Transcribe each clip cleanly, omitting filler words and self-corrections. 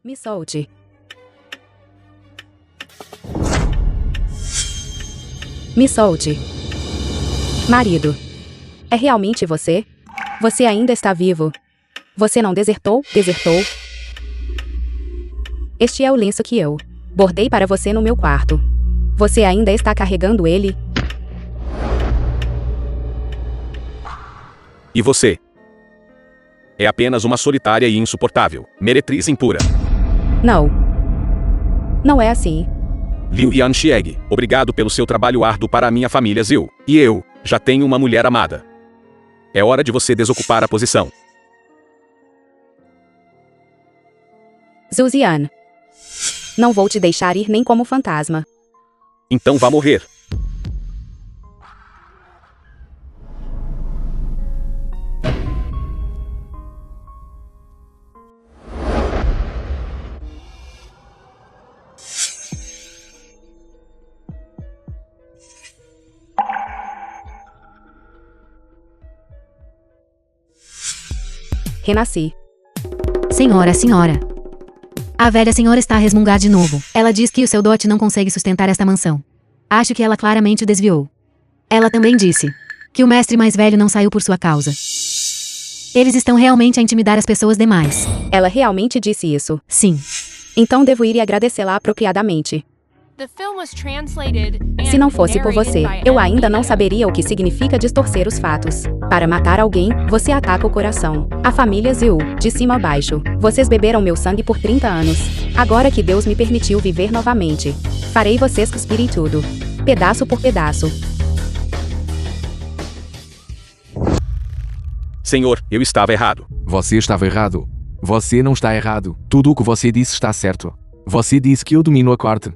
Me solte. Me solte. Marido. É realmente você? Você ainda está vivo. Você não desertou? Desertou? Este é o lenço que eu bordei para você no meu quarto. Você ainda está carregando ele? E você? É apenas uma solitária e insuportável meretriz impura. Não. Não é assim. Liu Yanxieg, obrigado pelo seu trabalho árduo para a minha família Zil. E eu já tenho uma mulher amada. É hora de você desocupar a posição. Zhu Zian. Não vou te deixar ir nem como fantasma. Então vá morrer. Renasci. Senhora. A velha senhora está a resmungar de novo. Ela diz que o seu dote não consegue sustentar esta mansão. Acho que ela claramente o desviou. Ela também disse que o mestre mais velho não saiu por sua causa. Eles estão realmente a intimidar as pessoas demais. Ela realmente disse isso. Sim. Então devo ir e agradecê-la apropriadamente. Se não fosse por você, eu ainda não saberia o que significa distorcer os fatos. Para matar alguém, você ataca o coração. A família Zhu, de cima a baixo. Vocês beberam meu sangue por 30 anos. Agora que Deus me permitiu viver novamente, farei vocês cuspirem tudo. Pedaço por pedaço. Senhor, eu estava errado. Você estava errado. Você não está errado. Tudo o que você disse está certo. Você disse que eu domino a corte,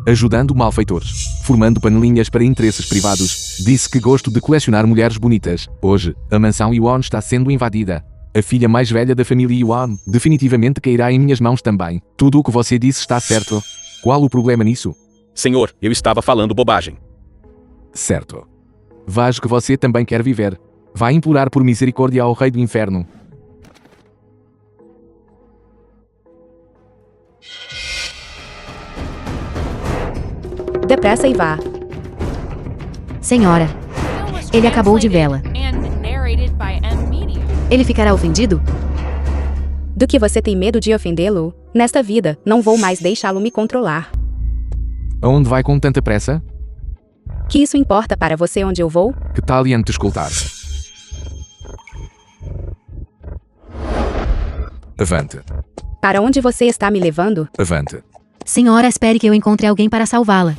ajudando malfeitores, formando panelinhas para interesses privados. Disse que gosto de colecionar mulheres bonitas. Hoje, a mansão Yuan está sendo invadida. A filha mais velha da família Yuan definitivamente cairá em minhas mãos também. Tudo o que você disse está certo. Qual o problema nisso? Senhor, eu estava falando bobagem. Certo. Vejo que você também quer viver. Vai implorar por misericórdia ao rei do inferno. Depressa e vá. Senhora, ele acabou de vê-la. Ele ficará ofendido? Do que você tem medo de ofendê-lo? Nesta vida, não vou mais deixá-lo me controlar. Aonde vai com tanta pressa? Que isso importa para você onde eu vou? Que tal em te escoltar? Avante. Para onde você está me levando? Avante. Senhora, espere que eu encontre alguém para salvá-la.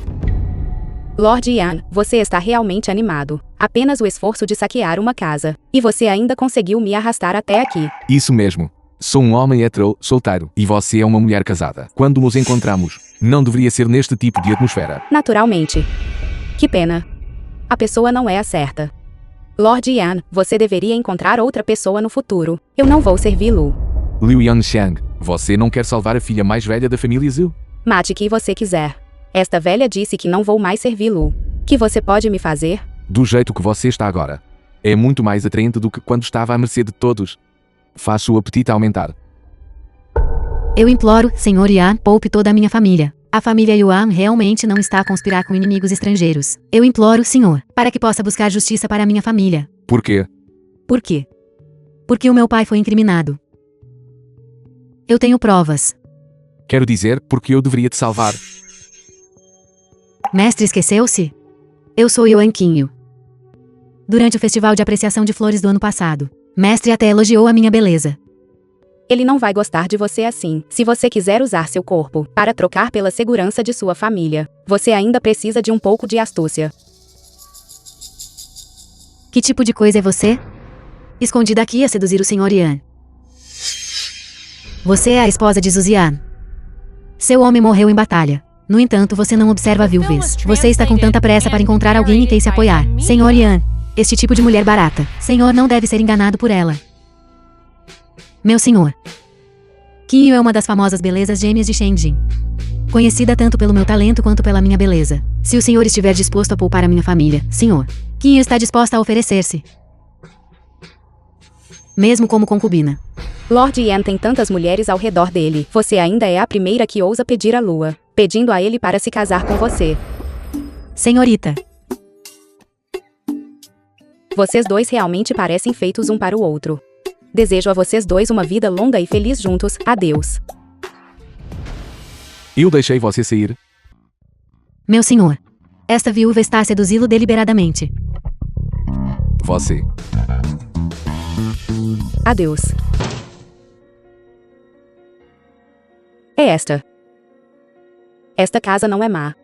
Lord Yan, você está realmente animado. Apenas o esforço de saquear uma casa. E você ainda conseguiu me arrastar até aqui. Isso mesmo. Sou um homem hetero, solteiro, e você é uma mulher casada. Quando nos encontramos, não deveria ser neste tipo de atmosfera. Naturalmente. Que pena. A pessoa não é a certa. Lord Yan, você deveria encontrar outra pessoa no futuro. Eu não vou servi-lo. Liu Yanxiang, você não quer salvar a filha mais velha da família Zhu? Mate quem você quiser. Esta velha disse que não vou mais servi-lo. Que você pode me fazer? Do jeito que você está agora. É muito mais atraente do que quando estava à mercê de todos. Faz o apetite aumentar. Eu imploro, Senhor Yan, poupe toda a minha família. A família Yuan realmente não está a conspirar com inimigos estrangeiros. Eu imploro, Senhor, para que possa buscar justiça para a minha família. Por quê? Por quê? Porque o meu pai foi incriminado. Eu tenho provas. Quero dizer, porque eu deveria te salvar. Mestre esqueceu-se? Eu sou Yuan Qinyu. Durante o festival de apreciação de flores do ano passado, mestre até elogiou a minha beleza. Ele não vai gostar de você assim. Se você quiser usar seu corpo para trocar pela segurança de sua família, você ainda precisa de um pouco de astúcia. Que tipo de coisa é você? Escondida aqui a seduzir o Sr. Yan. Você é a esposa de Zhu Zian. Seu homem morreu em batalha. No entanto, você não observa a viuvez. Você está com tanta pressa para encontrar alguém em quem se apoiar. Sr. Yan, este tipo de mulher barata. Senhor não deve ser enganado por ela. Meu senhor. Qinyu é uma das famosas belezas gêmeas de Shenjin. Conhecida tanto pelo meu talento quanto pela minha beleza. Se o senhor estiver disposto a poupar a minha família, senhor, Qinyu está disposta a oferecer-se. mesmo como concubina. Lord Ian tem tantas mulheres ao redor dele. Você ainda é a primeira que ousa pedir a lua, pedindo a ele para se casar com você. Senhorita, Vocês dois realmente parecem feitos um para o outro. Desejo a vocês dois uma vida longa e feliz juntos. Adeus. Eu deixei você sair. meu senhor. Esta viúva está a seduzi-lo deliberadamente. Você. Adeus. É esta. Esta casa não é má.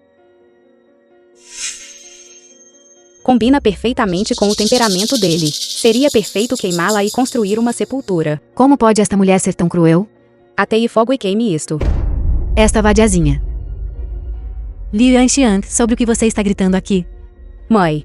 Combina perfeitamente com o temperamento dele. Seria perfeito queimá-la e construir uma sepultura. Como pode esta mulher ser tão cruel? Ateie fogo e queime isto. Esta vadiazinha. Liu Yanxiang, sobre o que você está gritando aqui? Mãe.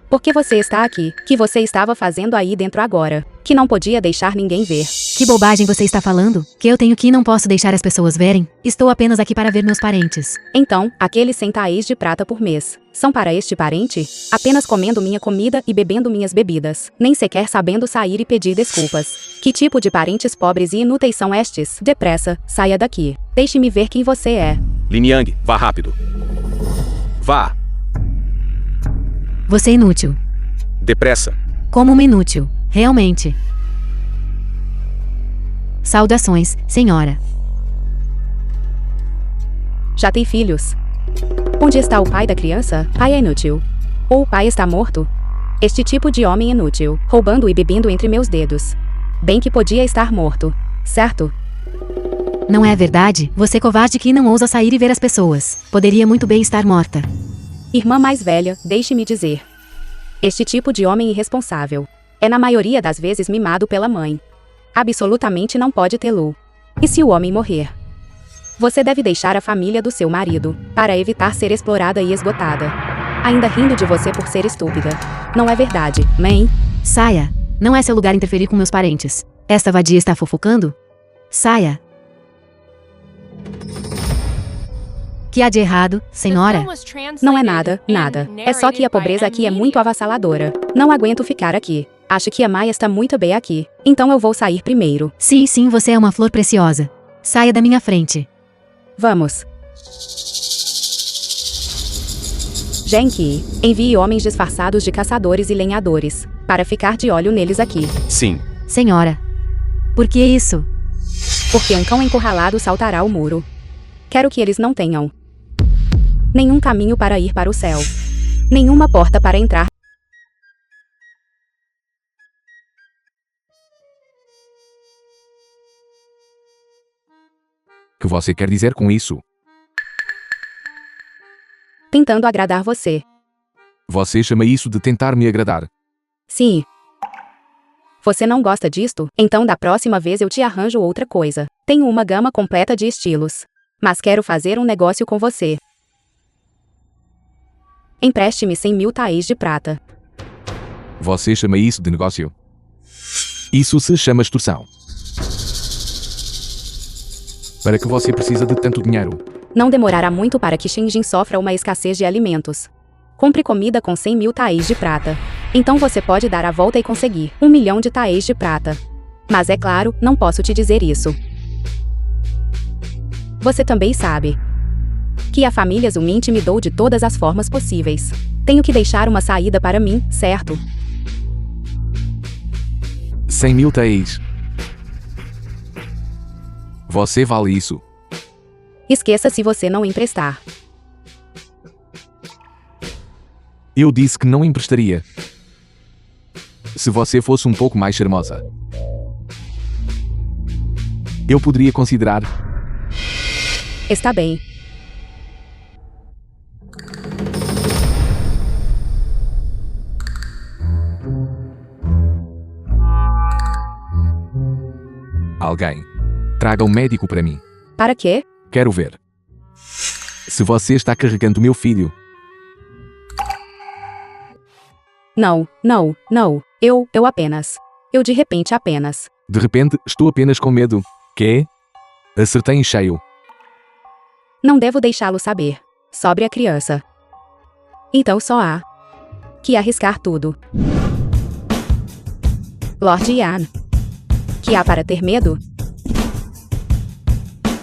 Por que você está aqui? Que você estava fazendo aí dentro agora? Que não podia deixar ninguém ver. Que bobagem você está falando? Que eu tenho que e não posso deixar as pessoas verem? Estou apenas aqui para ver meus parentes. Então, aqueles 100 taéis de prata por mês são para este parente? Apenas comendo minha comida e bebendo minhas bebidas. Nem sequer sabendo sair e pedir desculpas. Que tipo de parentes pobres e inúteis são estes? Depressa, saia daqui. Deixe-me ver quem você é. Lin Yang, vá rápido. Vá, Você é inútil. depressa. Como uma inútil. Realmente. Saudações, senhora. Já tem filhos? Onde está o pai da criança? Pai é inútil. Ou o pai está morto? Este tipo de homem inútil, roubando e bebendo entre meus dedos. Bem que podia estar morto, certo? Não é verdade? Você covarde que não ousa sair e ver as pessoas. Poderia muito bem estar morta. Irmã mais velha, deixe-me dizer. Este tipo de homem irresponsável é na maioria das vezes mimado pela mãe. Absolutamente não pode tê-lo. E se o homem morrer? Você deve deixar a família do seu marido, para evitar ser explorada e esgotada. Ainda rindo de você por ser estúpida. Não é verdade, mãe? Saia. Não é seu lugar interferir com meus parentes. Esta vadia está fofocando? Saia. Que há de errado, senhora? Não é nada, nada. É só que a pobreza aqui é muito avassaladora. Não aguento ficar aqui. Acho que a Maia está muito bem aqui. Então eu vou sair primeiro. Sim, sim, você é uma flor preciosa. Saia da minha frente. Vamos. Genki, envie homens disfarçados de caçadores e lenhadores, para ficar de olho neles aqui. Sim. Senhora. Por que isso? Porque um cão encurralado saltará o muro. Quero que eles não tenham nenhum caminho para ir para o céu. Nenhuma porta para entrar. O que você quer dizer com isso? Tentando agradar você. Você chama isso de tentar me agradar. Sim. Você não gosta disto? Então da próxima vez eu te arranjo outra coisa. Tenho uma gama completa de estilos. Mas quero fazer um negócio com você. Empreste-me 100.000 taéis de prata. Você chama isso de negócio? Isso se chama extorsão. Para que você precisa de tanto dinheiro? Não demorará muito para que Xinjin sofra uma escassez de alimentos. Compre comida com 100.000 taéis de prata. Então você pode dar a volta e conseguir 1 milhão de taéis de prata. Mas é claro, não posso te dizer isso. Você também sabe que a família Zhu me intimidou de todas as formas possíveis. Tenho que deixar uma saída para mim, certo? 100.000 taéis. Você vale isso. Esqueça se você não emprestar. Eu disse que não emprestaria. Se você fosse um pouco mais charmosa, eu poderia considerar. Está bem. Alguém. Traga um médico para mim. Para quê? Quero ver. Se você está carregando meu filho. Não, não, não. Eu apenas. Eu de repente apenas. De repente, estou apenas com medo. Quê? Acertei em cheio. Não devo deixá-lo saber. Sobre a criança. Então só há que arriscar tudo. Lord Yan. Que há para ter medo?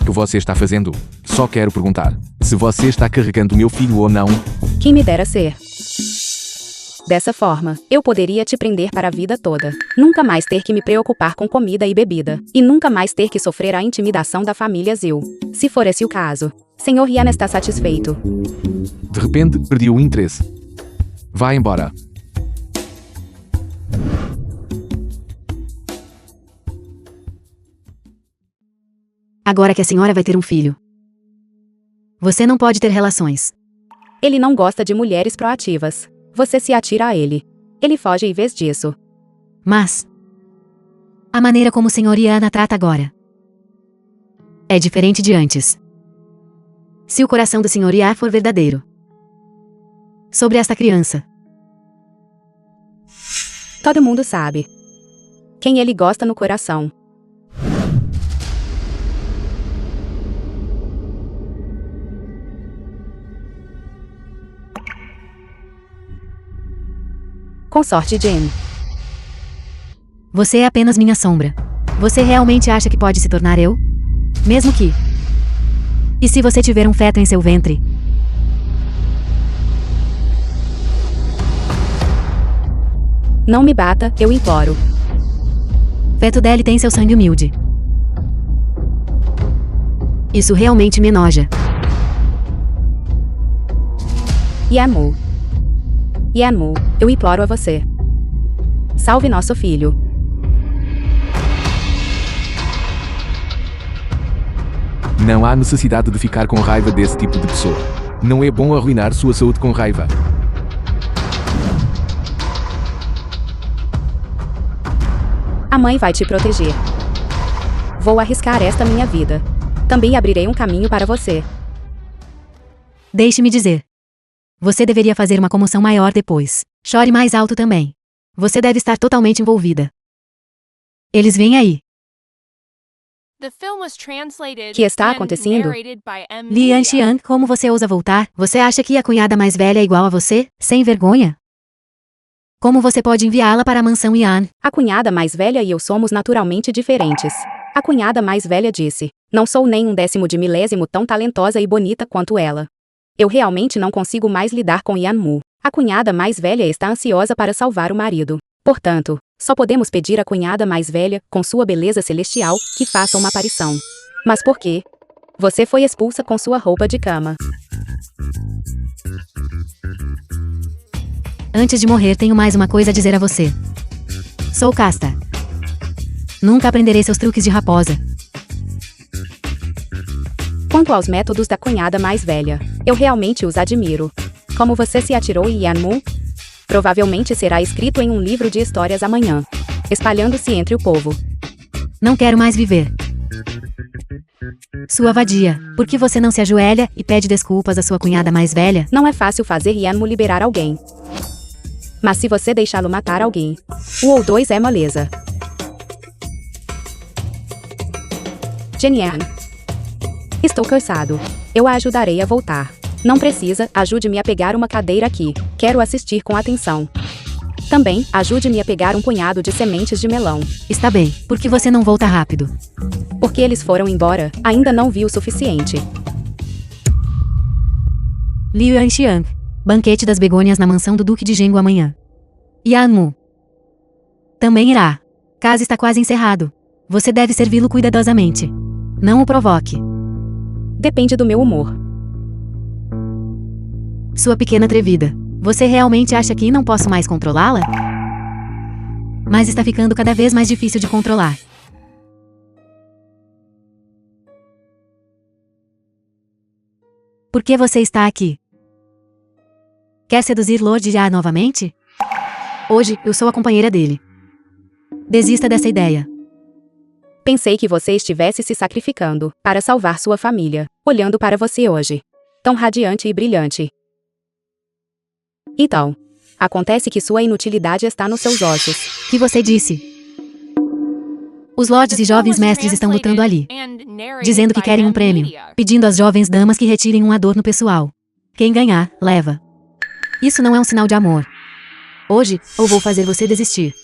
O que você está fazendo? Só quero perguntar se você está carregando meu filho ou não. Quem me dera ser. Dessa forma, eu poderia te prender para a vida toda. Nunca mais ter que me preocupar com comida e bebida. E nunca mais ter que sofrer a intimidação da família Zil. Se for esse o caso. Senhor Yan está satisfeito. De repente, perdi o interesse. Vá embora. Agora que a senhora vai ter um filho, você não pode ter relações. Ele não gosta de mulheres proativas. Você se atira a ele. Ele foge em vez disso. Mas a maneira como o senhor Yan a trata agora é diferente de antes. Se o coração do senhor Yan for verdadeiro sobre esta criança, todo mundo sabe quem ele gosta no coração. Com sorte, Jane. Você é apenas minha sombra. Você realmente acha que pode se tornar eu? Mesmo que... E se você tiver um feto em seu ventre? Não me bata, eu imploro. Feto dele tem seu sangue humilde. Isso realmente me enoja. Yanmu. Yanmu, eu imploro a você. Salve nosso filho. Não há necessidade de ficar com raiva desse tipo de pessoa. Não é bom arruinar sua saúde com raiva. A mãe vai te proteger. Vou arriscar esta minha vida. Também abrirei um caminho para você. Deixe-me dizer. Você deveria fazer uma comoção maior depois. Chore mais alto também. Você deve estar totalmente envolvida. Eles vêm aí. Que está acontecendo? Li Yanxian, como você ousa voltar? Você acha que a cunhada mais velha é igual a você? Sem vergonha? Como você pode enviá-la para a mansão Yan? A cunhada mais velha e eu somos naturalmente diferentes. A cunhada mais velha disse: não sou nem um décimo de milésimo tão talentosa e bonita quanto ela. Eu realmente não consigo mais lidar com Yanmu. A cunhada mais velha está ansiosa para salvar o marido. Portanto, só podemos pedir à cunhada mais velha, com sua beleza celestial, que faça uma aparição. Mas por quê? Você foi expulsa com sua roupa de cama. Antes de morrer, tenho mais uma coisa a dizer a você. Sou casta. Nunca aprenderei seus truques de raposa. Quanto aos métodos da cunhada mais velha, eu realmente os admiro. Como você se atirou em Yanmu? Provavelmente será escrito em um livro de histórias amanhã, espalhando-se entre o povo. Não quero mais viver. Sua vadia, por que você não se ajoelha e pede desculpas à sua cunhada mais velha? Não é fácil fazer Yanmu liberar alguém. Mas se você deixá-lo matar alguém, um ou dois é moleza. Genial. Estou cansado. Eu a ajudarei a voltar. Não precisa, ajude-me a pegar uma cadeira aqui. Quero assistir com atenção. Também, ajude-me a pegar um punhado de sementes de melão. Está bem, por que você não volta rápido? Porque eles foram embora, ainda não vi o suficiente. Liu Yanxiang. Banquete das begônias na mansão do Duque de Zhengu amanhã. Yanmu também irá. Caso está quase encerrado. Você deve servi-lo cuidadosamente. Não o provoque. Depende do meu humor. Sua pequena atrevida. Você realmente acha que não posso mais controlá-la? Mas está ficando cada vez mais difícil de controlar. Por que você está aqui? Quer seduzir Lord Jia novamente? Hoje, eu sou a companheira dele. Desista dessa ideia. Pensei que você estivesse se sacrificando para salvar sua família, olhando para você hoje. Tão radiante e brilhante. Então, acontece que sua inutilidade está nos seus ossos. Que você disse? Os lords e jovens mestres estão lutando ali, dizendo que querem um prêmio, pedindo às jovens damas que retirem um adorno pessoal. Quem ganhar, leva. Isso não é um sinal de amor. Hoje, eu vou fazer você desistir.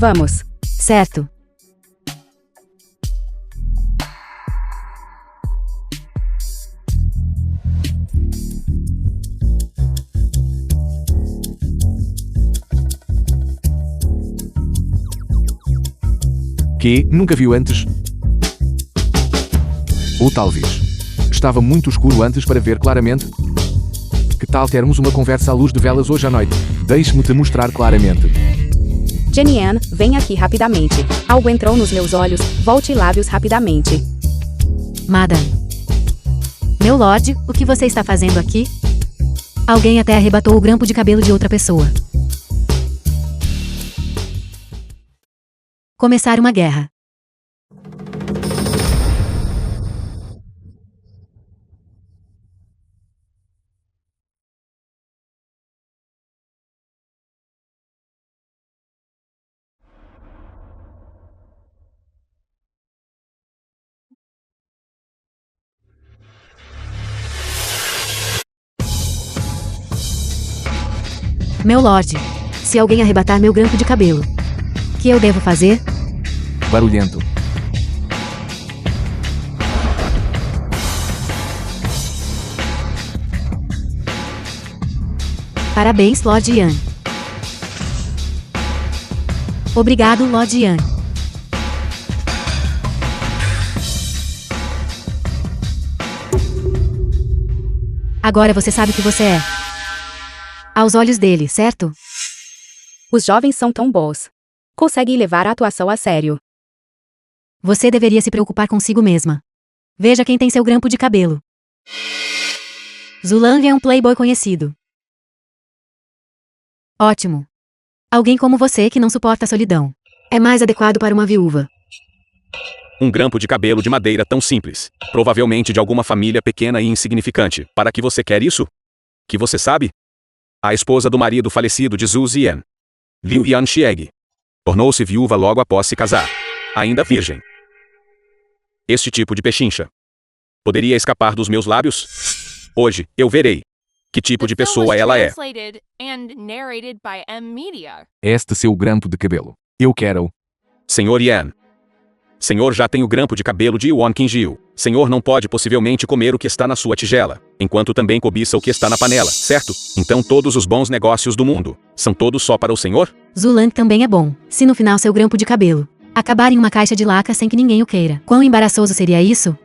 Vamos. Certo. Que nunca viu antes? Ou talvez estava muito escuro antes para ver claramente? Que tal termos uma conversa à luz de velas hoje à noite? Deixe-me te mostrar claramente. Jenny Ann, vem aqui rapidamente. Algo entrou nos meus olhos, volte lábios rapidamente. Madame. Meu Lorde, o que você está fazendo aqui? Alguém até arrebatou o grampo de cabelo de outra pessoa. Começar uma guerra. Meu Lorde, se alguém arrebatar meu grampo de cabelo, o que eu devo fazer? Barulhento. Parabéns, Lord Yan. Obrigado, Lord Yan. Agora você sabe o que você é. Aos olhos dele, certo? Os jovens são tão bons. Conseguem levar a atuação a sério. Você deveria se preocupar consigo mesma. Veja quem tem seu grampo de cabelo. Zulang é um playboy conhecido. Ótimo. Alguém como você que não suporta a solidão. É mais adequado para uma viúva. Um grampo de cabelo de madeira tão simples. Provavelmente de alguma família pequena e insignificante. Para que você quer isso? Que você sabe? A esposa do marido falecido de Zhu Zian, Liu Yanxieg, tornou-se viúva logo após se casar. Ainda virgem. Este tipo de pechincha poderia escapar dos meus lábios? Hoje, eu verei que tipo de pessoa ela é. Este seu grampo de cabelo. Eu quero. Senhor Yan. Senhor já tem o grampo de cabelo de Yuan Qingjiu. Senhor não pode possivelmente comer o que está na sua tigela, enquanto também cobiça o que está na panela, certo? Então todos os bons negócios do mundo são todos só para o senhor? Zulang também é bom, se no final seu grampo de cabelo acabar em uma caixa de laca sem que ninguém o queira. Quão embaraçoso seria isso?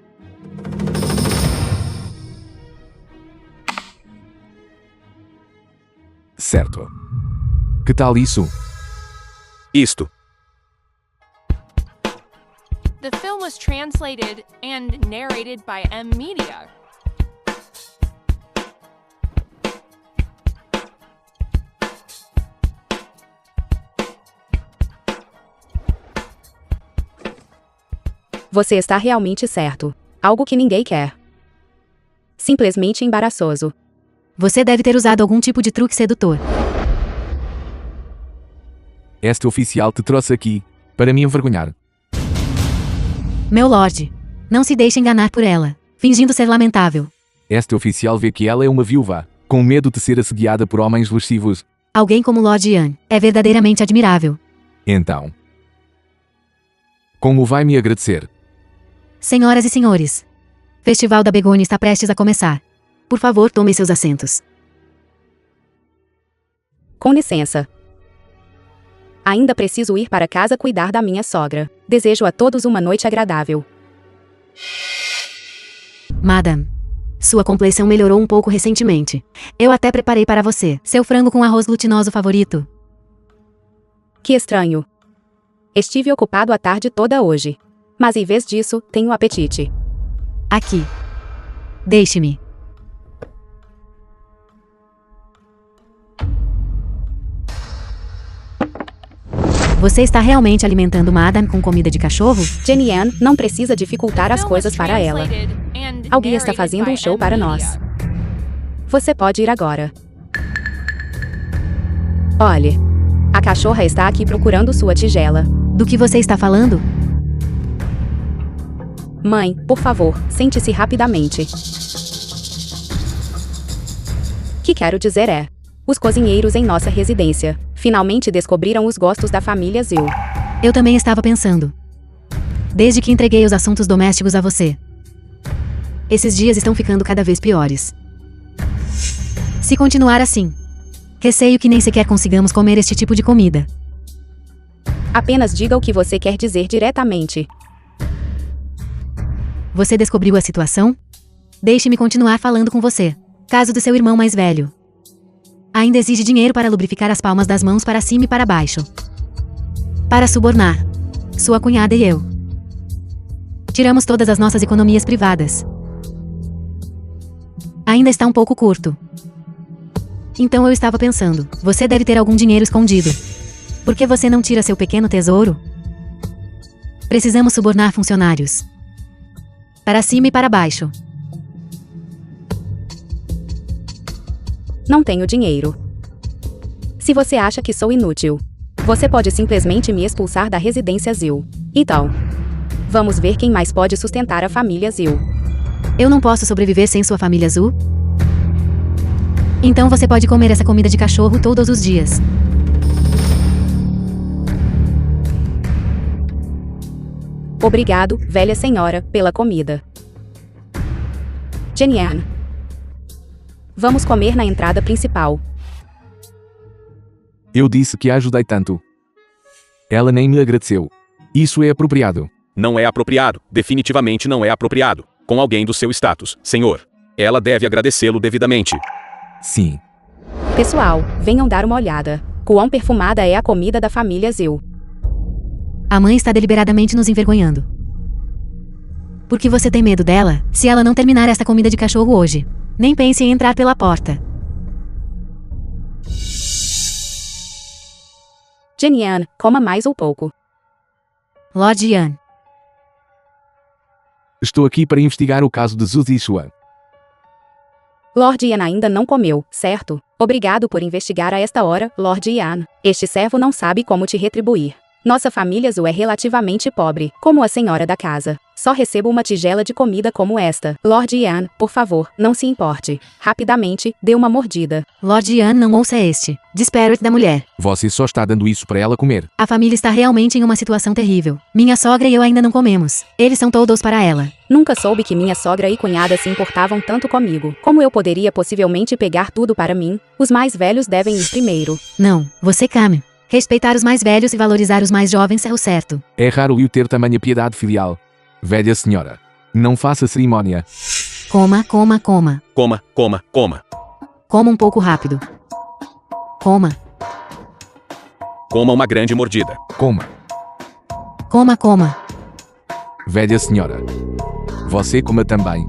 Certo. Que tal isso? Isto. The film was translated and narrated by M Media. Você está realmente certo. Algo que ninguém quer. Simplesmente embaraçoso. Você deve ter usado algum tipo de truque sedutor. Este oficial te trouxe aqui para me envergonhar. Meu Lorde, não se deixe enganar por ela, fingindo ser lamentável. Este oficial vê que ela é uma viúva, com medo de ser assediada por homens lascivos. Alguém como Lord Yan é verdadeiramente admirável. Então, como vai me agradecer? Senhoras e senhores, Festival da Begônia está prestes a começar. Por favor, tomem seus assentos. Com licença. Ainda preciso ir para casa cuidar da minha sogra. Desejo a todos uma noite agradável. Madame, sua compleição melhorou um pouco recentemente. Eu até preparei para você seu frango com arroz glutinoso favorito. Que estranho. Estive ocupado a tarde toda hoje. Mas em vez disso, tenho apetite. Aqui. Deixe-me. Você está realmente alimentando Madame com comida de cachorro? Jenny Ann não precisa dificultar as coisas para ela. Alguém está fazendo um show para nós. Você pode ir agora. Olhe. A cachorra está aqui procurando sua tigela. Do que você está falando? Mãe, por favor, sente-se rapidamente. Que quero dizer é... Os cozinheiros em nossa residência Finalmente descobriram os gostos da família Zil. Eu também estava pensando. Desde que entreguei os assuntos domésticos a você. Esses dias estão ficando cada vez piores. Se continuar assim, receio que nem sequer consigamos comer este tipo de comida. Apenas diga o que você quer dizer diretamente. Você descobriu a situação? Deixe-me continuar falando com você. Caso do seu irmão mais velho. Ainda exige dinheiro para lubrificar as palmas das mãos para cima e para baixo. Para subornar sua cunhada e eu. Tiramos todas as nossas economias privadas. Ainda está um pouco curto. Então eu estava pensando, você deve ter algum dinheiro escondido. Por que você não tira seu pequeno tesouro? Precisamos subornar funcionários. Para cima e para baixo. Não tenho dinheiro. Se você acha que sou inútil, você pode simplesmente me expulsar da residência Zil. Então, vamos ver quem mais pode sustentar a família Zil. Eu não posso sobreviver sem sua família Zil? Então você pode comer essa comida de cachorro todos os dias. Obrigado, velha senhora, pela comida. Jenny-Ann. Vamos comer na entrada principal. Eu disse que a ajudei tanto. Ela nem me agradeceu. Isso é apropriado. Não é apropriado, definitivamente não é apropriado. Com alguém do seu status, senhor. Ela deve agradecê-lo devidamente. Sim. Pessoal, venham dar uma olhada. Quão perfumada é a comida da família Zil. A mãe está deliberadamente nos envergonhando. Por que você tem medo dela, se ela não terminar esta comida de cachorro hoje? Nem pense em entrar pela porta. Jenny-Ann, coma mais um pouco. Lord Ian. Estou aqui para investigar o caso de Suzy e Swan. Lord Ian ainda não comeu, certo? Obrigado por investigar a esta hora, Lord Ian. Este servo não sabe como te retribuir. Nossa família Zil é relativamente pobre, como a senhora da casa. Só recebo uma tigela de comida como esta. Lord Ian, por favor, não se importe. Rapidamente, dê uma mordida. Lord Ian, não ouça este disparate da mulher. Você só está dando isso para ela comer. A família está realmente em uma situação terrível. Minha sogra e eu ainda não comemos. Eles são todos para ela. Nunca soube que minha sogra e cunhada se importavam tanto comigo. Como eu poderia possivelmente pegar tudo para mim? Os mais velhos devem ir primeiro. Não, você came. Respeitar os mais velhos e valorizar os mais jovens é o certo. É raro eu ter tamanha piedade filial. Velha senhora. Não faça cerimônia. Coma, coma, coma. Coma, coma, coma. Coma um pouco rápido. Coma. Coma uma grande mordida. Coma. Coma, coma. Velha senhora. Você coma também.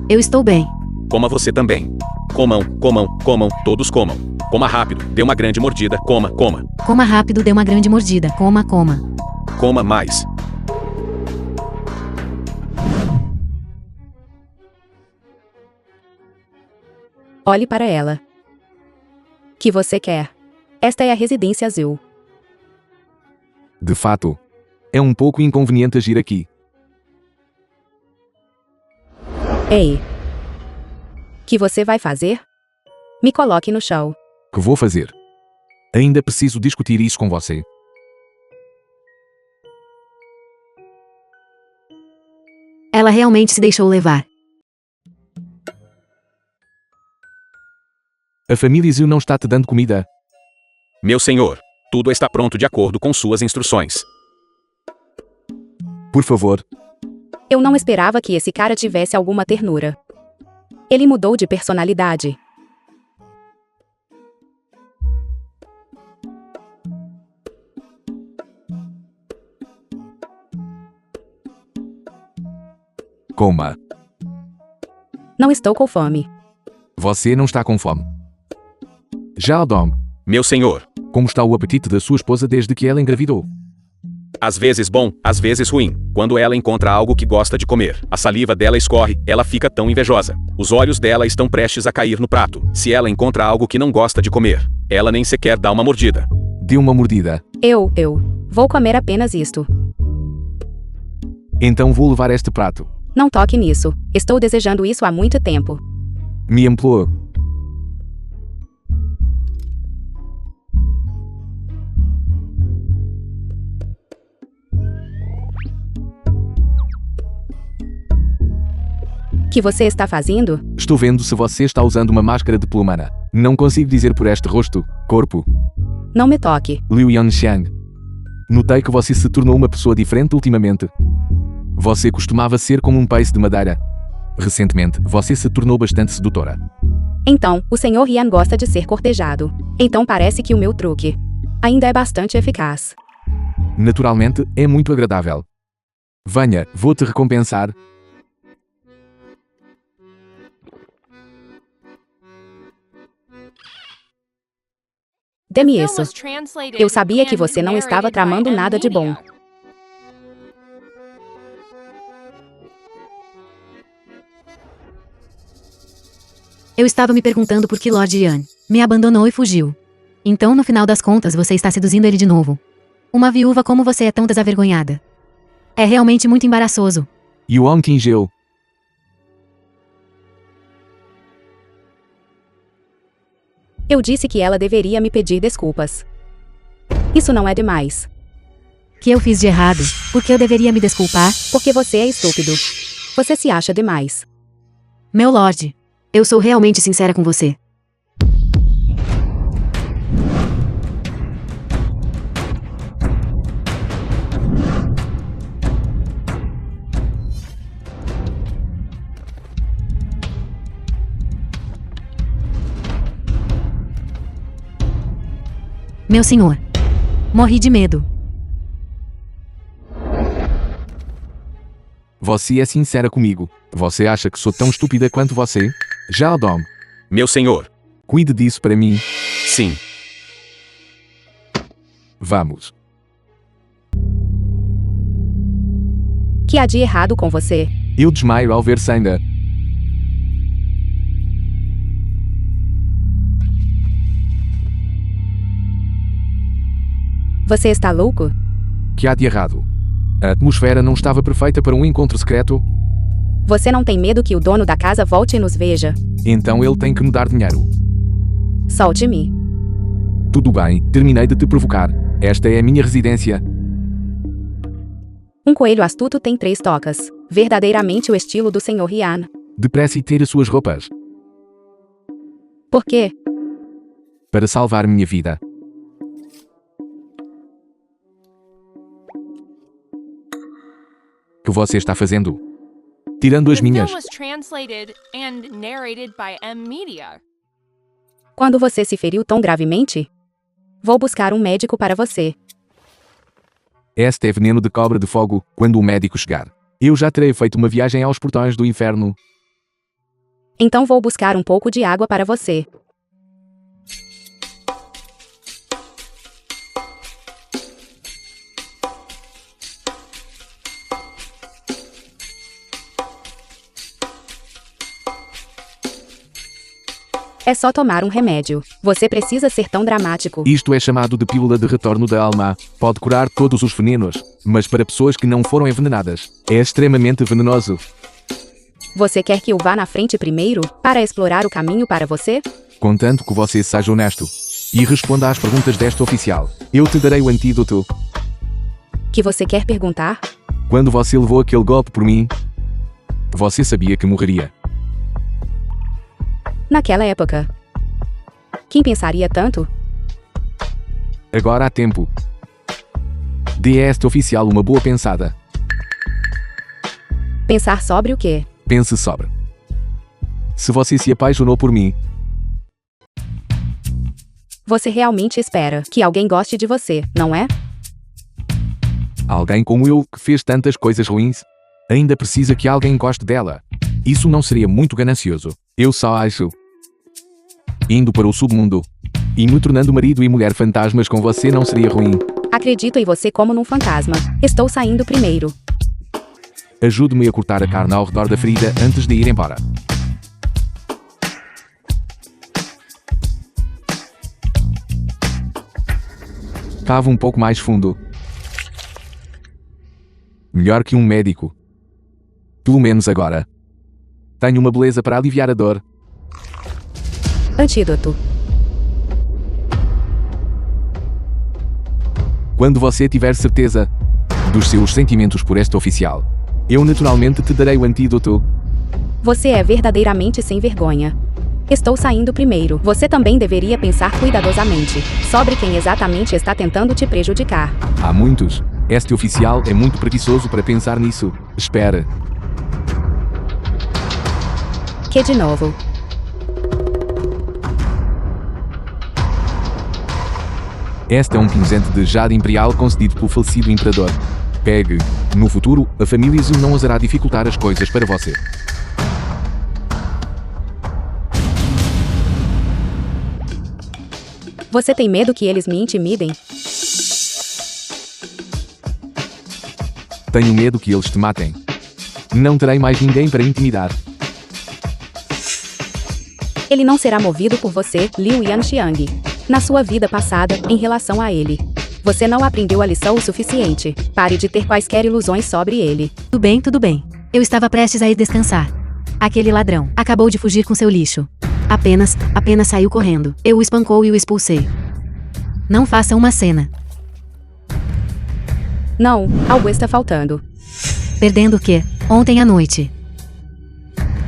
Eu estou bem. Coma você também. Comam, comam, comam, todos comam. Coma rápido, dê uma grande mordida, coma, coma. Coma rápido, dê uma grande mordida. Coma, coma. Coma mais. Olhe para ela. Que você quer? Esta é a residência Zil. De fato. É um pouco inconveniente agir aqui. Ei. Que você vai fazer? Me coloque no chão. Que vou fazer? Ainda preciso discutir isso com você. Ela realmente se deixou levar. A família Zil não está te dando comida. Meu senhor, tudo está pronto de acordo com suas instruções. Por favor. Eu não esperava que esse cara tivesse alguma ternura. Ele mudou de personalidade. Coma. Não estou com fome. Você não está com fome. Já, Dom. Meu senhor, Como está o apetite da sua esposa desde que ela engravidou? às vezes bom, às vezes ruim. Quando ela encontra algo que gosta de comer, a saliva dela escorre, ela fica tão invejosa. Os olhos dela estão prestes a cair no prato. Se ela encontra algo que não gosta de comer, ela nem sequer dá uma mordida. Dê uma mordida. Eu vou comer apenas isto. Então vou levar este prato. Não toque nisso. Estou desejando isso há muito tempo. Me implorou. Que você está fazendo? Estou vendo se você está usando uma máscara de plumana. Não consigo dizer por este rosto, corpo. Não me toque. Liu Yanxiang. Notei que você se tornou uma pessoa diferente ultimamente. Você costumava ser como um peixe de madeira. Recentemente, você se tornou bastante sedutora. Então, o Sr. Yan gosta de ser cortejado. Então parece que o meu truque ainda é bastante eficaz. Naturalmente, é muito agradável. Venha, vou te recompensar. Dê-me Film isso. was translated Eu sabia que and você não estava narrated tramando by nada de bom. M-Media. Eu estava me perguntando por que Lord Yan me abandonou e fugiu. Então, no final das contas, você está seduzindo ele de novo. Uma viúva como você é tão desavergonhada. É realmente muito embaraçoso. Yuan tingeu. Eu disse que ela deveria me pedir desculpas. Isso não é demais. Que eu fiz de errado? Por que eu deveria me desculpar? Porque você é estúpido. Você se acha demais. Meu Lorde, eu sou realmente sincera com você. Meu senhor, morri de medo. Você é sincera comigo. Você acha que sou tão estúpida quanto você? Já, Dom. Meu senhor. Cuide disso para mim. Sim. Vamos. Que há de errado com você? Eu desmaio ao ver Sanda. Você está louco? Que há de errado? A atmosfera não estava perfeita para um encontro secreto? Você não tem medo que o dono da casa volte e nos veja? Então ele tem que me dar dinheiro. Solte-me. Tudo bem, terminei de te provocar. Esta é a minha residência. Um coelho astuto tem 3 tocas. Verdadeiramente o estilo do Sr. Yan. Depressa e tire suas roupas. Por quê? Para salvar minha vida. O que você está fazendo? Tirando as The film minhas. was translated and narrated by M-Media. Quando você se feriu tão gravemente? Vou buscar um médico para você. Este é veneno de cobra de fogo quando o médico chegar. Eu já terei feito uma viagem aos portões do inferno. Então vou buscar um pouco de água para você. É só tomar um remédio. Você precisa ser tão dramático. Isto é chamado de pílula de retorno da alma. Pode curar todos os venenos, mas para pessoas que não foram envenenadas, é extremamente venenoso. Você quer que eu vá na frente primeiro, para explorar o caminho para você? Contanto que você seja honesto e responda às perguntas deste oficial, eu te darei o antídoto. Que você quer perguntar? Quando você levou aquele golpe por mim, você sabia que morreria. Naquela época. Quem pensaria tanto? Agora há tempo. Dê a este oficial uma boa pensada. Pensar sobre o quê? Pense sobre. Se você se apaixonou por mim, Você realmente espera que alguém goste de você, não é? alguém como eu que fez tantas coisas ruins, ainda precisa que alguém goste dela. Isso não seria muito ganancioso. Eu só acho. Indo para o submundo e me tornando marido e mulher fantasmas com você não seria ruim. Acredito em você como num fantasma. Estou saindo primeiro. Ajude-me a cortar a carne ao redor da ferida antes de ir embora. Cava um pouco mais fundo. Melhor que um médico. Pelo menos agora. Tenho uma beleza para aliviar a dor. Antídoto. Quando você tiver certeza dos seus sentimentos por este oficial, eu naturalmente te darei o antídoto. Você é verdadeiramente sem vergonha. Estou saindo primeiro. Você também deveria pensar cuidadosamente sobre quem exatamente está tentando te prejudicar. Há muitos. Este oficial é muito preguiçoso para pensar nisso. Espera. Que de novo? Este é um pinzente de jade imperial concedido pelo falecido imperador. Pegue. No futuro, a família Zhu não ousará dificultar as coisas para você. Você tem medo que eles me intimidem? Tenho medo que eles te matem. Não terei mais ninguém para intimidar. Ele não será movido por você, Liu Yanxiang. Na sua vida passada, em relação a ele. Você não aprendeu a lição o suficiente. Pare de ter quaisquer ilusões sobre ele. Tudo bem, tudo bem. Eu estava prestes a ir descansar. Aquele ladrão acabou de fugir com seu lixo. Apenas saiu correndo. Eu o espancou e o expulsei. Não faça uma cena. Não, algo está faltando. Perdendo o quê? Ontem à noite.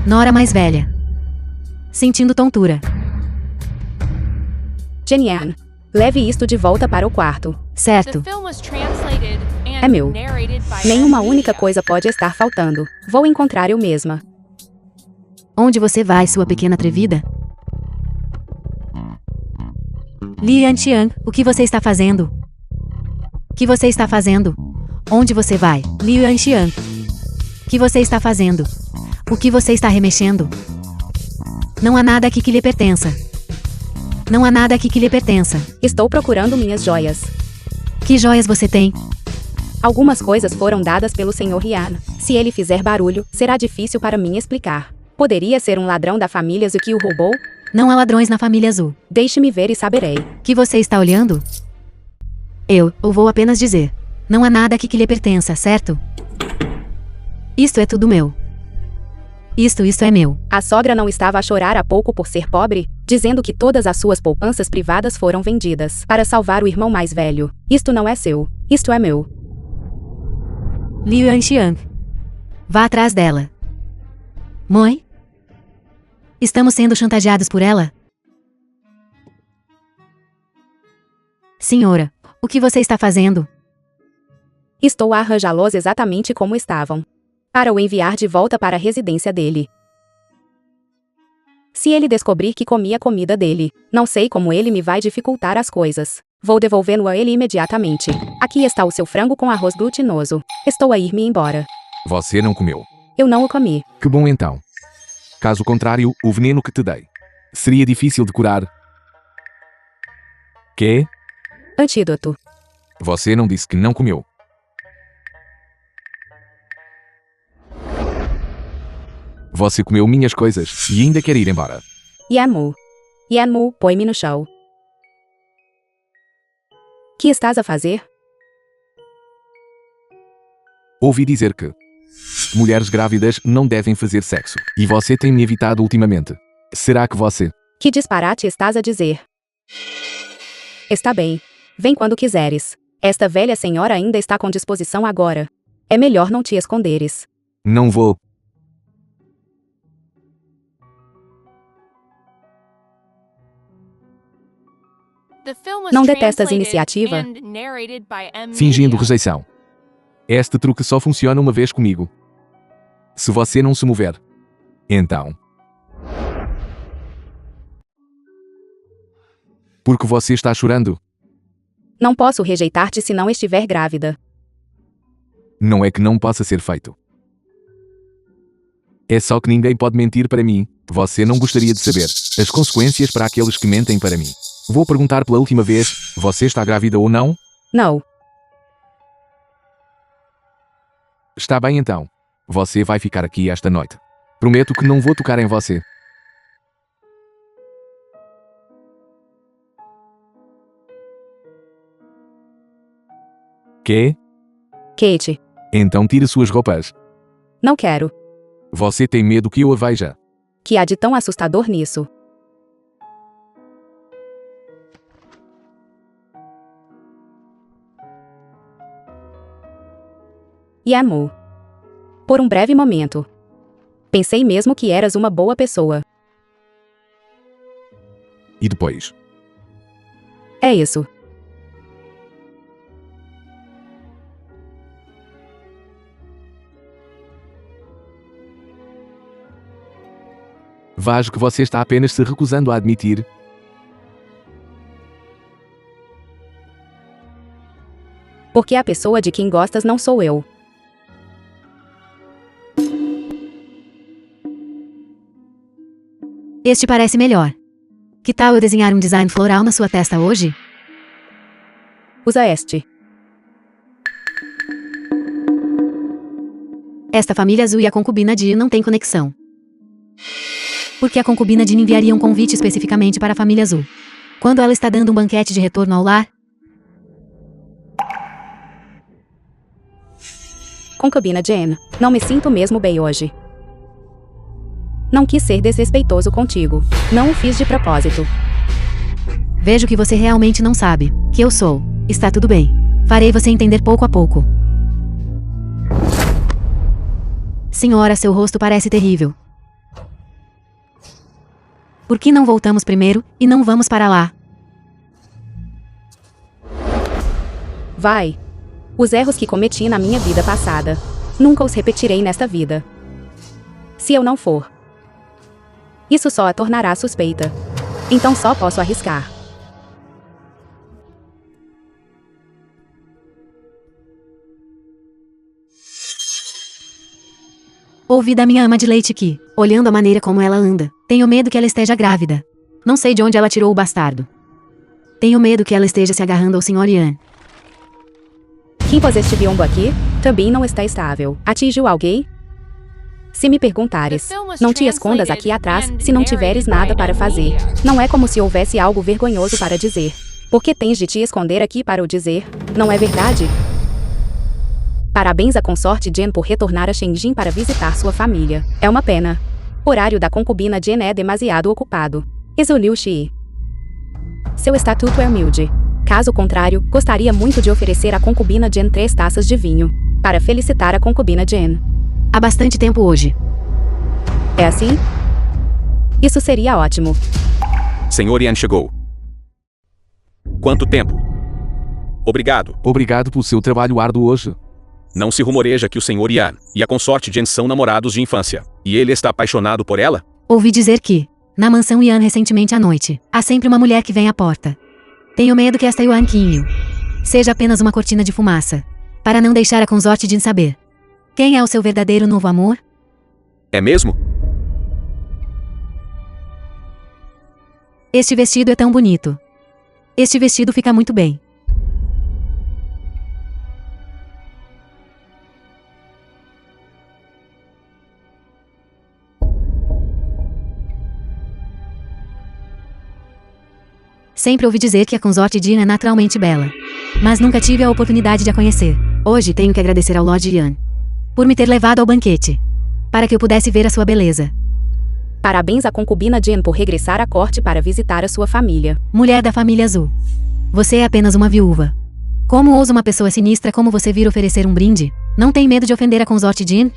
Nora mais velha. Sentindo tontura. Genian, leve isto de volta para o quarto. The Certo. film was translated and É meu. narrated by Nenhuma M. única Media. coisa pode estar faltando. Vou encontrar eu mesma. Onde você vai, sua pequena atrevida? Li Yantian, o que você está fazendo? O que você está fazendo? Onde você vai? Li Yantian. O que você está fazendo? O que você está remexendo? Não há nada aqui que lhe pertença. Não há nada aqui que lhe pertença. Estou procurando minhas joias. Que joias você tem? Algumas coisas foram dadas pelo Sr. Rian. Se ele fizer barulho, será difícil para mim explicar. Poderia ser um ladrão da família Zhu que o roubou? Não há ladrões na família Azul. Deixe-me ver e saberei. Que você está olhando? Eu vou apenas dizer. Não há nada aqui que lhe pertença, certo? Isto é tudo meu. Isto é meu. A sogra não estava a chorar há pouco por ser pobre, dizendo que todas as suas poupanças privadas foram vendidas para salvar o irmão mais velho. Isto não é seu. Isto é meu. Liu Yanxiang. Vá atrás dela. Mãe? Estamos sendo chantageados por ela? Senhora, o que você está fazendo? Estou a arranjá-los exatamente como estavam. Para o enviar de volta para a residência dele. Se ele descobrir que comi a comida dele, não sei como ele me vai dificultar as coisas. Vou devolvê-lo a ele imediatamente. Aqui está o seu frango com arroz glutinoso. Estou a ir-me embora. Você não comeu. Eu não o comi. Que bom então. Caso contrário, o veneno que te dei seria difícil de curar. Quê? Antídoto. Você não disse que não comeu. Você comeu minhas coisas e ainda quer ir embora. Yanmu. Yanmu, põe-me no chão. Que estás a fazer? Ouvi dizer que mulheres grávidas não devem fazer sexo. E você tem me evitado ultimamente. Será que você... Que disparate estás a dizer? Está bem. Vem quando quiseres. Esta velha senhora ainda está com disposição agora. É melhor não te esconderes. Não vou. The film was Não detestas translated iniciativa? and narrated by M. Fingindo Media. rejeição. Este truque só funciona uma vez comigo. Se você não se mover. Então. Por que você está chorando? Não posso rejeitar-te se não estiver grávida. Não é que não possa ser feito. É só que ninguém pode mentir para mim. Você não gostaria de saber as consequências para aqueles que mentem para mim. Vou perguntar pela última vez, você está grávida ou não? Não. Está bem então. Você vai ficar aqui esta noite. Prometo que não vou tocar em você. Quê? Kate. Então tire suas roupas. Não quero. Você tem medo que eu a veja. Que há de tão assustador nisso? Yamu. Por um breve momento. Pensei mesmo que eras uma boa pessoa. E depois? É isso. Vejo que você está apenas se recusando a admitir. Porque a pessoa de quem gostas não sou eu. Este parece melhor. Que tal eu desenhar um design floral na sua testa hoje? Usa este. Esta família azul e a concubina Jean não têm conexão. Porque a concubina Jean enviaria um convite especificamente para a família azul. Quando ela está dando um banquete de retorno ao lar? Concubina Jean, não me sinto mesmo bem hoje. Não quis ser desrespeitoso contigo. Não o fiz de propósito. Vejo que você realmente não sabe que eu sou. Está tudo bem. Farei você entender pouco a pouco. Senhora, seu rosto parece terrível. Por que não voltamos primeiro e não vamos para lá? Vai. Os erros que cometi na minha vida passada, nunca os repetirei nesta vida. Se eu não for, isso só a tornará suspeita. Então só posso arriscar. Ouvi da minha ama de leite que, olhando a maneira como ela anda, tenho medo que ela esteja grávida. Não sei de onde ela tirou o bastardo. Tenho medo que ela esteja se agarrando ao Sr. Ian. Quem pôs este biombo aqui? Também não está estável. Atingiu alguém? Se me perguntares, não te escondas aqui atrás se não tiveres nada para fazer. Não é como se houvesse algo vergonhoso para dizer. Por que tens de te esconder aqui para o dizer? Não é verdade? Parabéns à consorte Jean por retornar a Shenzhen para visitar sua família. É uma pena. O horário da concubina Jean é demasiado ocupado. Exuliu Shi. Seu estatuto é humilde. Caso contrário, gostaria muito de oferecer à concubina Jean 3 taças de vinho, para felicitar a concubina Jean. Há bastante tempo hoje. É assim? Isso seria ótimo. Senhor Ian chegou. Quanto tempo? Obrigado. Obrigado pelo seu trabalho árduo hoje. Não se rumoreja que o Senhor Ian e a consorte Jen são namorados de infância. E ele está apaixonado por ela? Ouvi dizer que, na mansão Ian recentemente à noite, há sempre uma mulher que vem à porta. Tenho medo que esta Yuan Qinyu seja apenas uma cortina de fumaça, para não deixar a consorte Jin saber. Quem é o seu verdadeiro novo amor? É mesmo? Este vestido é tão bonito. Este vestido fica muito bem. Sempre ouvi dizer que a consorte Jin é naturalmente bela. Mas nunca tive a oportunidade de a conhecer. Hoje tenho que agradecer ao Lord Yan por me ter levado ao banquete, para que eu pudesse ver a sua beleza. Parabéns à concubina Jen por regressar à corte para visitar a sua família. Mulher da família azul. Você é apenas uma viúva. Como ousa uma pessoa sinistra como você vir oferecer um brinde? Não tem medo de ofender a consorte Jin?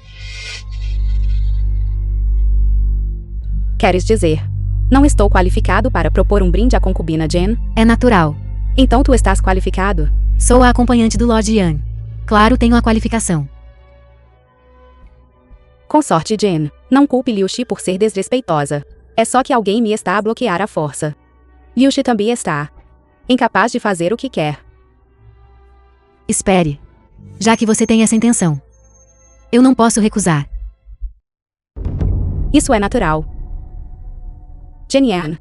Queres dizer, não estou qualificado para propor um brinde à concubina Jen? É natural. Então tu estás qualificado? Sou a acompanhante do Lord Yan. Claro, tenho a qualificação. Consorte Jen, não culpe Liu Shi por ser desrespeitosa. É só que alguém me está a bloquear à força. Liu Shi também está incapaz de fazer o que quer. Espere. Já que você tem essa intenção, eu não posso recusar. Isso é natural. Jen Yan.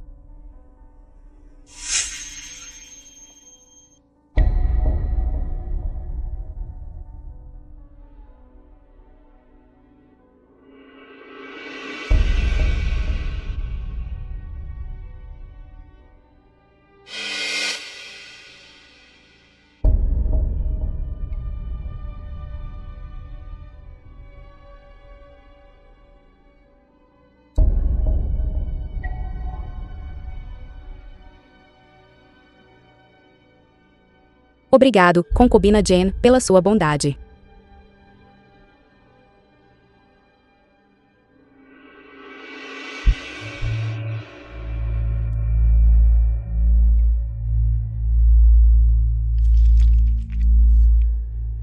Obrigado, concubina Jen, pela sua bondade.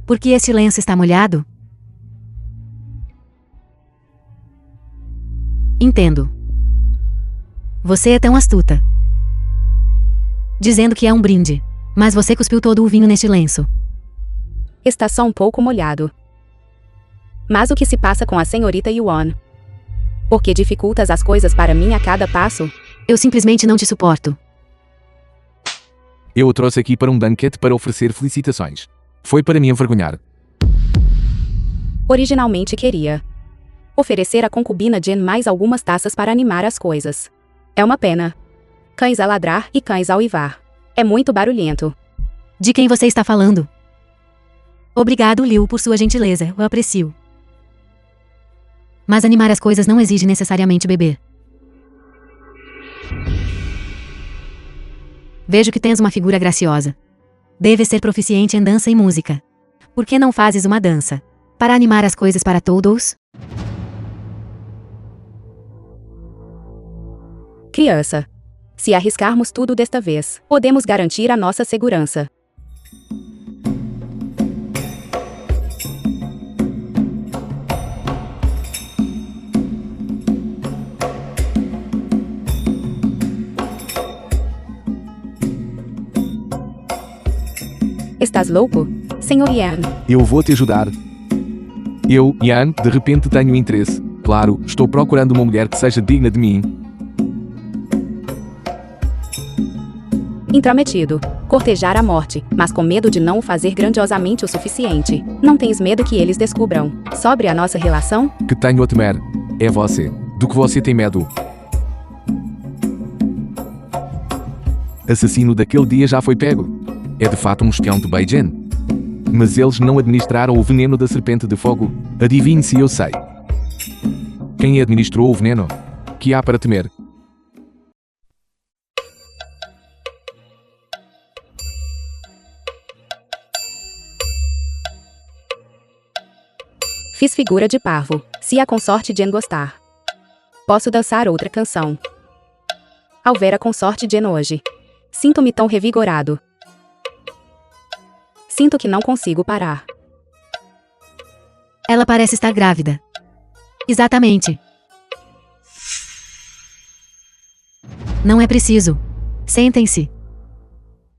Por que este lenço está molhado? Entendo. Você é tão astuta. Dizendo que é um brinde. Mas você cuspiu todo o vinho neste lenço. Está só um pouco molhado. Mas o que se passa com a senhorita Yuan? Por que dificultas as coisas para mim a cada passo? Eu simplesmente não te suporto. Eu o trouxe aqui para um banquete para oferecer felicitações. Foi para me envergonhar. Originalmente queria oferecer à concubina Jen mais algumas taças para animar as coisas. É uma pena. Cães a ladrar e cães a uivar. É muito barulhento. De quem você está falando? Obrigado, Liu, por sua gentileza, eu aprecio. Mas animar as coisas não exige necessariamente beber. Vejo que tens uma figura graciosa. Deves ser proficiente em dança e música. Por que não fazes uma dança? Para animar as coisas para todos? Criança. Se arriscarmos tudo desta vez, podemos garantir a nossa segurança. Estás louco, Sr. Yan? Eu vou te ajudar. Eu, Yan, de repente tenho interesse. Claro, estou procurando uma mulher que seja digna de mim. Intrometido. Cortejar a morte, mas com medo de não o fazer grandiosamente o suficiente. Não tens medo que eles descubram sobre a nossa relação? Que tenho a temer. É você. Do que você tem medo. Assassino daquele dia já foi pego. É de fato um espião de Beijing. Mas eles não administraram o veneno da serpente de fogo. Adivinhe se eu sei. Quem administrou o veneno? Que há para temer? Fiz figura de parvo, se a consorte Jen gostar. Posso dançar outra canção. Ao ver a consorte Jen hoje, sinto-me tão revigorado. Sinto que não consigo parar. Ela parece estar grávida. Exatamente. Não é preciso. Sentem-se.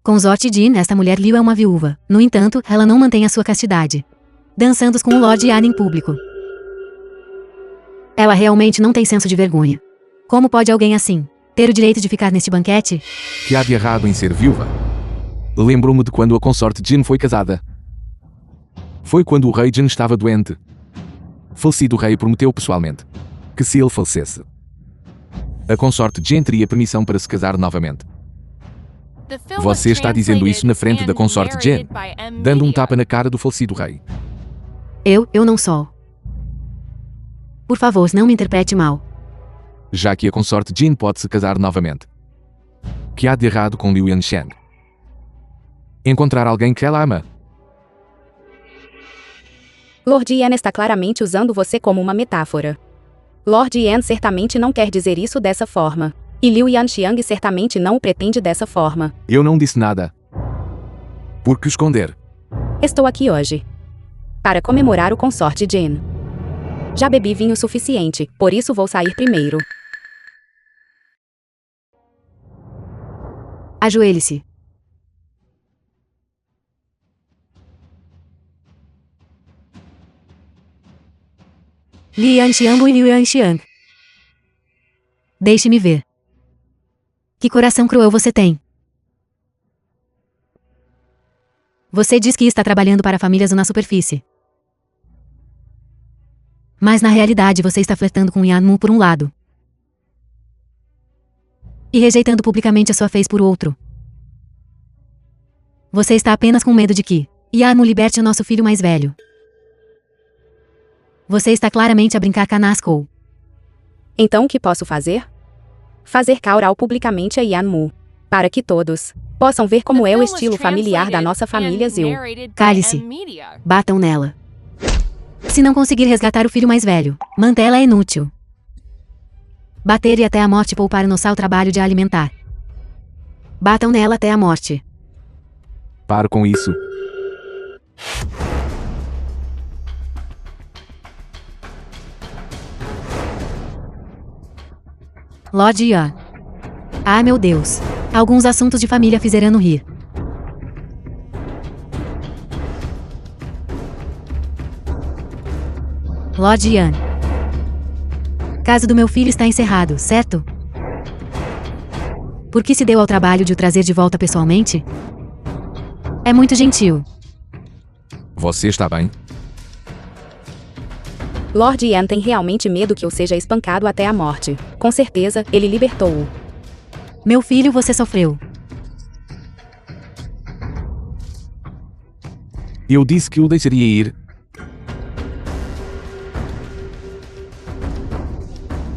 Consorte Jin, esta mulher Liu é uma viúva. No entanto, ela não mantém a sua castidade. Dançando com o Lord Yan em público. Ela realmente não tem senso de vergonha. Como pode alguém assim ter o direito de ficar neste banquete? Que há de errado em ser viúva? Lembro-me de quando a consorte Jin foi casada. Foi quando o rei Jin estava doente. Falecido rei prometeu pessoalmente que se ele falecesse, a consorte Jin teria permissão para se casar novamente. Você está dizendo isso na frente da consorte Jin, dando um tapa na cara do falecido rei. Eu não sou. Por favor, não me interprete mal. Já que a consorte Jin pode se casar novamente. Que há de errado com Liu Yansheng? Encontrar alguém que ela ama. Lord Yan está claramente usando você como uma metáfora. Lord Yan certamente não quer dizer isso dessa forma. E Liu Yanxiang certamente não o pretende dessa forma. Eu não disse nada. Por que esconder? Estou aqui hoje para comemorar o consorte Jin. Já bebi vinho suficiente, por isso vou sair primeiro. Ajoelhe-se. Li Yanxiang e Liu Yanxiang. Deixe-me ver. Que coração cruel você tem. Você diz que está trabalhando para famílias na superfície. Mas na realidade você está flertando com Yan Mu por um lado. E rejeitando publicamente a sua face por outro. Você está apenas com medo de que Yan Mu liberte o nosso filho mais velho. Você está claramente a brincar canasco. Então o que posso fazer? Fazer Kaural publicamente a Yan Mu. Para que todos possam ver como é o estilo familiar da nossa família Zil. Cale-se. Batam nela. Se não conseguir resgatar o filho mais velho, mantê-la é inútil. Bater e até a morte poupar no o trabalho de a alimentar. Batam nela até a morte. Pare com isso. Lord Ian. Ah, meu Deus. Alguns assuntos de família fizeram rir. Lord Ian. Caso do meu filho está encerrado, certo? Por que se deu ao trabalho de o trazer de volta pessoalmente? É muito gentil. Você está bem? Lord Ian tem realmente medo que eu seja espancado até a morte. Com certeza, ele libertou-o. Meu filho, você sofreu. Eu disse que o deixaria ir.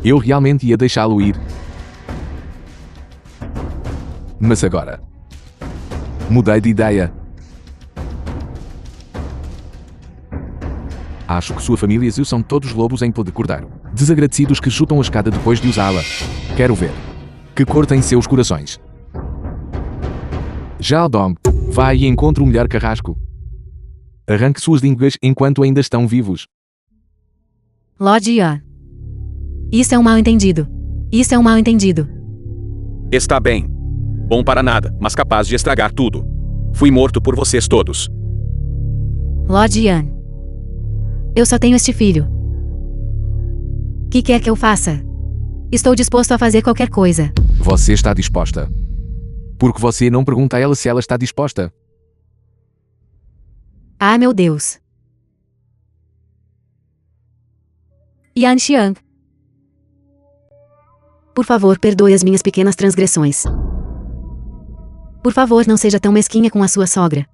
Eu realmente ia deixá-lo ir. Mas agora... mudei de ideia. Acho que sua família e eu são todos lobos em pele de cordeiro. Desagradecidos que chutam a escada depois de usá-la. Quero ver. Que cor tem seus corações? Jaldong, vai e encontre o melhor carrasco. Arranque suas línguas enquanto ainda estão vivos. Lord Ian. Isso é um mal-entendido. Isso é um mal-entendido. Está bem. Bom para nada, mas capaz de estragar tudo. Fui morto por vocês todos. Lord Ian. Eu só tenho este filho. Que quer que eu faça? Estou disposto a fazer qualquer coisa. Você está disposta? Porque você não pergunta a ela se ela está disposta. Ah, meu Deus. Yan Xiang. Por favor, perdoe as minhas pequenas transgressões. Por favor, não seja tão mesquinha com a sua sogra.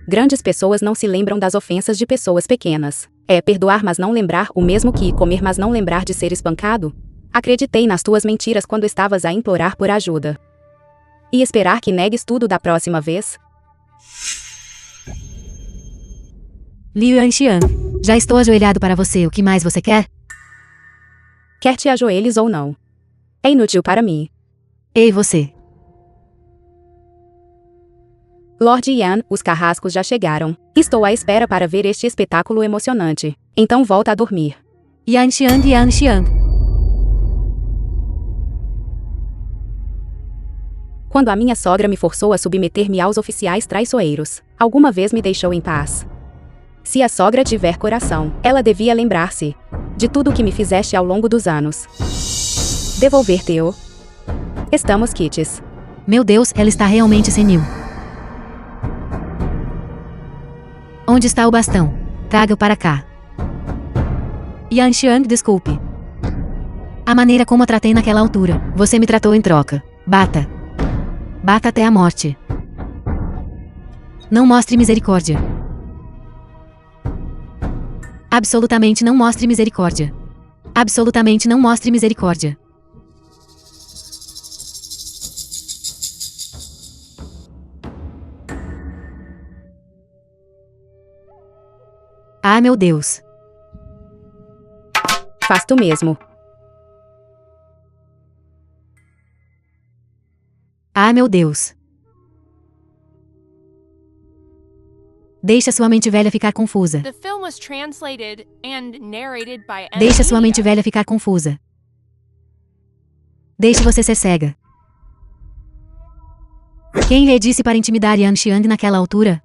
Grandes pessoas não se lembram das ofensas de pessoas pequenas. É perdoar mas não lembrar o mesmo que comer mas não lembrar de ser espancado? Acreditei nas tuas mentiras quando estavas a implorar por ajuda. E esperar que negues tudo da próxima vez? Liu Yanxiang, já estou ajoelhado para você. O que mais você quer? Quer te ajoelhes ou não. É inútil para mim. Ei, você. Lord Ian, os carrascos já chegaram. Estou à espera para ver este espetáculo emocionante. Então volta a dormir. Yan Xiang, Yan Xiang. Quando a minha sogra me forçou a submeter-me aos oficiais traiçoeiros, alguma vez me deixou em paz. Se a sogra tiver coração, ela devia lembrar-se de tudo o que me fizeste ao longo dos anos. Devolver-te-o. Estamos quites. Meu Deus, ela está realmente senil. Onde está o bastão? Traga-o para cá. Yan Xiang, desculpe. A maneira como a tratei naquela altura. Você me tratou em troca. Bata. Bata até a morte. Não mostre misericórdia. Absolutamente não mostre misericórdia. Absolutamente não mostre misericórdia. Ah, meu Deus. Faz tu mesmo. Ah, meu Deus. Deixa sua mente velha ficar confusa. The film was translated and narrated by Deixa sua mente Media. velha ficar confusa. Deixe você ser cega. Quem lhe disse para intimidar Yan Xiang naquela altura?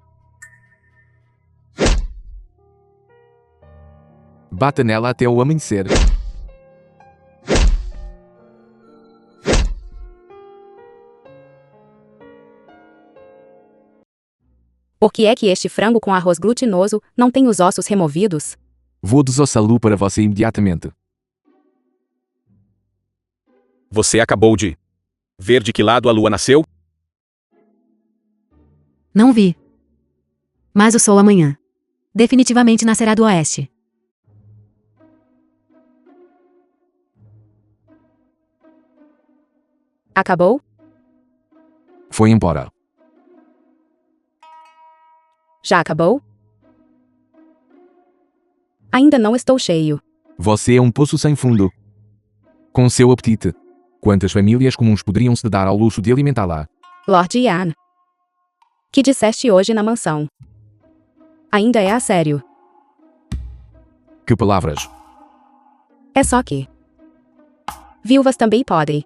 Bata nela até o amanhecer. Por que é que este frango com arroz glutinoso não tem os ossos removidos? Vou desossá-lo para você imediatamente. Você acabou de ver de que lado a lua nasceu? Não vi. Mas o sol amanhã definitivamente nascerá do oeste. Acabou? Foi embora. Já acabou? Ainda não estou cheio. Você é um poço sem fundo. Com seu apetite. Quantas famílias comuns poderiam se dar ao luxo de alimentá-la? Lord Ian. Que disseste hoje na mansão? Ainda é a sério. Que palavras? É só que Viúvas também podem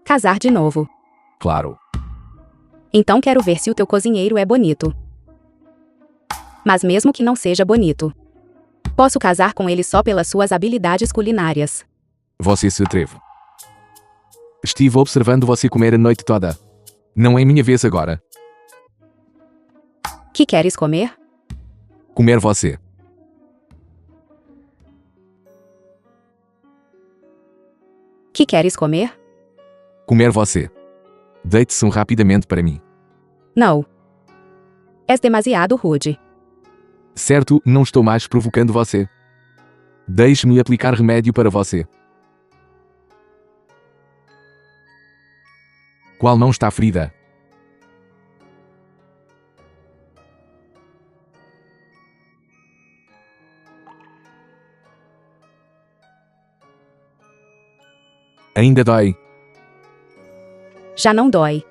casar de novo. Claro. Então quero ver se o teu cozinheiro é bonito. Mas mesmo que não seja bonito, posso casar com ele só pelas suas habilidades culinárias. Você se atreve. Estive observando você comer a noite toda. Não é minha vez agora. Que queres comer? Comer você. Que queres comer? Comer você. Deite-se rapidamente para mim. Não. És demasiado rude. Certo, não estou mais provocando você. Deixe-me aplicar remédio para você. Qual não está ferida? Ainda dói. Já não dói.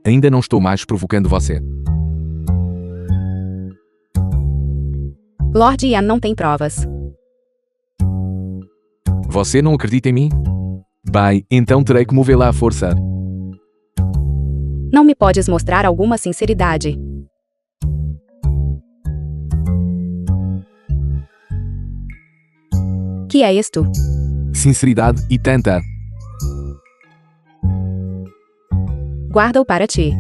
Ainda não estou mais provocando você. Lord Ian não tem provas. Você não acredita em mim? Bem, então terei que movê-la à força. Não me podes mostrar alguma sinceridade. Que é isto? Sinceridade e tanta. Guarda-o para ti.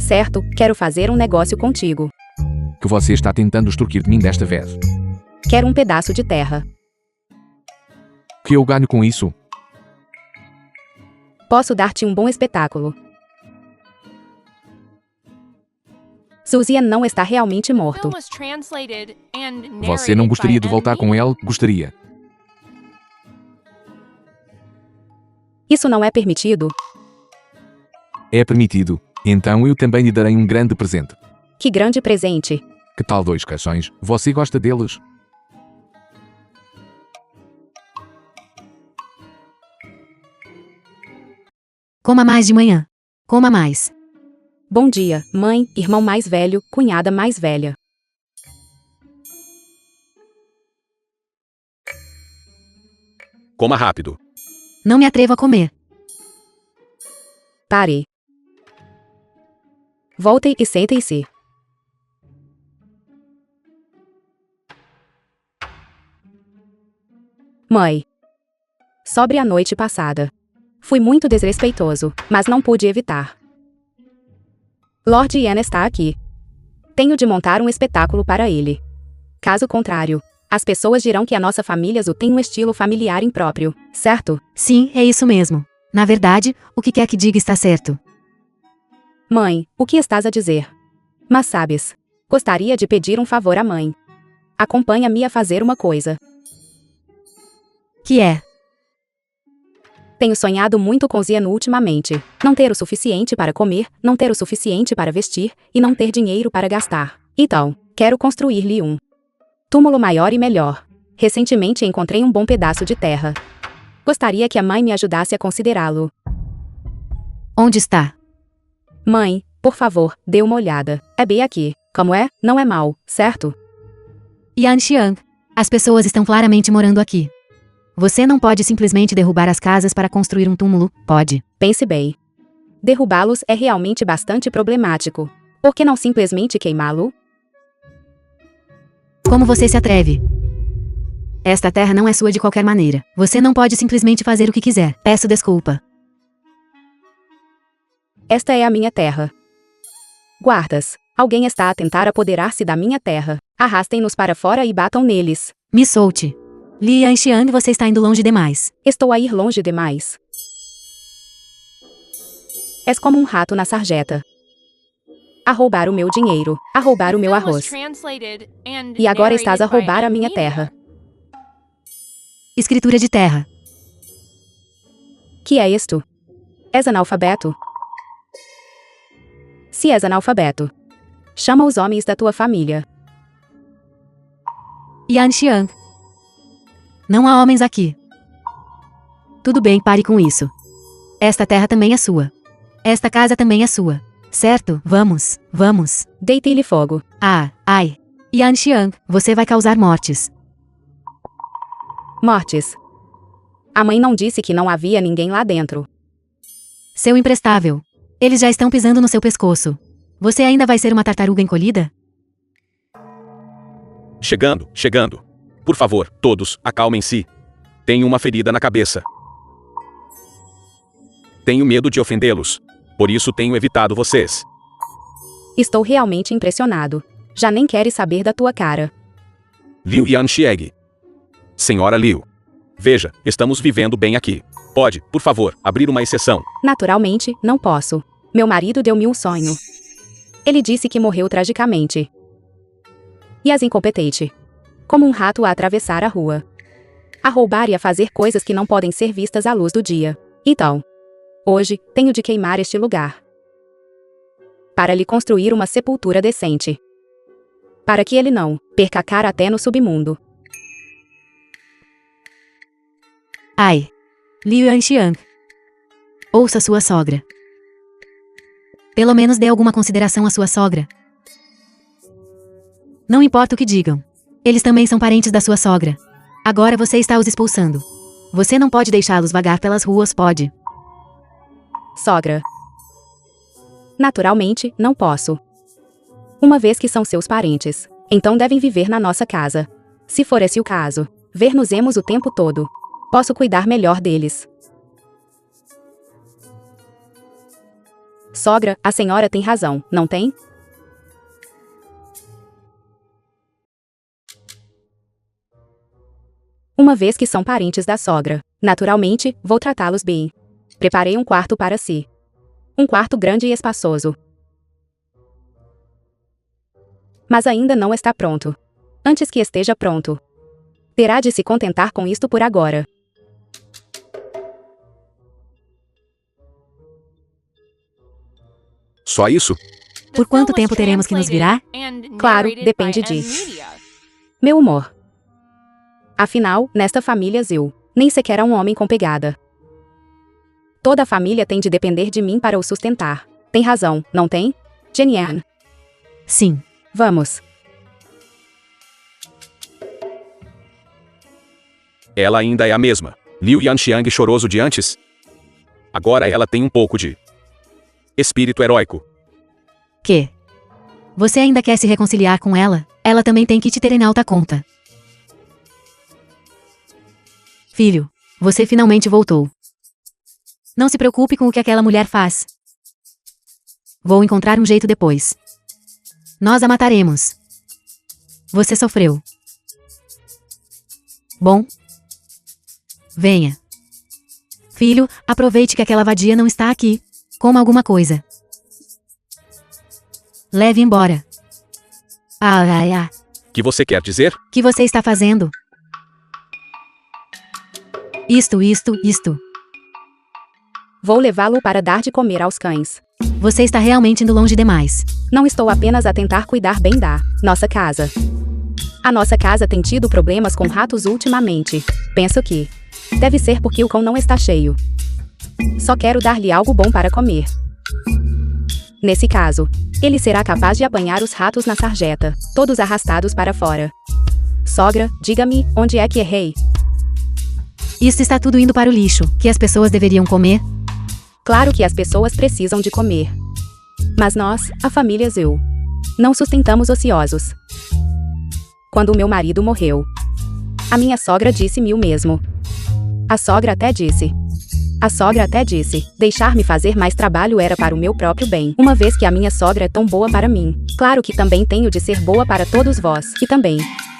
Certo, quero fazer um negócio contigo. Que você está tentando extorquir de mim desta vez. Quero um pedaço de terra. Que eu ganho com isso? Posso dar-te um bom espetáculo. Suzian não está realmente morto. Film was translated and Você não narrated gostaria by de voltar M. com ele? Gostaria. Isso não é permitido? É permitido. Então eu também lhe darei um grande presente. Que grande presente. Que tal 2 caixões? Você gosta deles? Coma mais de manhã. Coma mais. Bom dia, mãe, irmão mais velho, cunhada mais velha. Coma rápido. Não me atrevo a comer. Pare. Volte e sentem-se. Mãe. Sobre a noite passada. Fui muito desrespeitoso, mas não pude evitar. Lord Ian está aqui. Tenho de montar um espetáculo para ele. Caso contrário, as pessoas dirão que a nossa família tem um estilo familiar impróprio, certo? Sim, é isso mesmo. Na verdade, o que quer que diga está certo. Mãe, o que estás a dizer? Mas sabes, gostaria de pedir um favor à mãe. Acompanha-me a fazer uma coisa. Que é? Tenho sonhado muito com Zian ultimamente. Não ter o suficiente para comer, não ter o suficiente para vestir, e não ter dinheiro para gastar. Então, quero construir-lhe um túmulo maior e melhor. Recentemente encontrei um bom pedaço de terra. Gostaria que a mãe me ajudasse a considerá-lo. Onde está? Mãe, por favor, dê uma olhada. É bem aqui. Como é? Não é mal, certo? Yan Xiang. As pessoas estão claramente morando aqui. Você não pode simplesmente derrubar as casas para construir um túmulo, pode? Pense bem. Derrubá-los é realmente bastante problemático. Por que não simplesmente queimá-lo? Como você se atreve? Esta terra não é sua de qualquer maneira. Você não pode simplesmente fazer o que quiser. Peço desculpa. Esta é a minha terra. Guardas, alguém está a tentar apoderar-se da minha terra. Arrastem-nos para fora e batam neles. Me solte. Li Yanxiang, você está indo longe demais. Estou a ir longe demais. És como um rato na sarjeta. A roubar o meu dinheiro, a roubar o meu Film was arroz. translated and E agora estás a narrated by roubar a minha Amina. terra. Escritura de terra. Que é isto? És analfabeto? Se és analfabeto, chama os homens da tua família. Yan Xiang. Não há homens aqui. Tudo bem, pare com isso. Esta terra também é sua. Esta casa também é sua. Certo? Vamos, vamos. Deite-lhe fogo. Ah, ai. Yan Xiang, você vai causar mortes. Mortes. A mãe não disse que não havia ninguém lá dentro. Seu imprestável. Eles já estão pisando no seu pescoço. Você ainda vai ser uma tartaruga encolhida? Chegando, chegando. Por favor, todos, acalmem-se. Tenho uma ferida na cabeça. Tenho medo de ofendê-los. Por isso tenho evitado vocês. Estou realmente impressionado. Já nem queres saber da tua cara. Liu Yanxieg. Senhora Liu. Veja, estamos vivendo bem aqui. Pode, por favor, abrir uma exceção. Naturalmente, não posso. Meu marido deu-me um sonho. Ele disse que morreu tragicamente. E as incompetente. Como um rato a atravessar a rua. A roubar e a fazer coisas que não podem ser vistas à luz do dia. Então, hoje, tenho de queimar este lugar. Para lhe construir uma sepultura decente. Para que ele não perca a cara até no submundo. Ai. Liu Yanxiang. Ouça sua sogra. Pelo menos dê alguma consideração à sua sogra. Não importa o que digam. Eles também são parentes da sua sogra. Agora você está os expulsando. Você não pode deixá-los vagar pelas ruas, pode? Sogra. Naturalmente, não posso. Uma vez que são seus parentes, então devem viver na nossa casa. Se for esse o caso, ver-nos-emos o tempo todo. Posso cuidar melhor deles. Sogra, a senhora tem razão, não tem? Uma vez que são parentes da sogra, naturalmente, vou tratá-los bem. Preparei um quarto para si. Um quarto grande e espaçoso. Mas ainda não está pronto. Antes que esteja pronto, terá de se contentar com isto por agora. Só isso? Por quanto tempo teremos que nos virar? Claro, depende de meu humor. Afinal, nesta família Zil, nem sequer há um homem com pegada. Toda a família tem de depender de mim para o sustentar. Tem razão, não tem? Genian. Sim. Vamos. Ela ainda é a mesma. Liu Yanxiang choroso de antes? Agora ela tem um pouco de espírito heróico. Que? Você ainda quer se reconciliar com ela? Ela também tem que te ter em alta conta. Filho, você finalmente voltou. Não se preocupe com o que aquela mulher faz. Vou encontrar um jeito depois. Nós a mataremos. Você sofreu. Bom? Venha. Filho, aproveite que aquela vadia não está aqui. Coma alguma coisa. Leve embora. Que você quer dizer? Que você está fazendo? Isto. Vou levá-lo para dar de comer aos cães. Você está realmente indo longe demais. Não estou apenas a tentar cuidar bem da nossa casa. A nossa casa tem tido problemas com ratos ultimamente. Penso que deve ser porque o cão não está cheio. Só quero dar-lhe algo bom para comer. Nesse caso, ele será capaz de apanhar os ratos na sarjeta, todos arrastados para fora. Sogra, diga-me, onde é que errei? Isso está tudo indo para o lixo, que as pessoas deveriam comer. Claro que as pessoas precisam de comer. Mas nós, a família Zil, não sustentamos ociosos. Quando o meu marido morreu, a minha sogra disse-me o mesmo. A sogra até disse, deixar-me fazer mais trabalho era para o meu próprio bem, uma vez que a minha sogra é tão boa para mim. Claro que também tenho de ser boa para todos vós, e também.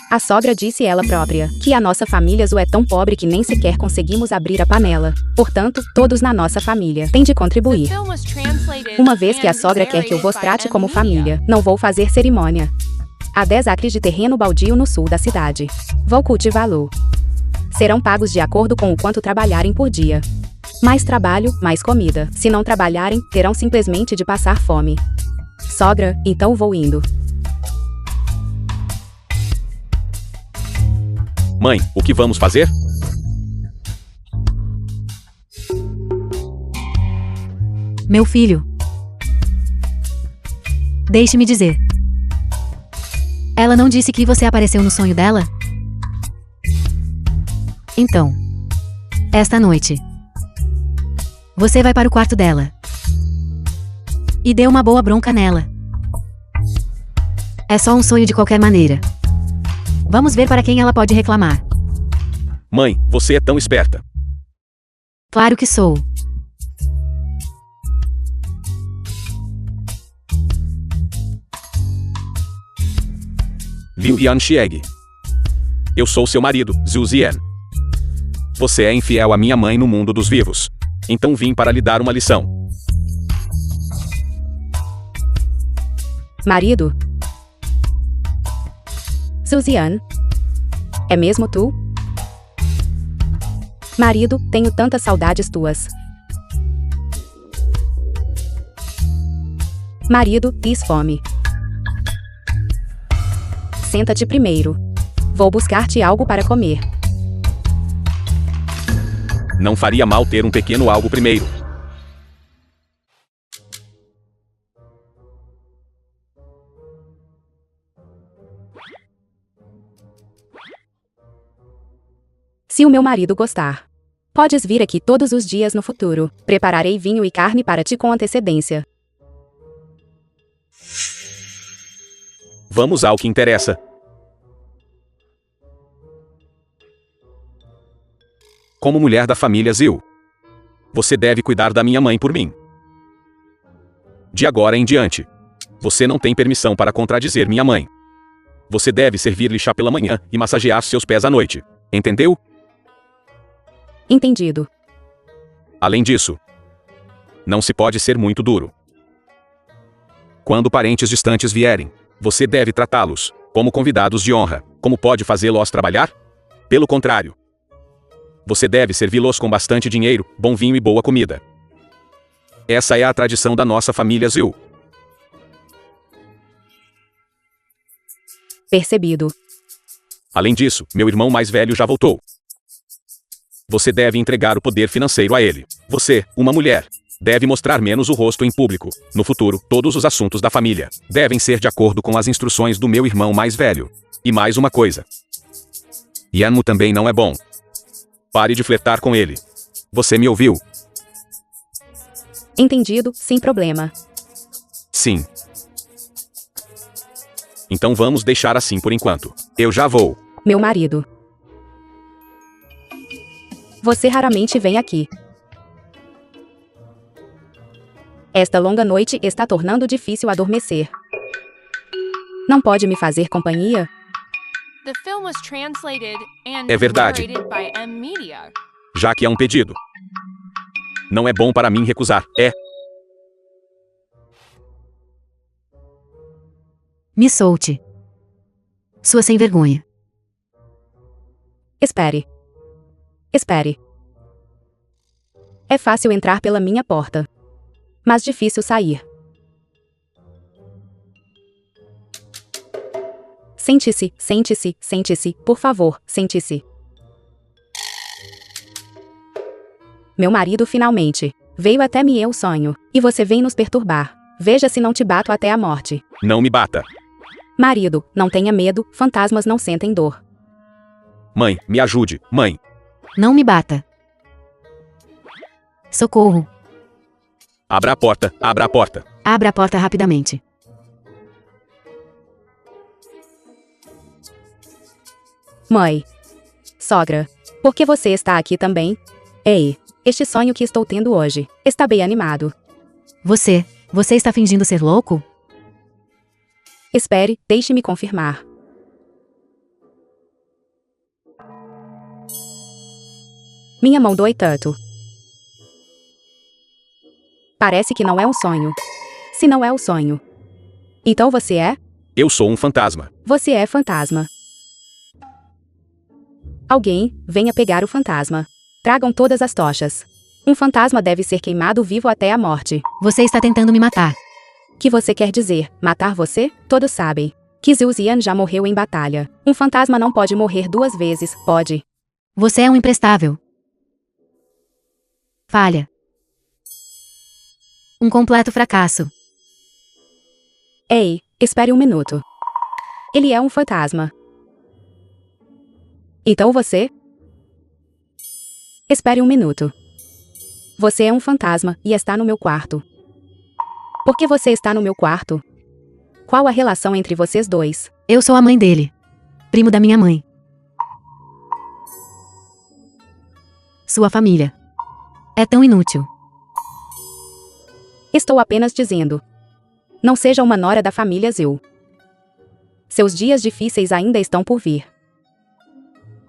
A sogra disse ela própria, que a nossa família Zil é tão pobre que nem sequer conseguimos abrir a panela. Portanto, todos na nossa família têm de contribuir. Uma vez que a sogra quer que eu vos trate como família, não vou fazer cerimônia. Há 10 acres de terreno baldio no sul da cidade. Vou cultivá-lo. Serão pagos de acordo com o quanto trabalharem por dia. Mais trabalho, mais comida. Se não trabalharem, terão simplesmente de passar fome. Sogra, então vou indo. Mãe, o que vamos fazer? Meu filho. Deixe-me dizer. Ela não disse que você apareceu no sonho dela? Então, esta noite, você vai para o quarto dela e dê uma boa bronca nela. É só um sonho de qualquer maneira. Vamos ver para quem ela pode reclamar. Mãe, você é tão esperta. Claro que sou. Vivian Chieg. Eu sou seu marido, Zhu Zian. Você é infiel à minha mãe no mundo dos vivos. Então vim para lhe dar uma lição. Marido? Suzian? É mesmo tu? Marido, tenho tantas saudades tuas. Marido, fiz fome. Senta-te primeiro. Vou buscar-te algo para comer. Não faria mal ter um pequeno algo primeiro. Se o meu marido gostar. Podes vir aqui todos os dias no futuro. Prepararei vinho e carne para ti com antecedência. Vamos ao que interessa. Como mulher da família Zil, você deve cuidar da minha mãe por mim. De agora em diante, você não tem permissão para contradizer minha mãe. Você deve servir-lhe chá pela manhã e massagear seus pés à noite. Entendeu? Entendido. Além disso, não se pode ser muito duro. Quando parentes distantes vierem, você deve tratá-los como convidados de honra. Como pode fazê-los trabalhar? Pelo contrário, você deve servi-los com bastante dinheiro, bom vinho e boa comida. Essa é a tradição da nossa família Zil. Percebido. Além disso, meu irmão mais velho já voltou. Você deve entregar o poder financeiro a ele. Você, uma mulher, deve mostrar menos o rosto em público. No futuro, todos os assuntos da família devem ser de acordo com as instruções do meu irmão mais velho. E mais uma coisa. Yanmu também não é bom. Pare de flertar com ele. Você me ouviu? Entendido, sem problema. Sim. Então vamos deixar assim por enquanto. Eu já vou. Meu marido. Você raramente vem aqui. Esta longa noite está tornando difícil adormecer. Não pode me fazer companhia? The film was translated and É verdade. narrated by M Media. Já que é um pedido. Não é bom para mim recusar, é? Me solte. Sua sem vergonha. Espere. Espere. É fácil entrar pela minha porta, mas difícil sair. Sente-se, sente-se, sente-se, por favor, sente-se. Meu marido finalmente veio até mim eu sonho, e você vem nos perturbar. Veja se não te bato até a morte. Não me bata. Marido, não tenha medo, fantasmas não sentem dor. Mãe, me ajude, mãe. Não me bata. Socorro. Abra a porta, abra a porta. Abra a porta rapidamente. Mãe. Sogra. Por que você está aqui também? Ei, este sonho que estou tendo hoje está bem animado. Você está fingindo ser louco? Espere, deixe-me confirmar. Minha mão dói tanto. Parece que não é um sonho. Se não é o sonho. Então você é? Eu sou um fantasma. Você é fantasma. Alguém, venha pegar o fantasma. Tragam todas as tochas. Um fantasma deve ser queimado vivo até a morte. Você está tentando me matar. Que você quer dizer? Matar você? Todos sabem. Que Zuzian já morreu em batalha. Um fantasma não pode morrer 2 vezes, pode? Você é um imprestável. Falha. Um completo fracasso. Ei, espere um minuto. Ele é um fantasma. Então você? Espere um minuto. Você é um fantasma e está no meu quarto. Por que você está no meu quarto? Qual a relação entre vocês dois? Eu sou a mãe dele. Primo da minha mãe. Sua família. É tão inútil. Estou apenas dizendo. Não seja uma nora da família Zil. Seus dias difíceis ainda estão por vir.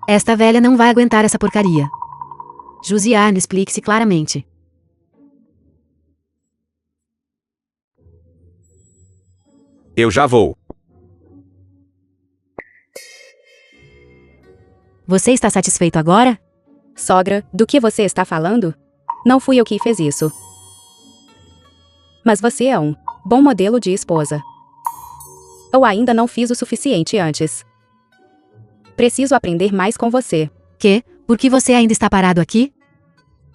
Esta velha não vai aguentar essa porcaria. Zuzian, explique-se claramente. Eu já vou. Você está satisfeito agora? Sogra, do que você está falando? Não fui eu que fiz isso. Mas você é um bom modelo de esposa. Eu ainda não fiz o suficiente antes. Preciso aprender mais com você. Que? Por que você ainda está parado aqui?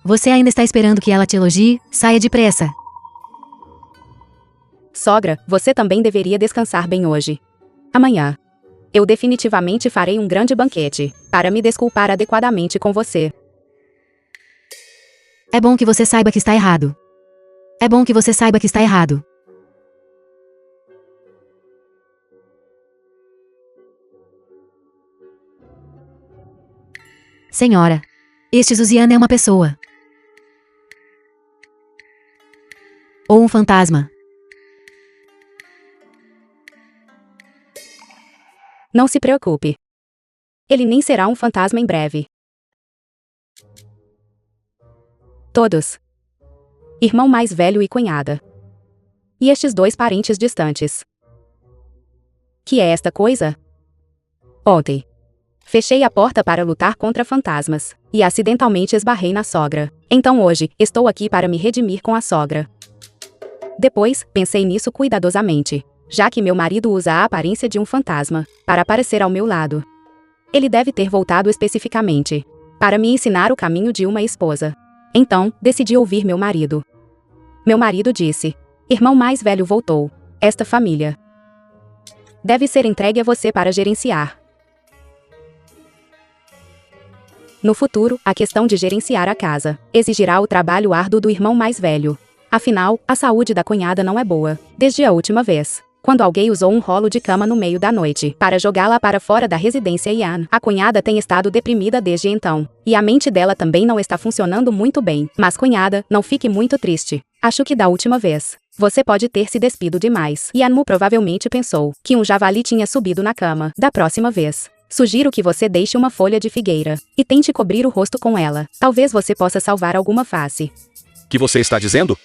Você ainda está esperando que ela te elogie? Saia depressa. Sogra, você também deveria descansar bem hoje. Amanhã. Eu definitivamente farei um grande banquete, para me desculpar adequadamente com você. É bom que você saiba que está errado. É bom que você saiba que está errado. Senhora, este Zuzian é uma pessoa. Ou um fantasma. Não se preocupe. Ele nem será um fantasma em breve. Todos. Irmão mais velho e cunhada. E estes 2 parentes distantes. Que é esta coisa? Ontem. Fechei a porta para lutar contra fantasmas, e acidentalmente esbarrei na sogra. Então hoje, estou aqui para me redimir com a sogra. Depois, pensei nisso cuidadosamente, já que meu marido usa a aparência de um fantasma, para aparecer ao meu lado. Ele deve ter voltado especificamente, para me ensinar o caminho de uma esposa. Então, decidi ouvir meu marido. Meu marido disse: irmão mais velho voltou. Esta família deve ser entregue a você para gerenciar. No futuro, a questão de gerenciar a casa exigirá o trabalho árduo do irmão mais velho. Afinal, a saúde da cunhada não é boa, desde a última vez, quando alguém usou um rolo de cama no meio da noite para jogá-la para fora da residência Ian. A cunhada tem estado deprimida desde então, e a mente dela também não está funcionando muito bem. Mas cunhada, não fique muito triste. Acho que da última vez, você pode ter se despido demais. Ian provavelmente pensou que um javali tinha subido na cama. Da próxima vez, sugiro que você deixe uma folha de figueira e tente cobrir o rosto com ela. Talvez você possa salvar alguma face. Que você está dizendo?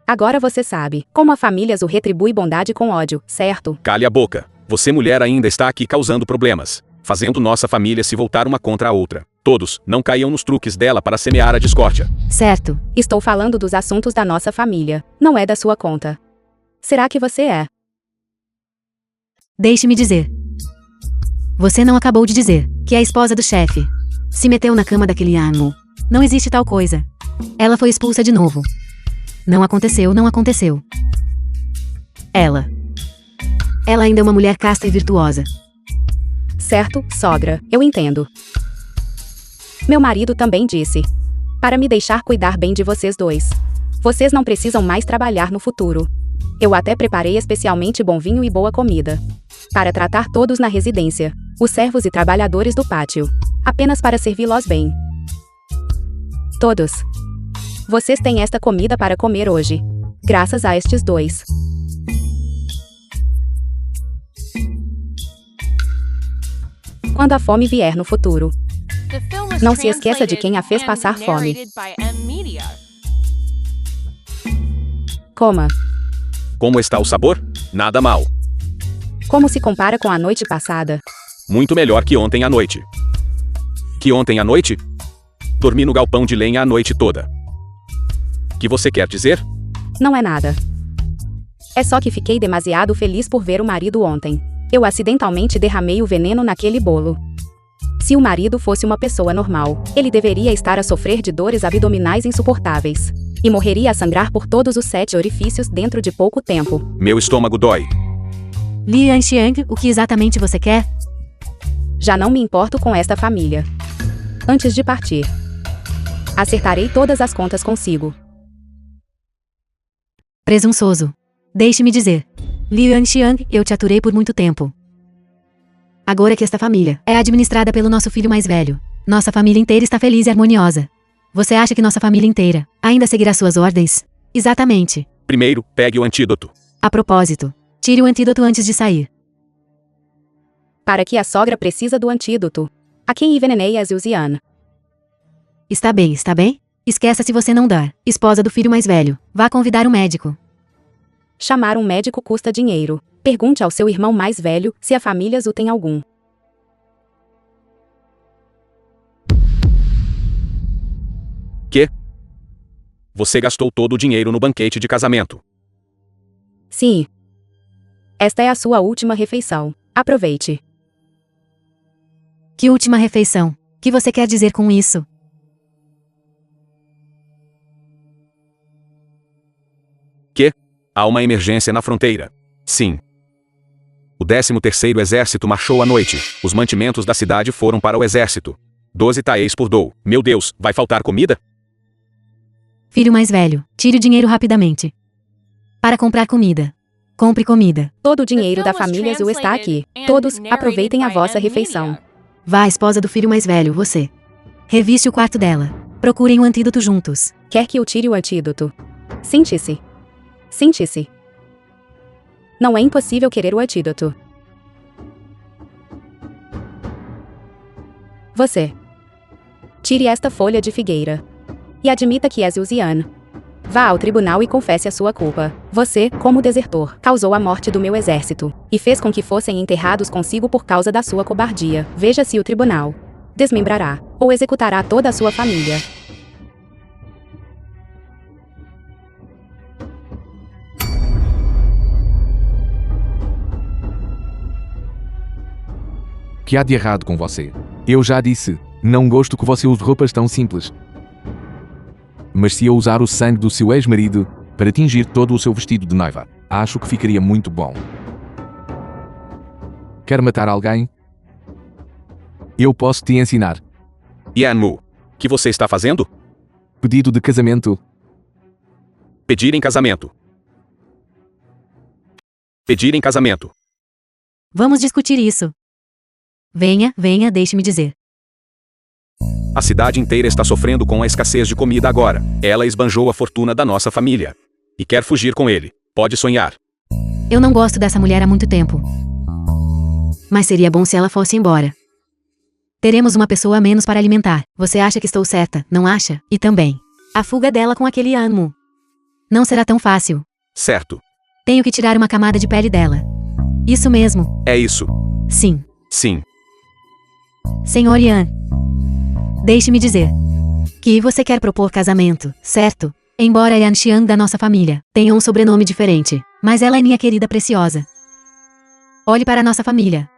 Agora você sabe como a família Zhu retribui bondade com ódio, certo? Cale a boca. Você mulher ainda está aqui causando problemas, fazendo nossa família se voltar uma contra a outra. Todos não caiam nos truques dela para semear a discórdia. Certo. Estou falando dos assuntos da nossa família, não é da sua conta. Será que você é? Deixe-me dizer. Você não acabou de dizer que a esposa do chefe se meteu na cama daquele amo. Não existe tal coisa. Ela foi expulsa de novo. Não aconteceu, não aconteceu. Ela ainda é uma mulher casta e virtuosa. Certo, sogra, eu entendo. Meu marido também disse: para me deixar cuidar bem de vocês dois. Vocês não precisam mais trabalhar no futuro. Eu até preparei especialmente bom vinho e boa comida. Para tratar todos na residência, os servos e trabalhadores do pátio. Apenas para servi-los bem. Todos. Vocês têm esta comida para comer hoje. Graças a estes 2. Quando a fome vier no futuro, Não se esqueça de quem a fez passar fome. coma. Como está o sabor? Nada mal. Como se compara com a noite passada? Muito melhor que ontem à noite. Que ontem à noite? Dormi no galpão de lenha a noite toda. Que você quer dizer? Não é nada. É só que fiquei demasiado feliz por ver o marido ontem. Eu acidentalmente derramei o veneno naquele bolo. Se o marido fosse uma pessoa normal, ele deveria estar a sofrer de dores abdominais insuportáveis. E morreria a sangrar por todos os 7 orifícios dentro de pouco tempo. Meu estômago dói. Li Yanxiang, o que exatamente você quer? Já não me importo com esta família. Antes de partir, acertarei todas as contas consigo. Presunçoso. Deixe-me dizer. Li Yanxiang, eu te aturei por muito tempo. Agora que esta família é administrada pelo nosso filho mais velho, nossa família inteira está feliz e harmoniosa. Você acha que nossa família inteira ainda seguirá suas ordens? Exatamente. Primeiro, pegue o antídoto. A propósito, tire o antídoto antes de sair. Para que a sogra precisa do antídoto? A quem envenenei a Zilzian? Está bem, está bem? Esqueça se você não dar. Esposa do filho mais velho. Vá convidar um médico. Chamar um médico custa dinheiro. Pergunte ao seu irmão mais velho se a família Zhu tem algum. Que? Você gastou todo o dinheiro no banquete de casamento. Sim. Esta é a sua última refeição. Aproveite. Que última refeição? Que você quer dizer com isso? Que? Há uma emergência na fronteira. Sim. O 13º Exército marchou à noite. Os mantimentos da cidade foram para o exército. 12 taéis por dou. Meu Deus, vai faltar comida? Filho mais velho, tire o dinheiro rapidamente. Para comprar comida. Compre comida. Todo o dinheiro da família Zhu está aqui. Todos, aproveitem a vossa refeição. Vá, esposa do filho mais velho, você. Reviste o quarto dela. Procurem o antídoto juntos. Quer que eu tire o antídoto? Sente-se. Sente-se. Não é impossível querer o antídoto. Você. Tire esta folha de figueira. E admita que é Zilzian. Vá ao tribunal e confesse a sua culpa. Você, como desertor, causou a morte do meu exército. E fez com que fossem enterrados consigo por causa da sua cobardia. Veja se o tribunal desmembrará ou executará toda a sua família. O que há de errado com você? Eu já disse, não gosto que você use roupas tão simples. Mas se eu usar o sangue do seu ex-marido para tingir todo o seu vestido de noiva, acho que ficaria muito bom. Quer matar alguém? Eu posso te ensinar. Yanmu, que você está fazendo? Pedido de casamento. Pedir em casamento. Pedir em casamento. Vamos discutir isso. Venha, venha, deixe-me dizer. A cidade inteira está sofrendo com a escassez de comida agora. Ela esbanjou a fortuna da nossa família. E quer fugir com ele. Pode sonhar. Eu não gosto dessa mulher há muito tempo. Mas seria bom se ela fosse embora. Teremos uma pessoa a menos para alimentar. Você acha que estou certa, não acha? E também, a fuga dela com aquele Yanmu. Não será tão fácil. Certo. Tenho que tirar uma camada de pele dela. Isso mesmo. É isso. Sim. Sim. Senhor Yan. Deixe-me dizer. Que você quer propor casamento, certo? Embora Yan Xiang da nossa família tenha um sobrenome diferente, mas ela é minha querida preciosa. Olhe para nossa família.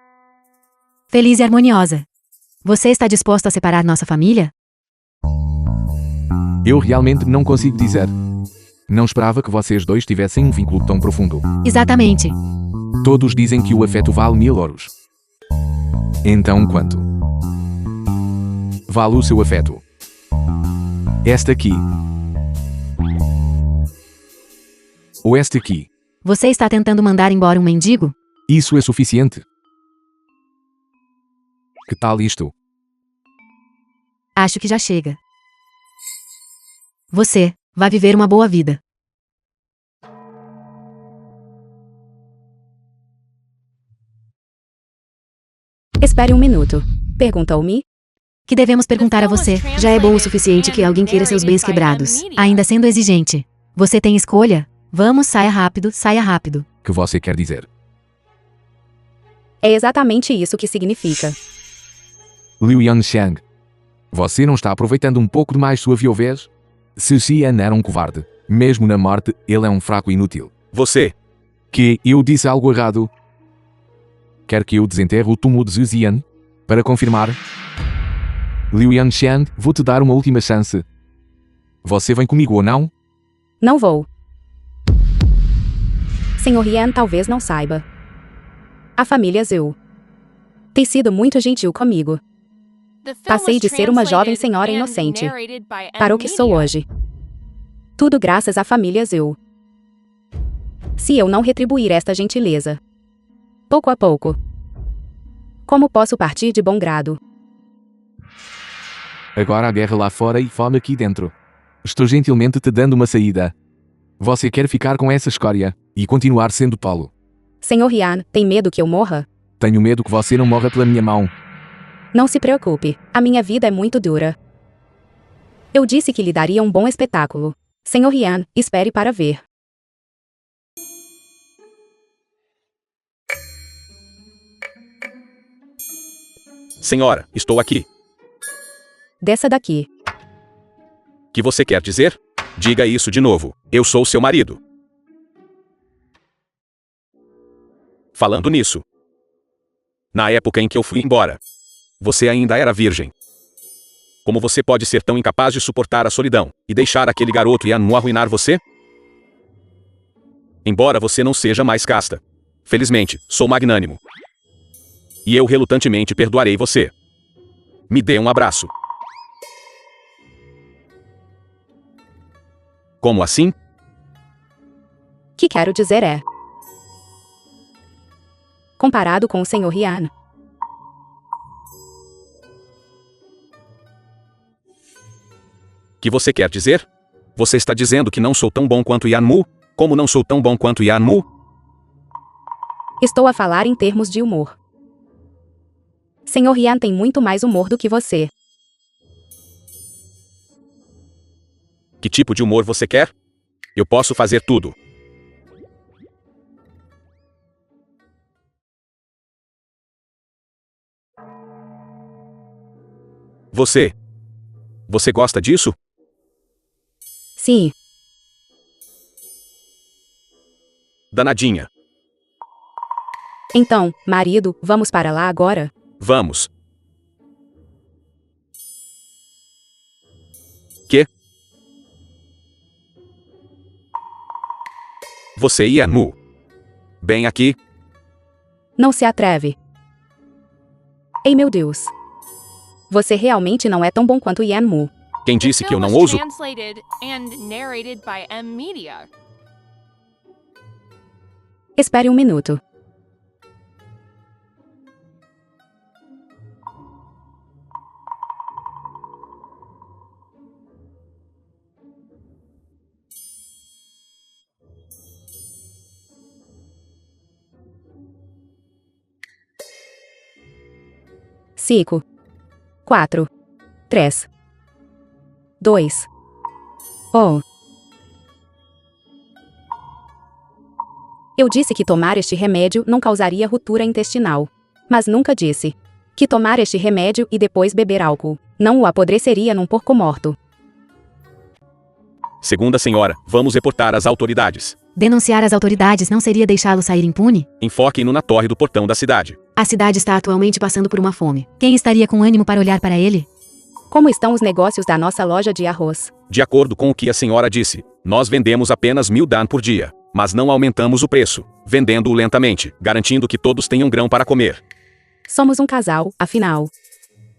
Feliz e harmoniosa. Você está disposto a separar nossa família? Eu realmente não consigo dizer. Não esperava que vocês dois tivessem um vínculo tão profundo. Exatamente. Todos dizem que o afeto vale 1000 ouros. Então quanto? Vale o seu afeto? Esta aqui. Ou esta aqui. Você está tentando mandar embora um mendigo? Isso é suficiente? Que tal isto? Acho que já chega. Você vai viver uma boa vida. Espere um minuto. Perguntou-me? Que devemos perguntar a você? Já é bom o suficiente que alguém queira seus bens quebrados, ainda sendo exigente. Você tem escolha? Vamos, saia rápido, saia rápido. Que você quer dizer? É exatamente isso que significa. Liu Yanxiang. Você não está aproveitando um pouco demais sua viuvez? Se Xian era um covarde, mesmo na morte, ele é um fraco inútil. Você. Que eu disse algo errado. Quer que eu desenterre o túmulo de Zhu Ziyan? Para confirmar. Liu Yanxian, vou te dar uma última chance. Você vem comigo ou não? Não vou. Senhor Yan talvez não saiba. A família Zhu tem sido muito gentil comigo. Passei de ser uma jovem senhora inocente para o que sou hoje. Tudo graças à família Zhu. Se eu não retribuir esta gentileza, pouco a pouco, como posso partir de bom grado? Agora há guerra lá fora e fome aqui dentro. Estou gentilmente te dando uma saída. Você quer ficar com essa escória e continuar sendo tolo? Senhor Yan, tem medo que eu morra? Tenho medo que você não morra pela minha mão. Não se preocupe, a minha vida é muito dura. Eu disse que lhe daria um bom espetáculo. Senhor Yan, espere para ver. Senhora, estou aqui. Desça daqui. Que você quer dizer? Diga isso de novo. Eu sou seu marido. Falando nisso, na época em que eu fui embora, você ainda era virgem. Como você pode ser tão incapaz de suportar a solidão e deixar aquele garoto Yanmu arruinar você? Embora você não seja mais casta, felizmente, sou magnânimo. E eu relutantemente perdoarei você. Me dê um abraço. Como assim? Que quero dizer é, comparado com o Senhor Yan, Que você quer dizer? Você está dizendo que não sou tão bom quanto Yanmu? Como não sou tão bom quanto Yanmu? estou a falar em termos de humor. Senhor Yan tem muito mais humor do que você. Que tipo de humor você quer? Eu posso fazer tudo. Você gosta disso? Sim, Danadinha. então, marido, vamos para lá agora? Vamos. Que? Você e Yanmu. Bem aqui. Não se atreve. Ei meu Deus. Você realmente não é tão bom quanto Yanmu. Quem disse que eu não ouso? Translated and narrated by M Media. Espere um minuto. Cinco, 4, 3, 2, 1. Eu disse que tomar este remédio não causaria ruptura intestinal. Mas nunca disse que tomar este remédio e depois beber álcool não o apodreceria num porco morto. Segunda senhora, vamos reportar às autoridades. Denunciar as autoridades não seria deixá-lo sair impune? Enfoque-no na torre do portão da cidade. A cidade está atualmente passando por uma fome. Quem estaria com ânimo para olhar para ele? Como estão os negócios da nossa loja de arroz? De acordo com o que a senhora disse, nós vendemos apenas 1000 dan por dia, mas não aumentamos o preço, vendendo-o lentamente, garantindo que todos tenham grão para comer. Somos um casal, afinal.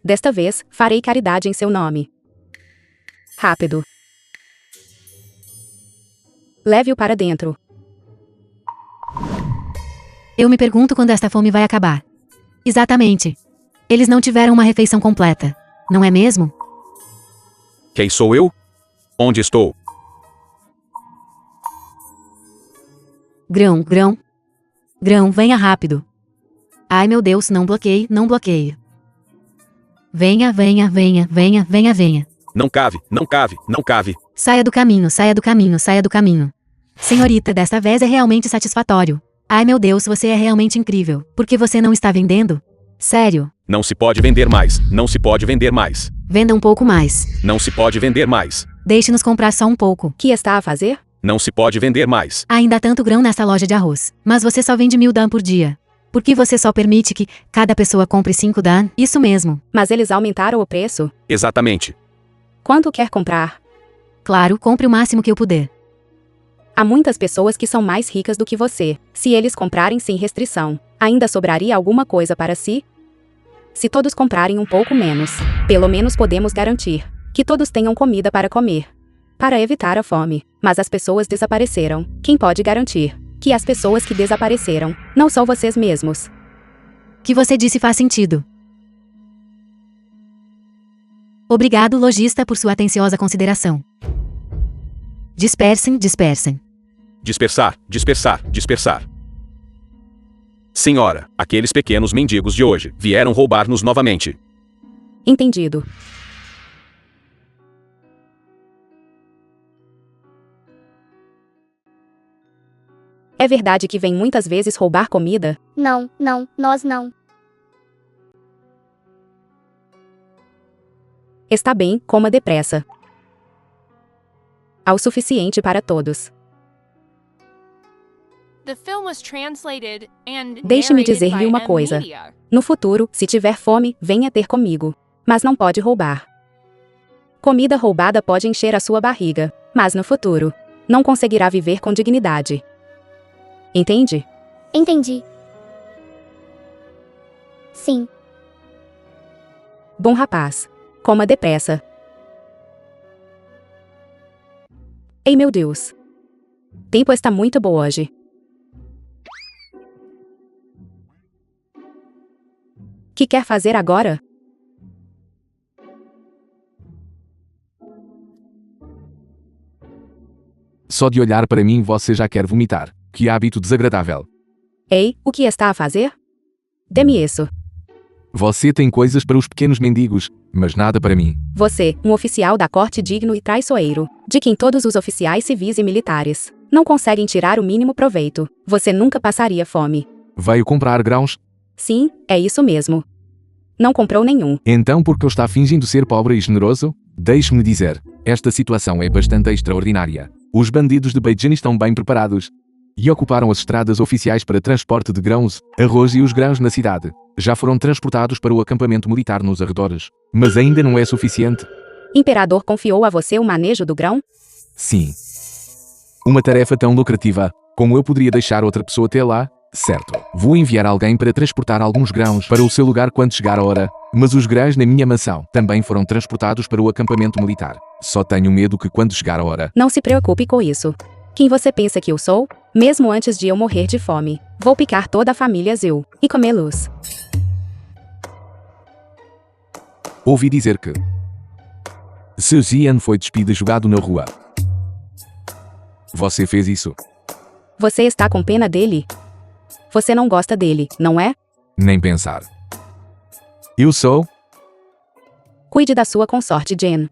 Desta vez, farei caridade em seu nome. Rápido. Leve-o para dentro. Eu me pergunto quando esta fome vai acabar. Exatamente. Eles não tiveram uma refeição completa, não é mesmo? Quem sou eu? Onde estou? Grão, grão. Grão, venha rápido. Ai meu Deus, não bloqueie, não bloqueie. Venha, venha, venha, venha, venha, venha. Não cave, não cave, não cave. Saia do caminho, saia do caminho, saia do caminho. Senhorita, desta vez é realmente satisfatório. Ai meu Deus, você é realmente incrível. Por que você não está vendendo? Sério. Não se pode vender mais, não se pode vender mais. Venda um pouco mais. Não se pode vender mais. Deixe-nos comprar só um pouco. Que está a fazer? Não se pode vender mais. Ainda há tanto grão nessa loja de arroz. Mas você só vende 1000 dan por dia. Por que você só permite que cada pessoa compre 5 dan? Isso mesmo. Mas eles aumentaram o preço. Exatamente. Quanto quer comprar? Claro, compre o máximo que eu puder. Há muitas pessoas que são mais ricas do que você. Se eles comprarem sem restrição, ainda sobraria alguma coisa para si? Se todos comprarem um pouco menos, pelo menos podemos garantir que todos tenham comida para comer. Para evitar a fome. Mas as pessoas desapareceram. Quem pode garantir que as pessoas que desapareceram não são vocês mesmos? O que você disse faz sentido. Obrigado, lojista, por sua atenciosa consideração. Dispersem. Dispersar, dispersar, dispersar. Senhora, aqueles pequenos mendigos de hoje vieram roubar-nos novamente. Entendido. É verdade que vem muitas vezes roubar comida? Não, nós não. Está bem, coma depressa. Há o suficiente para todos. The film was translated and Deixe-me narrated dizer-lhe by uma M coisa. Media. No futuro, se tiver fome, venha ter comigo. Mas não pode roubar. Comida roubada pode encher a sua barriga, mas no futuro, não conseguirá viver com dignidade. Entende? Entendi. Sim. Bom rapaz. Coma depressa. Ei meu Deus. Tempo está muito bom hoje. Que quer fazer agora? Só de olhar para mim você já quer vomitar. Que hábito desagradável. Ei, o que está a fazer? Dê-me isso. Você tem coisas para os pequenos mendigos, mas nada para mim. Você, um oficial da corte digno e traiçoeiro, de quem todos os oficiais civis e militares não conseguem tirar o mínimo proveito. Você nunca passaria fome. Veio comprar grãos? Sim, é isso mesmo. Não comprou nenhum. Então por que está fingindo ser pobre e generoso? Deixe-me dizer, esta situação é bastante extraordinária. Os bandidos de Beijing estão bem preparados e ocuparam as estradas oficiais para transporte de grãos, arroz e os grãos na cidade. Já foram transportados para o acampamento militar nos arredores. Mas ainda não é suficiente? Imperador confiou a você o manejo do grão? Sim. Uma tarefa tão lucrativa, como eu poderia deixar outra pessoa até lá? Certo. Vou enviar alguém para transportar alguns grãos para o seu lugar quando chegar a hora. Mas os grãos na minha mansão também foram transportados para o acampamento militar. Só tenho medo que quando chegar a hora... Não se preocupe com isso. Quem você pensa que eu sou? Mesmo antes de eu morrer de fome, vou picar toda a família Zil e comê-los. Ouvi dizer que Seu Zian foi despido e jogado na rua. Você fez isso? Você está com pena dele? Você não gosta dele, não é? Nem pensar. Eu sou? Cuide da sua consorte Jen.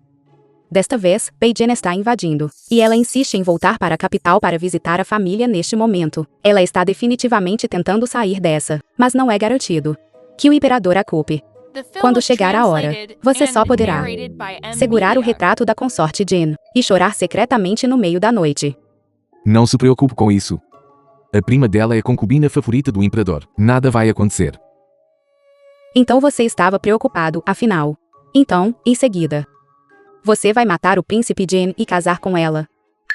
Desta vez, Beijing está invadindo, e ela insiste em voltar para a capital para visitar a família neste momento. Ela está definitivamente tentando sair dessa, mas não é garantido que o imperador a culpe. The film Quando was chegar a hora, translated você and só poderá narrated by M segurar o Media. retrato da consorte Jen e chorar secretamente no meio da noite. Não se preocupe com isso. A prima dela é a concubina favorita do imperador. Nada vai acontecer. Então você estava preocupado, afinal. Então, em seguida, você vai matar o príncipe Jen e casar com ela.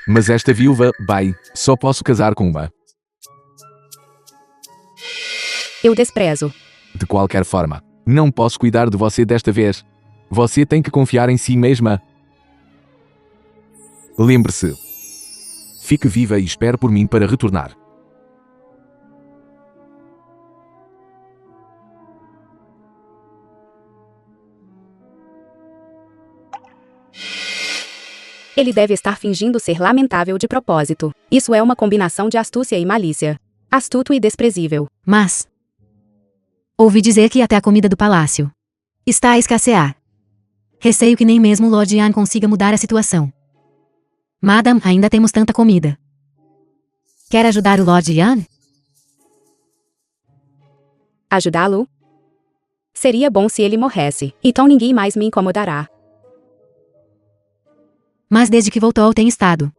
Mas esta viúva, bem, só posso casar com uma. Eu desprezo. De qualquer forma, não posso cuidar de você desta vez. Você tem que confiar em si mesma. Lembre-se. Fique viva e espere por mim para retornar. Ele deve estar fingindo ser lamentável de propósito. Isso é uma combinação de astúcia e malícia. Astuto e desprezível. Mas ouvi dizer que até a comida do palácio está a escassear. Receio que nem mesmo Lord Yan consiga mudar a situação. Madam, ainda temos tanta comida. Quer ajudar o Lord Yan? Ajudá-lo? Seria bom se ele morresse, então ninguém mais me incomodará. Mas desde que voltou tem estado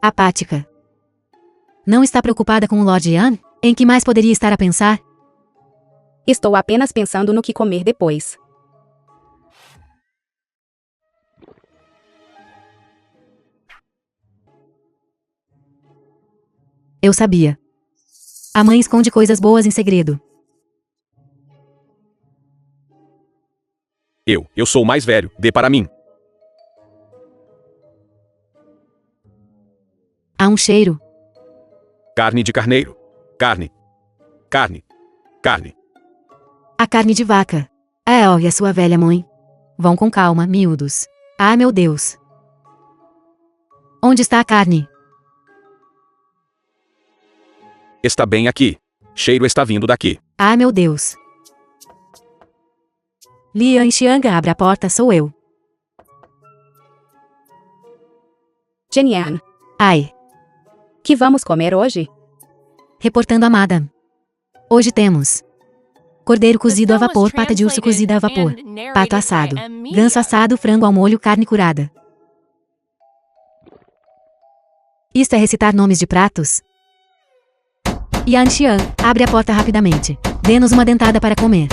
Apática. Não está preocupada com o Lord Yan? Em que mais poderia estar a pensar? Estou apenas pensando no que comer depois. Eu sabia. A mãe esconde coisas boas em segredo. Eu sou o mais velho, dê para mim. Há um cheiro. Carne de carneiro. Carne. Carne. Carne. A carne de vaca. E a sua velha mãe. Vão com calma, miúdos. Ah, meu Deus. Onde está a carne? Está bem aqui. Cheiro está vindo daqui. Ah, meu Deus. Lian Xianga, abre a porta, sou eu. Jenian, Ai. que vamos comer hoje? Reportando a Madame. Hoje temos cordeiro cozido a vapor, pata de urso cozida a vapor, pato assado, ganso assado, frango ao molho, carne curada. Isto é recitar nomes de pratos? Yan Xian, abre a porta rapidamente. Dê-nos uma dentada para comer.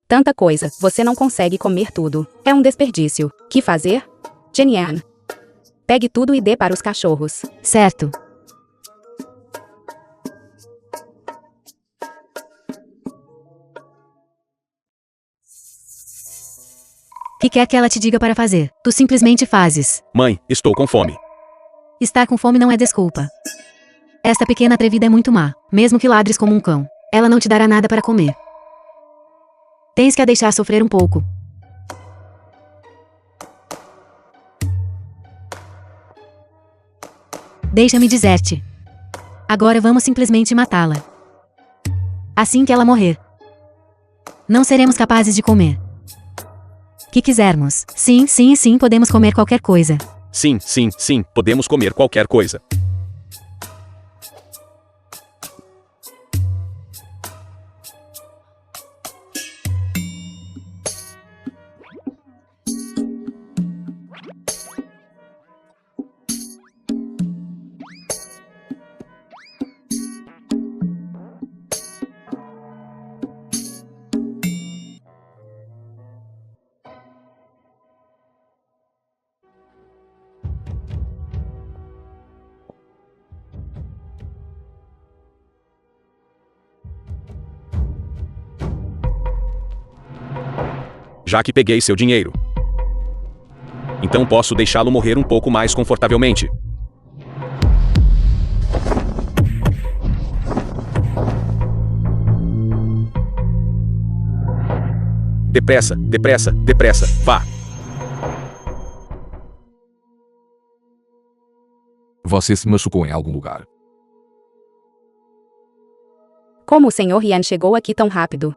Tanta coisa, você não consegue comer tudo. É um desperdício. Que fazer? Jenian, pegue tudo e dê para os cachorros. Certo. Que quer que ela te diga para fazer? Tu simplesmente fazes. Mãe, estou com fome. Estar com fome não é desculpa. Esta pequena atrevida é muito má. Mesmo que ladres como um cão, ela não te dará nada para comer. Tens que a deixar sofrer um pouco. Deixa-me dizer-te. Agora vamos simplesmente matá-la. Assim que ela morrer, não seremos capazes de comer. Que quisermos. Sim, sim, sim, podemos comer qualquer coisa. Sim, sim, sim, podemos comer qualquer coisa. Já que peguei seu dinheiro, então posso deixá-lo morrer um pouco mais confortavelmente. Depressa, depressa, depressa, vá! Você se machucou em algum lugar? Como o Sr. Yan chegou aqui tão rápido?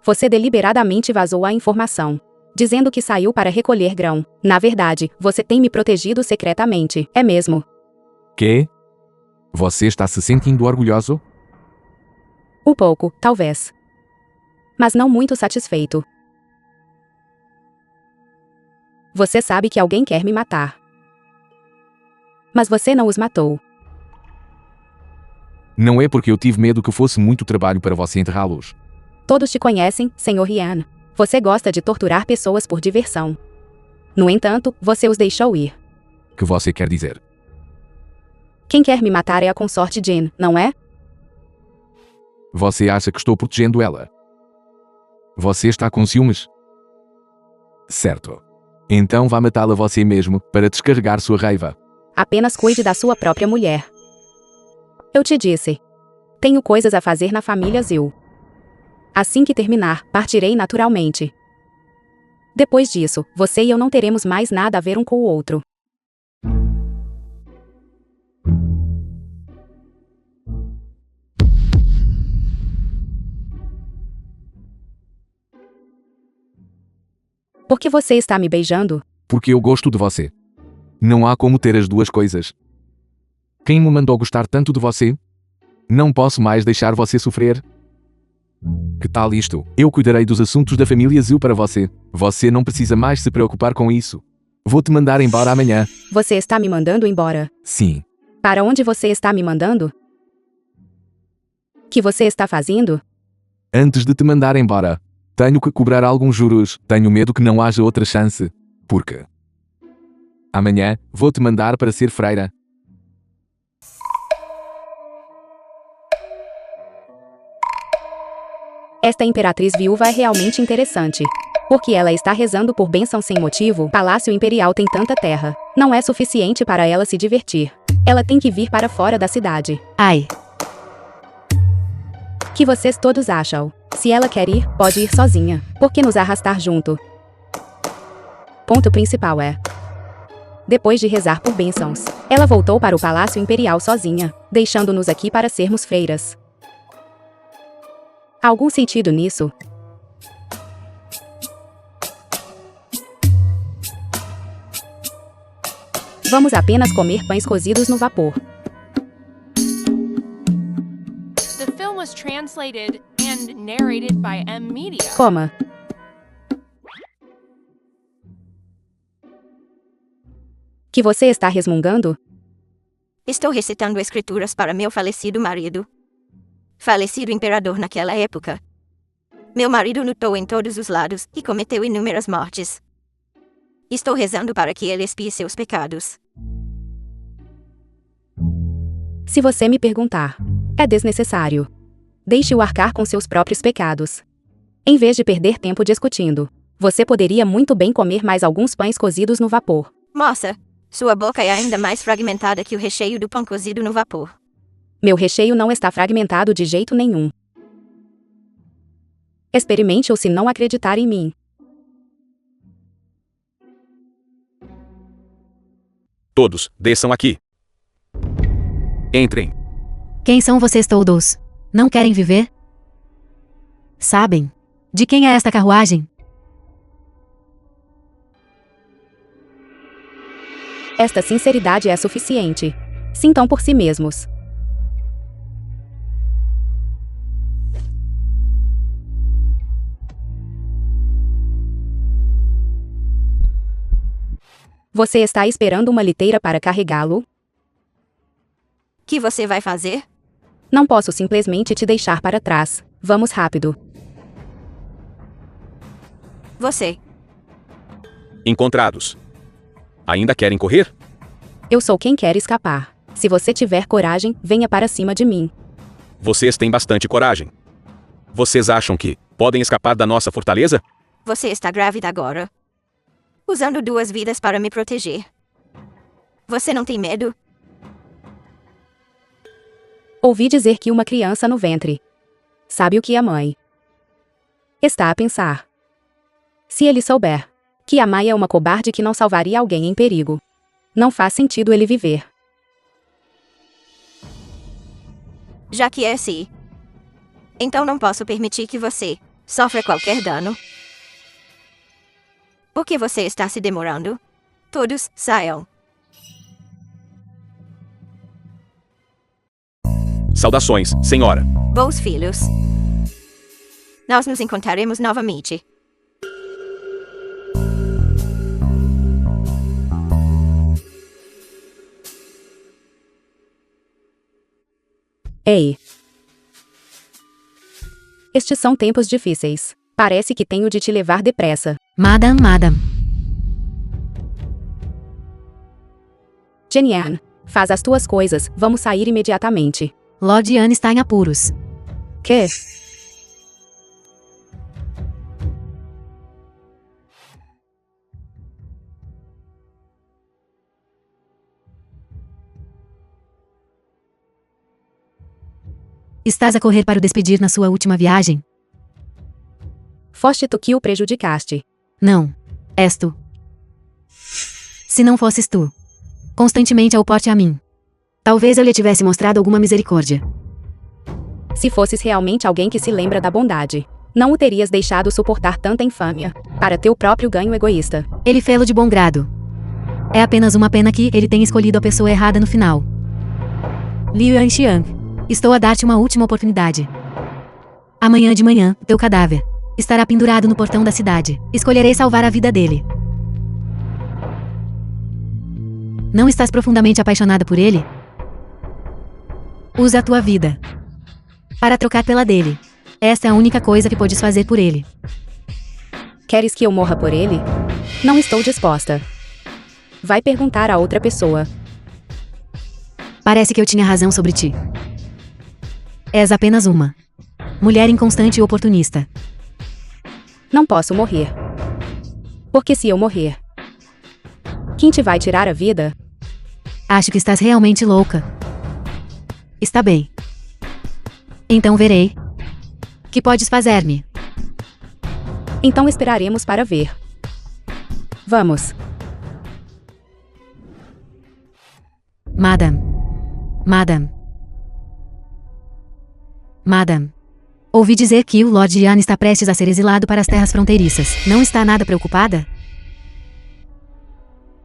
Você deliberadamente vazou a informação, dizendo que saiu para recolher grão. Na verdade, você tem me protegido secretamente, é mesmo? Quê? Você está se sentindo orgulhoso? Um pouco, talvez. Mas não muito satisfeito. Você sabe que alguém quer me matar. Mas você não os matou. Não é porque eu tive medo que fosse muito trabalho para você enterrá-los. Todos te conhecem, Sr. Yan. Você gosta de torturar pessoas por diversão. No entanto, você os deixou ir. Que você quer dizer? Quem quer me matar é a consorte Jin, não é? Você acha que estou protegendo ela? Você está com ciúmes? Certo. Então vá matá-la você mesmo, para descarregar sua raiva. Apenas cuide da sua própria mulher. Eu te disse. Tenho coisas a fazer na família Zil. Assim que terminar, partirei naturalmente. Depois disso, você e eu não teremos mais nada a ver um com o outro. Por que você está me beijando? Porque eu gosto de você. Não há como ter as duas coisas. Quem me mandou gostar tanto de você? Não posso mais deixar você sofrer. Que tal isto? Eu cuidarei dos assuntos da família Zil para você. Você não precisa mais se preocupar com isso. Vou te mandar embora amanhã. Você está me mandando embora? Sim. Para onde você está me mandando? Que você está fazendo? Antes de te mandar embora, tenho que cobrar alguns juros. Tenho medo que não haja outra chance. Porque amanhã vou te mandar para ser freira. Esta imperatriz viúva é realmente interessante. Porque ela está rezando por bênção sem motivo. Palácio Imperial tem tanta terra. Não é suficiente para ela se divertir. Ela tem que vir para fora da cidade. Ai, Que vocês todos acham? Se ela quer ir, pode ir sozinha. Por que nos arrastar junto? Ponto principal é: depois de rezar por bênçãos, ela voltou para o Palácio Imperial sozinha, deixando-nos aqui para sermos freiras. Há algum sentido nisso? Vamos apenas comer pães cozidos no vapor. The film was translated and narrated by M Media. Coma. Que você está resmungando? Estou recitando escrituras para meu falecido marido. Falecido imperador naquela época. Meu marido lutou em todos os lados e cometeu inúmeras mortes. Estou rezando para que ele expie seus pecados. Se você me perguntar, é desnecessário. Deixe-o arcar com seus próprios pecados. Em vez de perder tempo discutindo, você poderia muito bem comer mais alguns pães cozidos no vapor. Moça, sua boca é ainda mais fragmentada que o recheio do pão cozido no vapor. Meu recheio não está fragmentado de jeito nenhum. Experimente-o se não acreditar em mim. Todos, desçam aqui. Entrem. quem são vocês todos? Não querem viver? Sabem? De quem é esta carruagem? Esta sinceridade é suficiente. Sintam por si mesmos. Você está esperando uma liteira para carregá-lo? Que você vai fazer? Não posso simplesmente te deixar para trás. Vamos rápido. Você. Encontrados. Ainda querem correr? Eu sou quem quer escapar. Se você tiver coragem, venha para cima de mim. Vocês têm bastante coragem. Vocês acham que podem escapar da nossa fortaleza? Você está grávida agora. Usando 2 vidas para me proteger. Você não tem medo? Ouvi dizer que uma criança no ventre. Sabe o que a mãe está a pensar? Se ele souber que a mãe é uma cobarde que não salvaria alguém em perigo, não faz sentido ele viver. Já que é assim, então não posso permitir que você sofra qualquer dano. Por que você está se demorando? Todos saiam. Saudações, senhora. Bons filhos. Nós nos encontraremos novamente. Ei! Estes são tempos difíceis. Parece que tenho de te levar depressa. Madame. Jenny-Anne, faz as tuas coisas, vamos sair imediatamente. Lord Ian está em apuros. Que? Estás a correr para o despedir na sua última viagem? Foste tu que o prejudicaste. Não. És tu. Se não fosses tu, constantemente a oporte a mim, talvez eu lhe tivesse mostrado alguma misericórdia. Se fosses realmente alguém que se lembra da bondade, não o terias deixado suportar tanta infâmia, para teu próprio ganho egoísta. Ele fê-lo de bom grado. É apenas uma pena que ele tenha escolhido a pessoa errada no final. Liu Yanxiang, estou a dar-te uma última oportunidade. Amanhã de manhã, teu cadáver estará pendurado no portão da cidade. Escolherei salvar a vida dele. Não estás profundamente apaixonada por ele? Usa a tua vida para trocar pela dele. Esta é a única coisa que podes fazer por ele. Queres que eu morra por ele? Não estou disposta. Vai perguntar a outra pessoa. Parece que eu tinha razão sobre ti. És apenas uma mulher inconstante e oportunista. Não posso morrer. Porque se eu morrer, quem te vai tirar a vida? Acho que estás realmente louca. Está bem. Então verei. Que podes fazer-me? Então esperaremos para ver. Vamos. Madame. Ouvi dizer que o Lord Ian está prestes a ser exilado para as terras fronteiriças. Não está nada preocupada?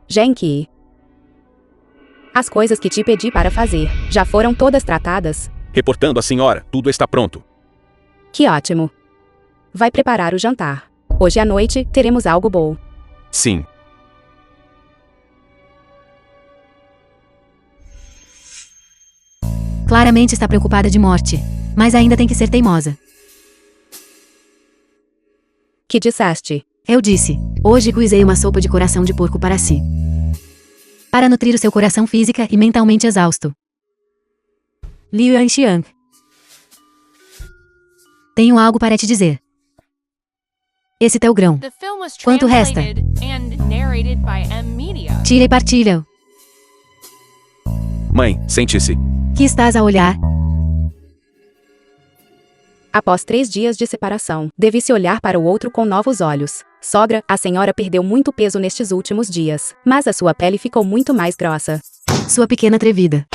Genki. As coisas que te pedi para fazer já foram todas tratadas? Reportando a senhora, tudo está pronto. Que ótimo. Vai preparar o jantar. Hoje à noite teremos algo bom. Sim. Claramente está preocupada de morte, mas ainda tem que ser teimosa. Que disseste? Eu disse, hoje cozinhei uma sopa de coração de porco para si. Para nutrir o seu coração física e mentalmente exausto. Liu Yanxiang. Tenho algo para te dizer. Esse teu grão. The film was Quanto resta? translated and narrated by M Media. Tira e partilha-o. Mãe, sente-se. Que estás a olhar? Após 3 dias de separação, deve-se olhar para o outro com novos olhos. Sogra, a senhora perdeu muito peso nestes últimos dias, mas a sua pele ficou muito mais grossa. Sua pequena atrevida.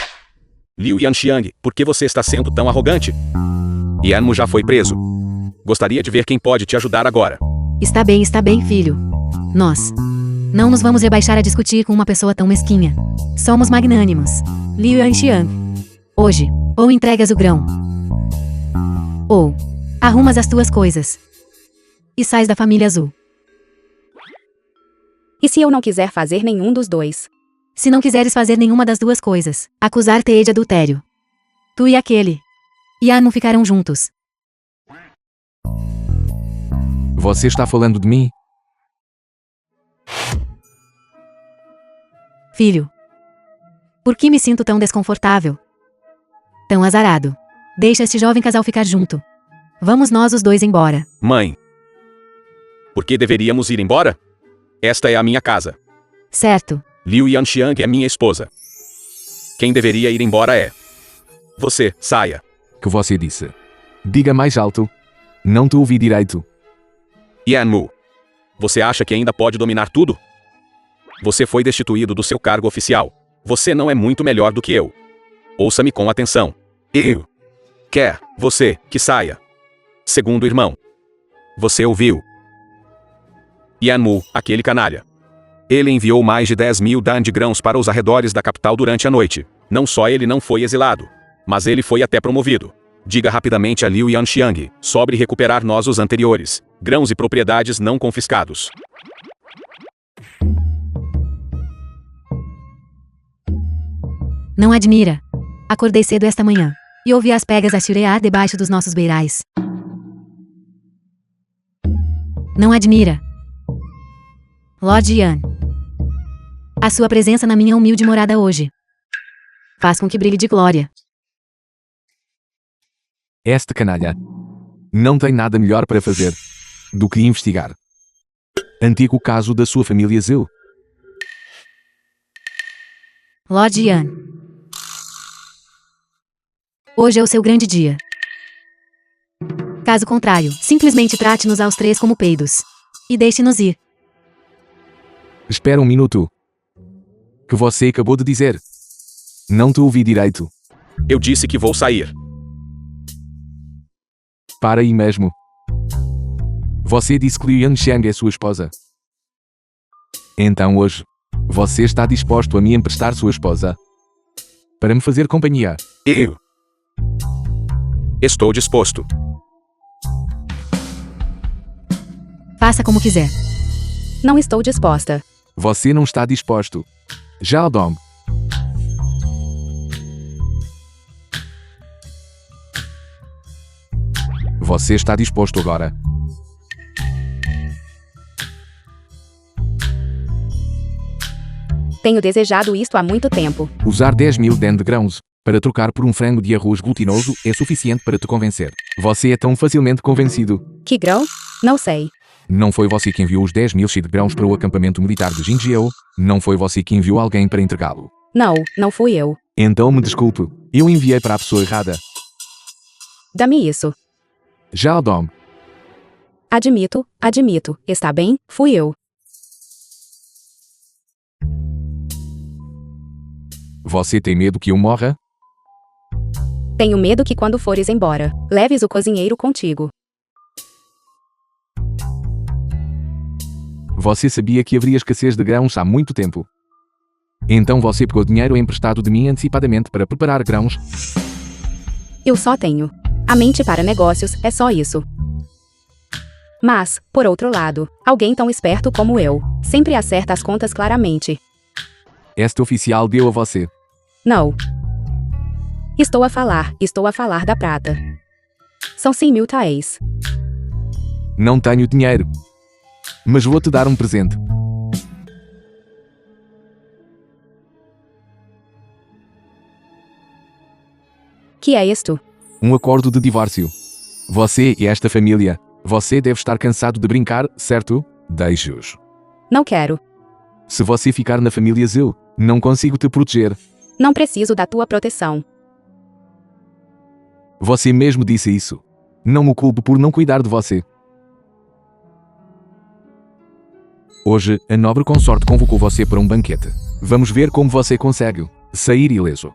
Liu Yanxiang, por que você está sendo tão arrogante? Yanmu já foi preso. Gostaria de ver quem pode te ajudar agora. Está bem, filho. Nós não nos vamos rebaixar a discutir com uma pessoa tão mesquinha. Somos magnânimos. Liu Yanxiang. Hoje, ou entregas o grão, ou arrumas as tuas coisas e sais da família azul. E se eu não quiser fazer nenhum dos dois? Se não quiseres fazer nenhuma das duas coisas, acusar-te-ei de adultério. Tu e aquele Yan ficarão juntos. Você está falando de mim? Filho, por que me sinto tão desconfortável? Tão azarado. Deixa este jovem casal ficar junto. Vamos nós os dois embora. Mãe. Por que deveríamos ir embora? Esta é a minha casa. Certo. Liu Yanxiang é minha esposa. Quem deveria ir embora é você. Saia. Que você disse? Diga mais alto. Não te ouvi direito. Yanmu. Você acha que ainda pode dominar tudo? Você foi destituído do seu cargo oficial. Você não é muito melhor do que eu. Ouça-me com atenção. Eu quer você que saia. Segundo irmão. Você ouviu? Yanmu, aquele canalha. Ele enviou mais de 10.000 dan de grãos para os arredores da capital durante a noite. Não só ele não foi exilado, mas ele foi até promovido. Diga rapidamente a Liu Yanxiang sobre recuperar nós os anteriores, grãos e propriedades não confiscados. Não admira. Acordei cedo esta manhã e ouvi as pegas a churear debaixo dos nossos beirais. Não admira. Lord Yan. A sua presença na minha humilde morada hoje faz com que brilhe de glória. Este canalha não tem nada melhor para fazer do que investigar. Antigo caso da sua família Zhou. Lord Yan. Hoje é o seu grande dia. Caso contrário, simplesmente trate-nos aos três como peidos e deixe-nos ir. Espera um minuto. Que você acabou de dizer? Não te ouvi direito. Eu disse que vou sair. Para aí mesmo. Você disse que Liu Yanxiang é sua esposa. Então hoje, você está disposto a me emprestar sua esposa? Para me fazer companhia? Eu estou disposto. Faça como quiser. Não estou disposta. Você não está disposto. Já, Dom. Você está disposto agora? Tenho desejado isto há muito tempo. Usar 10.000 den de grãos para trocar por um frango de arroz glutinoso é suficiente para te convencer. Você é tão facilmente convencido. Que grão? Não sei. Não foi você que enviou os 10.000 de grãos para o acampamento militar de Jinjiao? Não foi você que enviou alguém para entregá-lo? Não, não fui eu. Então me desculpe. Eu enviei para a pessoa errada. Dá-me isso. Já, Dom. Admito. Está bem? Fui eu. Você tem medo que eu morra? Tenho medo que quando fores embora, leves o cozinheiro contigo. Você sabia que haveria escassez de grãos há muito tempo. Então você pegou dinheiro emprestado de mim antecipadamente para preparar grãos? Eu só tenho a mente para negócios, é só isso. Mas, por outro lado, alguém tão esperto como eu, sempre acerta as contas claramente. Este oficial deu a você. Não. Estou a falar da prata. São 100.000 taéis. Não tenho dinheiro. Mas vou te dar um presente. Que é isto? Um acordo de divórcio. Você e esta família. Você deve estar cansado de brincar, certo? Deixe-os. Não quero. Se você ficar na família Zil, não consigo te proteger. Não preciso da tua proteção. Você mesmo disse isso. Não me culpo por não cuidar de você. Hoje, a nobre consorte convocou você para um banquete. Vamos ver como você consegue sair ileso.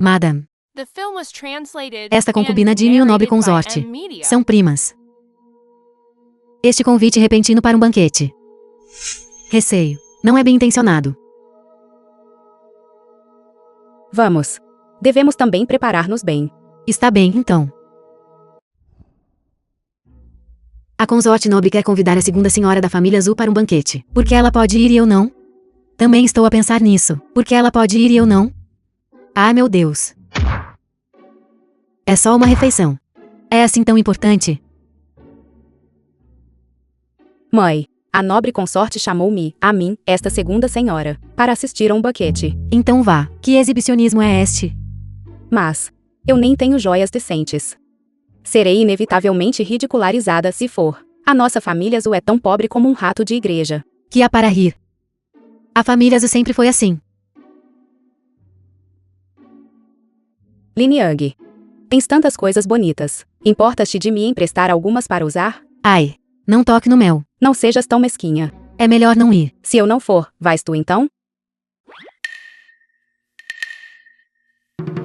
Madame, The film was translated esta concubina and Dini e o nobre narrated by consorte M-Media. são primas. Este convite repentino para um banquete. Receio. Não é bem intencionado. Vamos. Devemos também preparar-nos bem. Está bem, então. A consorte nobre quer convidar a segunda senhora da família Zhu para um banquete. Por que ela pode ir e eu não? Também estou a pensar nisso. Por que ela pode ir e eu não? Ah, meu Deus. É só uma refeição. É assim tão importante? Mãe, a nobre consorte chamou-me, a mim, esta segunda senhora, para assistir a um banquete. Então vá. Que exibicionismo é este? Mas, eu nem tenho joias decentes. Serei inevitavelmente ridicularizada se for. A nossa família Zhu é tão pobre como um rato de igreja. Que há para rir. A família Zhu sempre foi assim. Lin Yang. Tens tantas coisas bonitas. Importas-te de me emprestar algumas para usar? Ai, não toque no mel. Não sejas tão mesquinha. É melhor não ir. Se eu não for, vais tu então?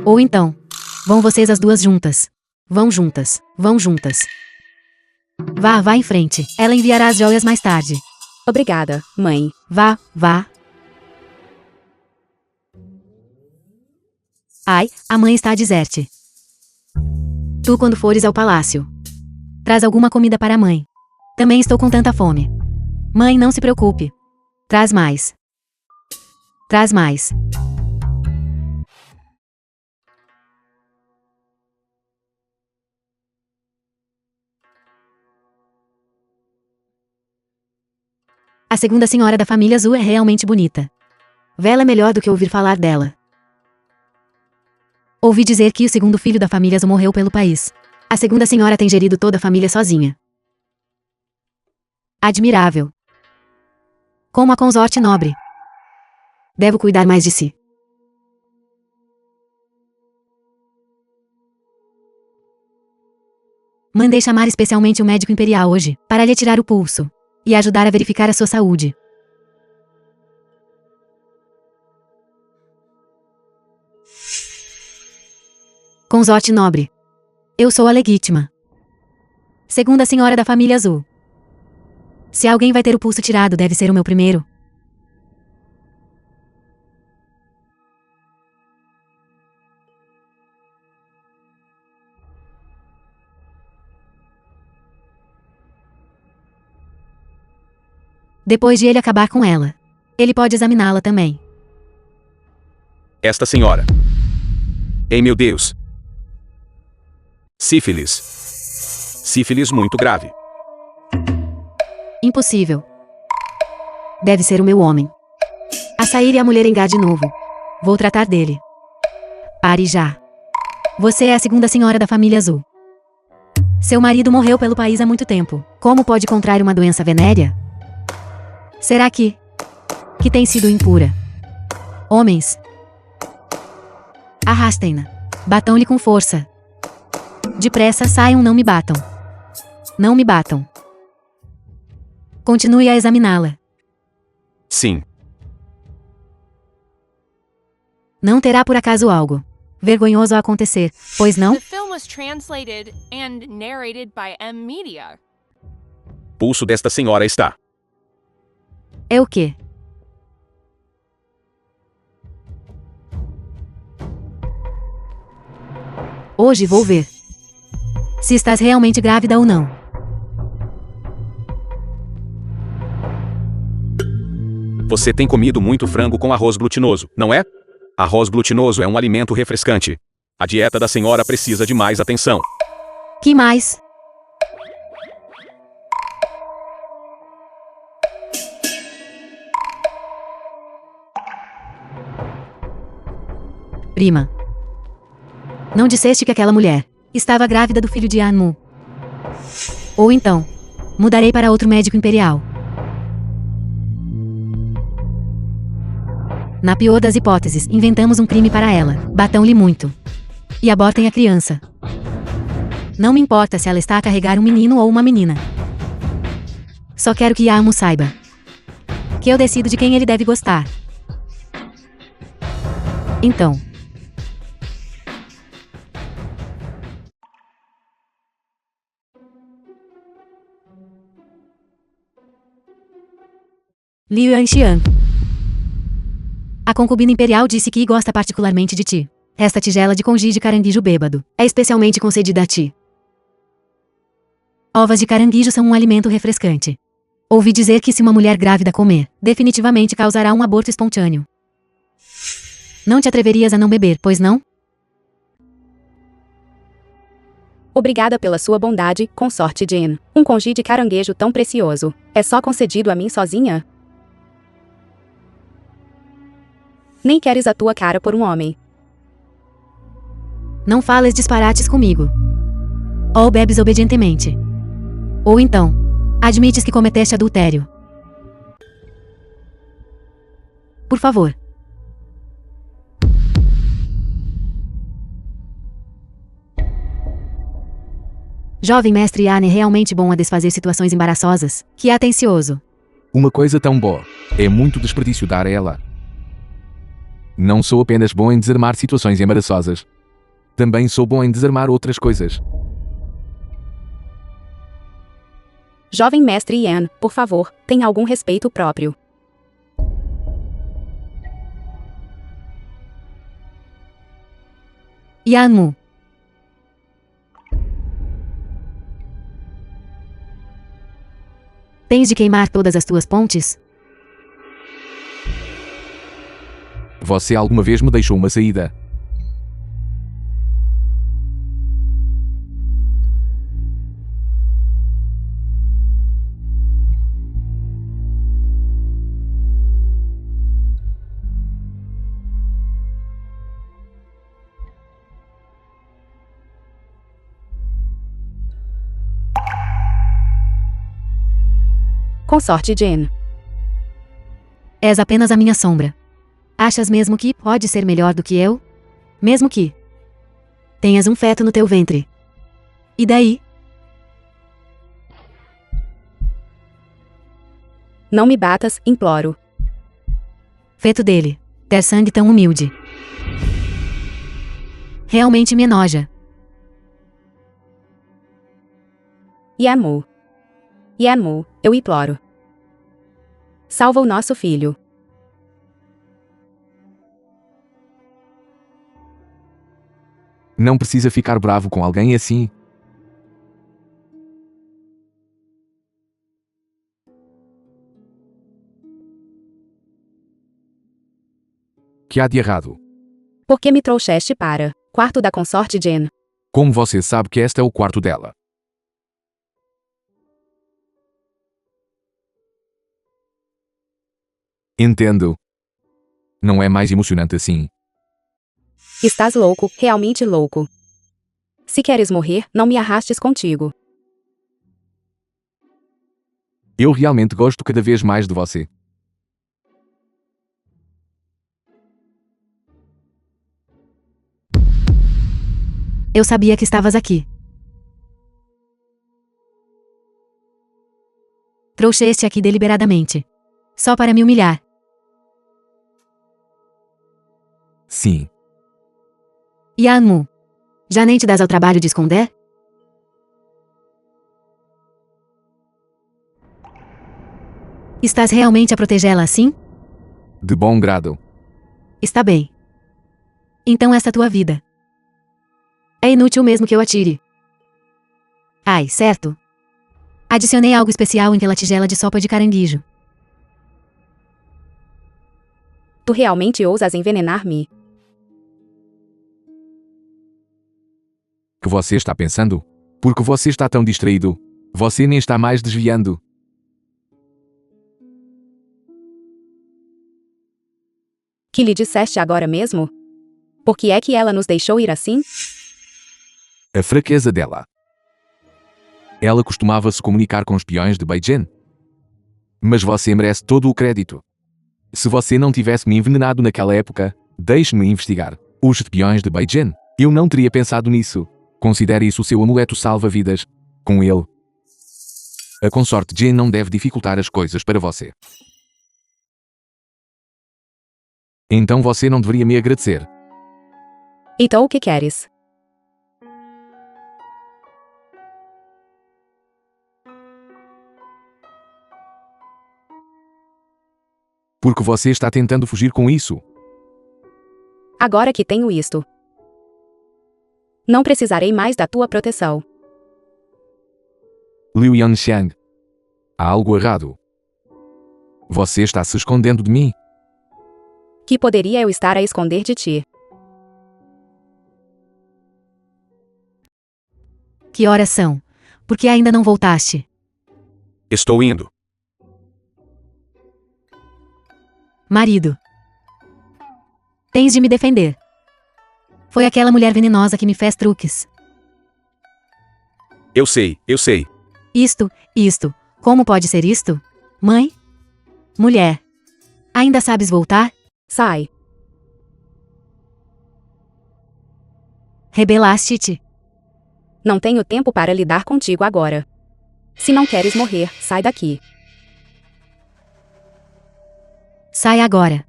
Ou então, vão vocês as duas juntas. Vão juntas. Vão juntas. Vá em frente. Ela enviará as joias mais tarde. Obrigada, mãe. Vá. Ai, a mãe está a dizer-te. Tu quando fores ao palácio, traz alguma comida para a mãe. Também estou com tanta fome. Mãe, não se preocupe. Traz mais. Traz mais. A segunda senhora da família Zhu é realmente bonita. Vê-la é melhor do que ouvir falar dela. Ouvi dizer que o segundo filho da família Zhu morreu pelo país. A segunda senhora tem gerido toda a família sozinha. Admirável. Como a consorte nobre. Devo cuidar mais de si. Mandei chamar especialmente o médico imperial hoje, para lhe tirar o pulso e ajudar a verificar a sua saúde. Consorte nobre. Eu sou a legítima segunda senhora da família Zhu. Se alguém vai ter o pulso tirado, deve ser o meu primeiro. Depois de ele acabar com ela, ele pode examiná-la também. Esta senhora. Ei, meu Deus. Sífilis. Sífilis muito grave. Impossível. Deve ser o meu homem. A sair e a mulher engar de novo. Vou tratar dele. Pare já. Você é a segunda senhora da família Azul. Seu marido morreu pelo país há muito tempo. Como pode contrair uma doença venérea? Será que tem sido impura? Homens, arrastem-na. Batam-lhe com força. Depressa saiam, não me batam. Não me batam. Continue a examiná-la. Sim. Não terá por acaso algo vergonhoso a acontecer, pois não? The film was translated and narrated by M Media. Pulso desta senhora está. É o quê? Hoje vou ver se estás realmente grávida ou não. Você tem comido muito frango com arroz glutinoso, não é? Arroz glutinoso é um alimento refrescante. A dieta da senhora precisa de mais atenção. Que mais? Prima, não disseste que aquela mulher estava grávida do filho de Anmu? Ou então, mudarei para outro médico imperial. Na pior das hipóteses, inventamos um crime para ela. Batam-lhe muito. E abortem a criança. Não me importa se ela está a carregar um menino ou uma menina. Só quero que Yamu saiba que eu decido de quem ele deve gostar. Então, Liu Yanxian. A concubina imperial disse que gosta particularmente de ti. Esta tigela de congee de caranguejo bêbado é especialmente concedida a ti. Ovas de caranguejo são um alimento refrescante. Ouvi dizer que se uma mulher grávida comer, definitivamente causará um aborto espontâneo. Não te atreverias a não beber, pois não? Obrigada pela sua bondade, consorte Jin. Um congee de caranguejo tão precioso. É só concedido a mim sozinha? Nem queres a tua cara por um homem. Não fales disparates comigo. Ou bebes obedientemente. Ou então, admites que cometeste adultério. Por favor. Jovem mestre Yan é realmente bom a desfazer situações embaraçosas. Que atencioso. Uma coisa tão boa. É muito desperdício dar a ela. Não sou apenas bom em desarmar situações embaraçosas. Também sou bom em desarmar outras coisas. Jovem mestre Yan, por favor, tenha algum respeito próprio. Yanmu. Tens de queimar todas as tuas pontes? Você alguma vez me deixou uma saída? Consorte Jin. És apenas a minha sombra. Achas mesmo que pode ser melhor do que eu? Mesmo que tenhas um feto no teu ventre. E daí? Não me batas, imploro. Feto dele. Ter sangue tão humilde. Realmente me enoja. Yanmu. Yanmu, eu imploro. Salva o nosso filho. Não precisa ficar bravo com alguém assim. Que há de errado? Por que me trouxeste para quarto da consorte Jin? Como você sabe que este é o quarto dela? Entendo. Não é mais emocionante assim. Estás louco, realmente louco. Se queres morrer, não me arrastes contigo. Eu realmente gosto cada vez mais de você. Eu sabia que estavas aqui. Trouxe este aqui deliberadamente. Só para me humilhar. Sim. Yanmu. Já nem te dás ao trabalho de esconder? Estás realmente a protegê-la assim? De bom grado. Está bem. Então esta é a tua vida. É inútil mesmo que eu atire. Ai, certo? Adicionei algo especial em aquela tigela de sopa de caranguejo. Tu realmente ousas envenenar-me? Que você está pensando? Porque você está tão distraído. Você nem está mais desviando. Que lhe disseste agora mesmo? Por que é que ela nos deixou ir assim? A fraqueza dela. Ela costumava se comunicar com espiões de Beijing. Mas você merece todo o crédito. Se você não tivesse me envenenado naquela época, deixe-me investigar. Os espiões de Beijing. Eu não teria pensado nisso. Considere isso o seu amuleto salva-vidas. Com ele, a consorte Jin não deve dificultar as coisas para você. Então você não deveria me agradecer. Então o que queres? Porque você está tentando fugir com isso. Agora que tenho isto, não precisarei mais da tua proteção. Liu Yanxiang. Há algo errado. Você está se escondendo de mim? Que poderia eu estar a esconder de ti? Que horas são? Por que ainda não voltaste? Estou indo. Marido. Tens de me defender. Foi aquela mulher venenosa que me fez truques. Eu sei, eu sei. Isto. Como pode ser isto? Mãe? Mulher. Ainda sabes voltar? Sai. Rebelaste-te. Não tenho tempo para lidar contigo agora. Se não queres morrer, sai daqui. Sai agora.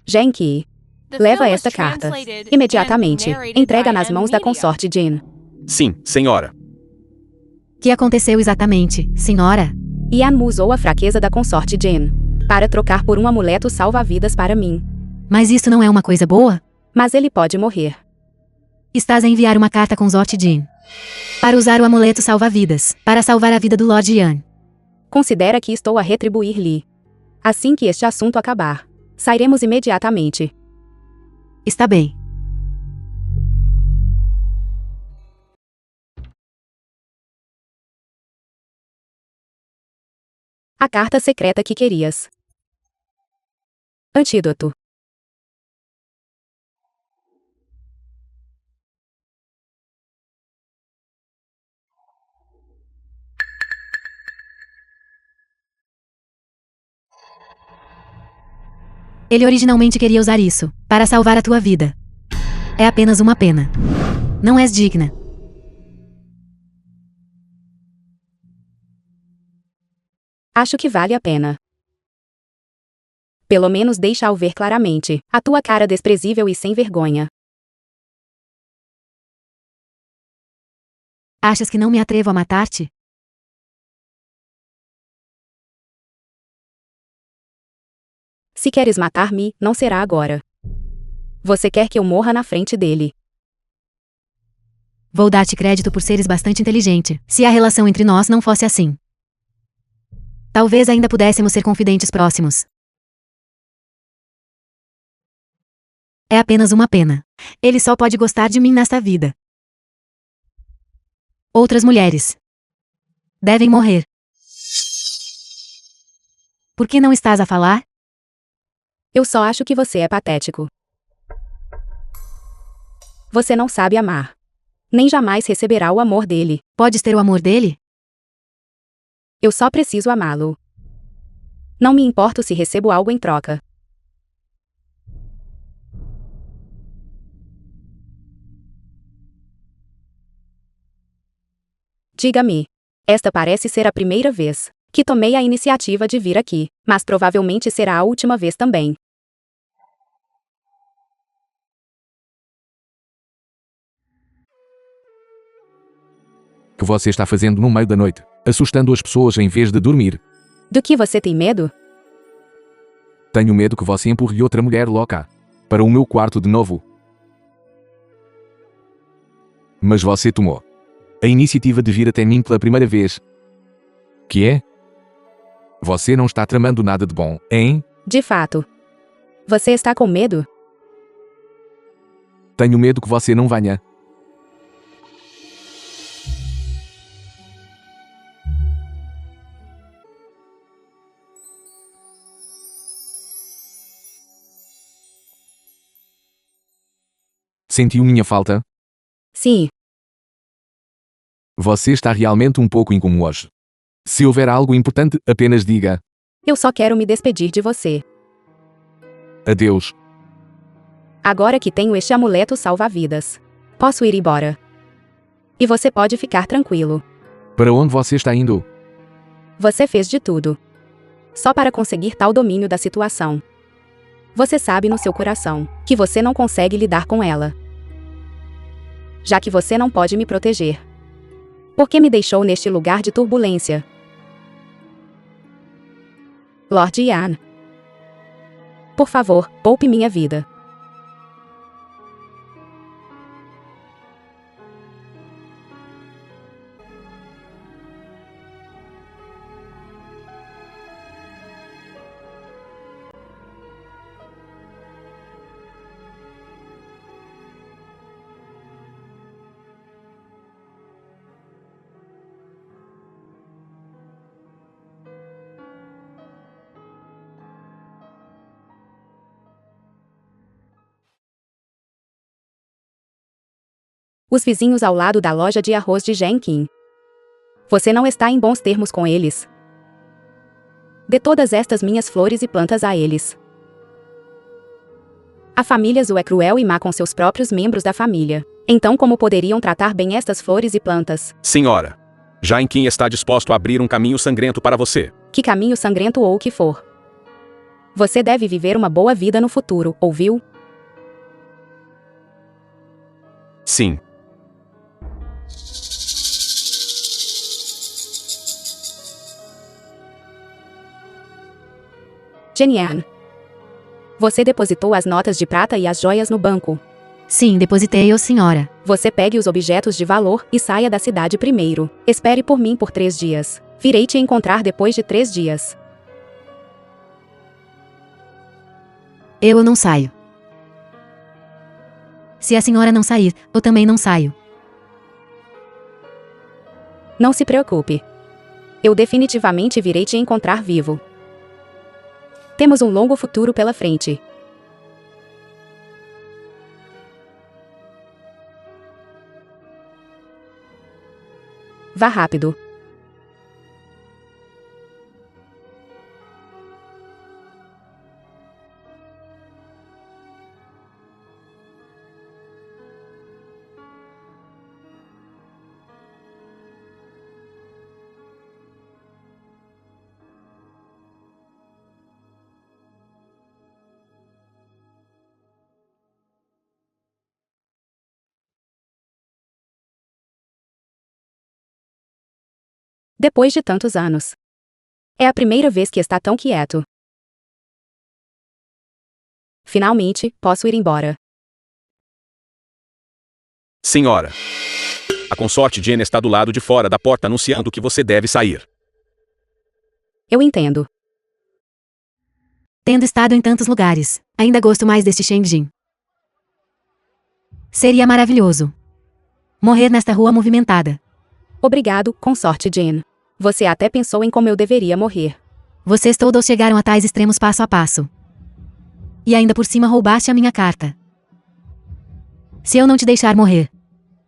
Genki, The leva film was esta carta. translated Imediatamente. and narrated Entrega by nas M mãos da Media. consorte Jin. Sim, senhora. Que aconteceu exatamente, senhora? Yanmu usou a fraqueza da consorte Jin para trocar por um amuleto salva-vidas para mim. Mas isso não é uma coisa boa? Mas ele pode morrer. Estás a enviar uma carta com Zort Jin para usar o amuleto salva-vidas, para salvar a vida do Lord Yan. Considera que estou a retribuir-lhe. Assim que este assunto acabar, sairemos imediatamente. Está bem. A carta secreta que querias. Antídoto. Ele originalmente queria usar isso, para salvar a tua vida. É apenas uma pena. Não és digna. Acho que vale a pena. Pelo menos deixa-o ver claramente, a tua cara desprezível e sem vergonha. Achas que não me atrevo a matar-te? Se queres matar-me, não será agora. Você quer que eu morra na frente dele. Vou dar-te crédito por seres bastante inteligente, se a relação entre nós não fosse assim. Talvez ainda pudéssemos ser confidentes próximos. É apenas uma pena. Ele só pode gostar de mim nesta vida. Outras mulheres devem morrer. Por que não estás a falar? Eu só acho que você é patético. Você não sabe amar. Nem jamais receberá o amor dele. Podes ter o amor dele? Eu só preciso amá-lo. Não me importo se recebo algo em troca. Diga-me. Esta parece ser a primeira vez que tomei a iniciativa de vir aqui, mas provavelmente será a última vez também. O que você está fazendo no meio da noite, assustando as pessoas em vez de dormir? Do que você tem medo? Tenho medo que você empurre outra mulher louca para o meu quarto de novo. Mas você tomou a iniciativa de vir até mim pela primeira vez. Que é? Você não está tramando nada de bom, hein? De fato. Você está com medo? Tenho medo que você não venha. Sentiu minha falta? Sim. Você está realmente um pouco incomum hoje. Se houver algo importante, apenas diga. Eu só quero me despedir de você. Adeus. Agora que tenho este amuleto salva-vidas, posso ir embora. E você pode ficar tranquilo. Para onde você está indo? Você fez de tudo. Só para conseguir tal domínio da situação. Você sabe no seu coração que você não consegue lidar com ela. Já que você não pode me proteger. Por que me deixou neste lugar de turbulência? Lord Ian. Por favor, poupe minha vida. Os vizinhos ao lado da loja de arroz de Jenkins. Você não está em bons termos com eles. Dê todas estas minhas flores e plantas a eles. A família Zhu é cruel e má com seus próprios membros da família. Então como poderiam tratar bem estas flores e plantas? Senhora. Jenkins está disposto a abrir um caminho sangrento para você. Que caminho sangrento ou o que for. Você deve viver uma boa vida no futuro, ouviu? Sim. Jenny-Ann. Você depositou as notas de prata e as joias no banco. Sim, depositei-o, senhora. Você pegue os objetos de valor e saia da cidade primeiro. Espere por mim por 3 dias. Virei te encontrar depois de 3 dias. Eu não saio. Se a senhora não sair, eu também não saio. Não se preocupe. Eu definitivamente virei te encontrar vivo. Temos um longo futuro pela frente. Vá rápido. Depois de tantos anos. É a primeira vez que está tão quieto. Finalmente, posso ir embora. Senhora. A consorte Jenny está do lado de fora da porta anunciando que você deve sair. Eu entendo. Tendo estado em tantos lugares, ainda gosto mais deste Shengjin. Seria maravilhoso. Morrer nesta rua movimentada. Obrigado, consorte Jean. Você até pensou em como eu deveria morrer. Vocês todos chegaram a tais extremos passo a passo. E ainda por cima roubaste a minha carta. Se eu não te deixar morrer,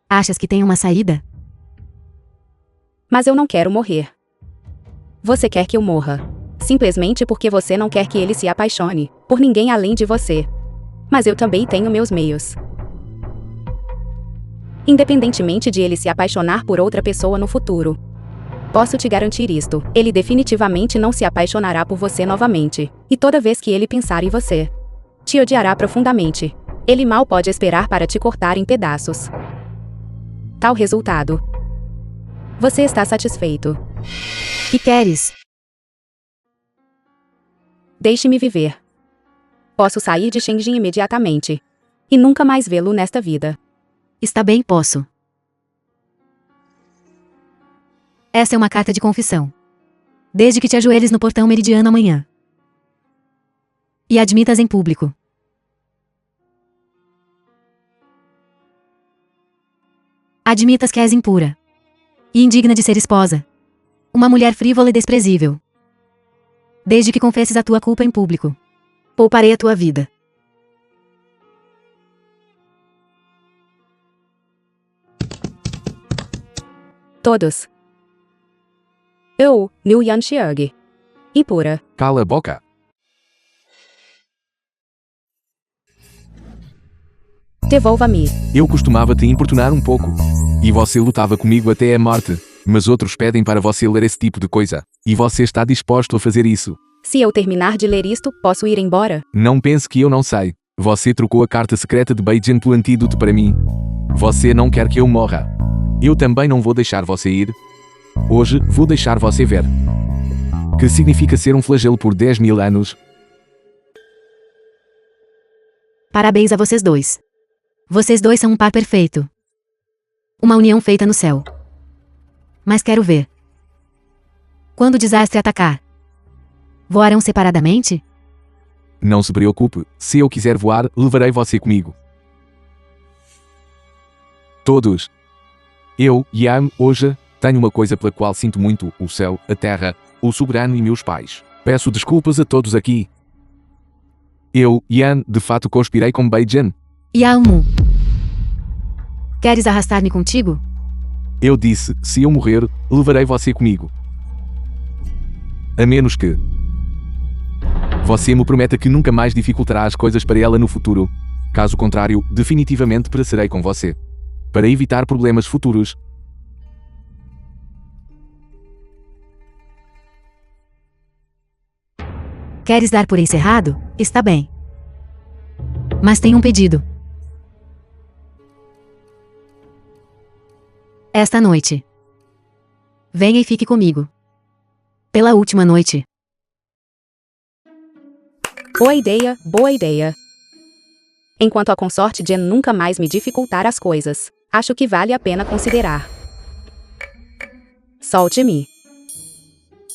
achas que tem uma saída? Mas eu não quero morrer. Você quer que eu morra. Simplesmente porque você não quer que ele se apaixone por ninguém além de você. Mas eu também tenho meus meios. Independentemente de ele se apaixonar por outra pessoa no futuro. Posso te garantir isto, ele definitivamente não se apaixonará por você novamente. E toda vez que ele pensar em você, te odiará profundamente. Ele mal pode esperar para te cortar em pedaços. Tal resultado. Você está satisfeito. Que queres? Deixe-me viver. Posso sair de Shenzhen imediatamente. E nunca mais vê-lo nesta vida. Está bem, posso. Essa é uma carta de confissão. Desde que te ajoelhes no portão meridiano amanhã. E admitas em público. Admitas que és impura. E indigna de ser esposa. Uma mulher frívola e desprezível. Desde que confesses a tua culpa em público. Pouparei a tua vida. Todos. Eu, Liu Yanxiang. Impura. Cala a boca. Devolva-me. Eu costumava te importunar um pouco. E você lutava comigo até a morte. Mas outros pedem para você ler esse tipo de coisa. E você está disposto a fazer isso. Se eu terminar de ler isto, posso ir embora? Não pense que eu não sei. Você trocou a carta secreta de Beijing pelo antídoto para mim. Você não quer que eu morra. Eu também não vou deixar você ir. Hoje, vou deixar você ver. Que significa ser um flagelo por 10.000 anos. Parabéns a vocês dois. Vocês dois são um par perfeito. Uma união feita no céu. Mas quero ver. Quando o desastre atacar, voarão separadamente? Não se preocupe, se eu quiser voar, levarei você comigo. Todos. Eu, Yan, hoje, tenho uma coisa pela qual sinto muito: o céu, a terra, o soberano e meus pais. Peço desculpas a todos aqui. Eu, Yan, de fato conspirei com Beijing. Yao-mu. Queres arrastar-me contigo? Eu disse, se eu morrer, levarei você comigo. A menos que você me prometa que nunca mais dificultará as coisas para ela no futuro. Caso contrário, definitivamente perecerei com você. Para evitar problemas futuros. Queres dar por encerrado? Está bem. Mas tenho um pedido. Esta noite. Venha e fique comigo. Pela última noite. Boa ideia, boa ideia. Enquanto a consorte Jen nunca mais me dificultar as coisas, acho que vale a pena considerar. Solte-me.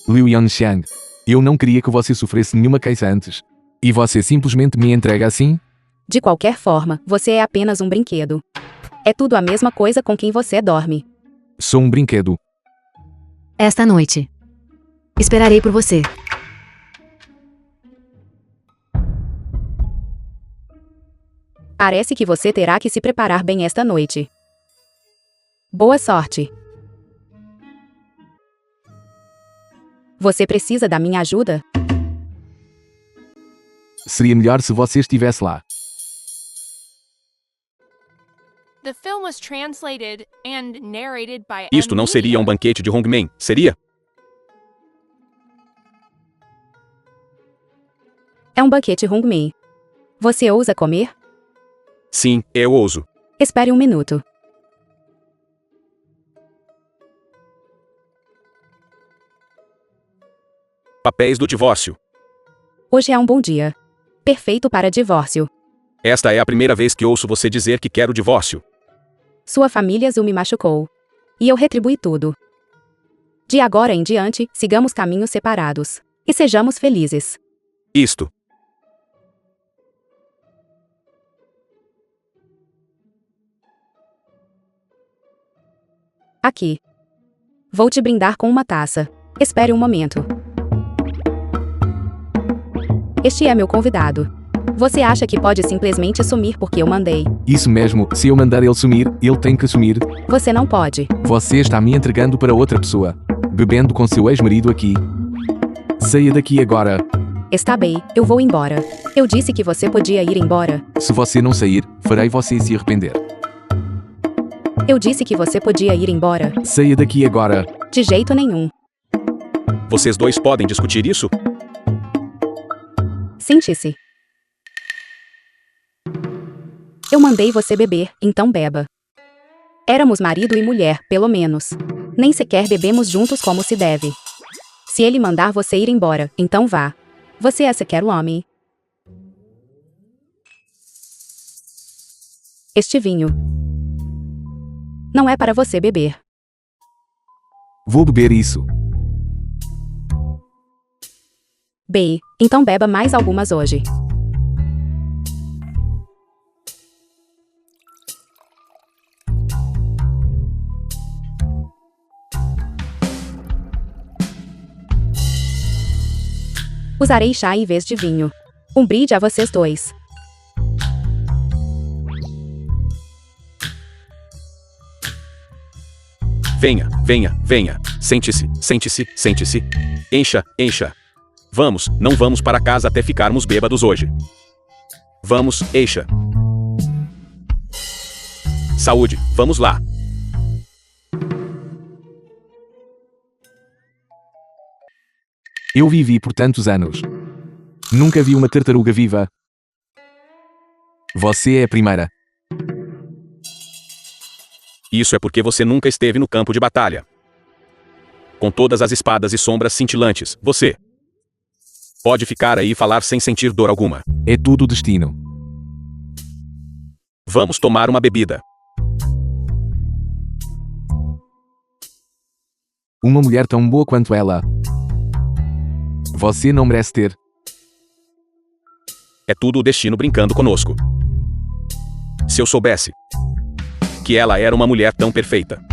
Liu Yanxiang, eu não queria que você sofresse nenhuma queixa antes. E você simplesmente me entrega assim? De qualquer forma, você é apenas um brinquedo. É tudo a mesma coisa com quem você dorme. Sou um brinquedo. Esta noite. Esperarei por você. Parece que você terá que se preparar bem esta noite. Boa sorte. Você precisa da minha ajuda? Seria melhor se você estivesse lá. The film was translated and narrated by Isto não M. seria um banquete de Hongmen, seria? É um banquete Hongmei. Você ousa comer? Sim, eu ouso. Espere um minuto. Papéis do divórcio. Hoje é um bom dia. Perfeito para divórcio. Esta é a primeira vez que ouço você dizer que quer o divórcio. Sua família Zhu me machucou. E eu retribuí tudo. De agora em diante, sigamos caminhos separados. E sejamos felizes. Isto. Aqui. Vou te brindar com uma taça. Espere um momento. Este é meu convidado. Você acha que pode simplesmente sumir porque eu mandei? Isso mesmo, se eu mandar ele sumir, ele tem que sumir. Você não pode. Você está me entregando para outra pessoa. Bebendo com seu ex-marido aqui. Saia daqui agora. Está bem, eu vou embora. Eu disse que você podia ir embora. Se você não sair, farei você se arrepender. Eu disse que você podia ir embora. Saia daqui agora. De jeito nenhum. Vocês dois podem discutir isso? Sente-se. Eu mandei você beber, então beba. Éramos marido e mulher, pelo menos. Nem sequer bebemos juntos como se deve. Se ele mandar você ir embora, então vá. Você é sequer um homem. Este vinho não é para você beber. Vou beber isso. Bem, então beba mais algumas hoje. Usarei chá em vez de vinho. Um brinde a vocês dois. Venha, venha, venha. Sente-se, sente-se, sente-se. Encha, encha. Vamos, não vamos para casa até ficarmos bêbados hoje. Vamos, encha. Saúde, vamos lá. Eu vivi por tantos anos. Nunca vi uma tartaruga viva. Você é a primeira. Isso é porque você nunca esteve no campo de batalha. Com todas as espadas e sombras cintilantes, você pode ficar aí e falar sem sentir dor alguma. É tudo destino. Vamos tomar uma bebida. Uma mulher tão boa quanto ela. Você não merece ter. É tudo o destino brincando conosco. Se eu soubesse que ela era uma mulher tão perfeita,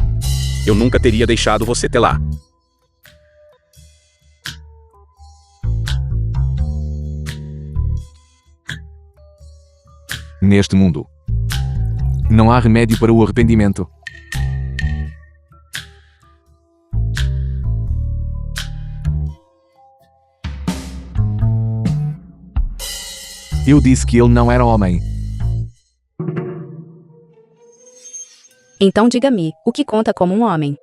eu nunca teria deixado você ter lá. Neste mundo, não há remédio para o arrependimento. Eu disse que ele não era homem. Então diga-me, o que conta como um homem?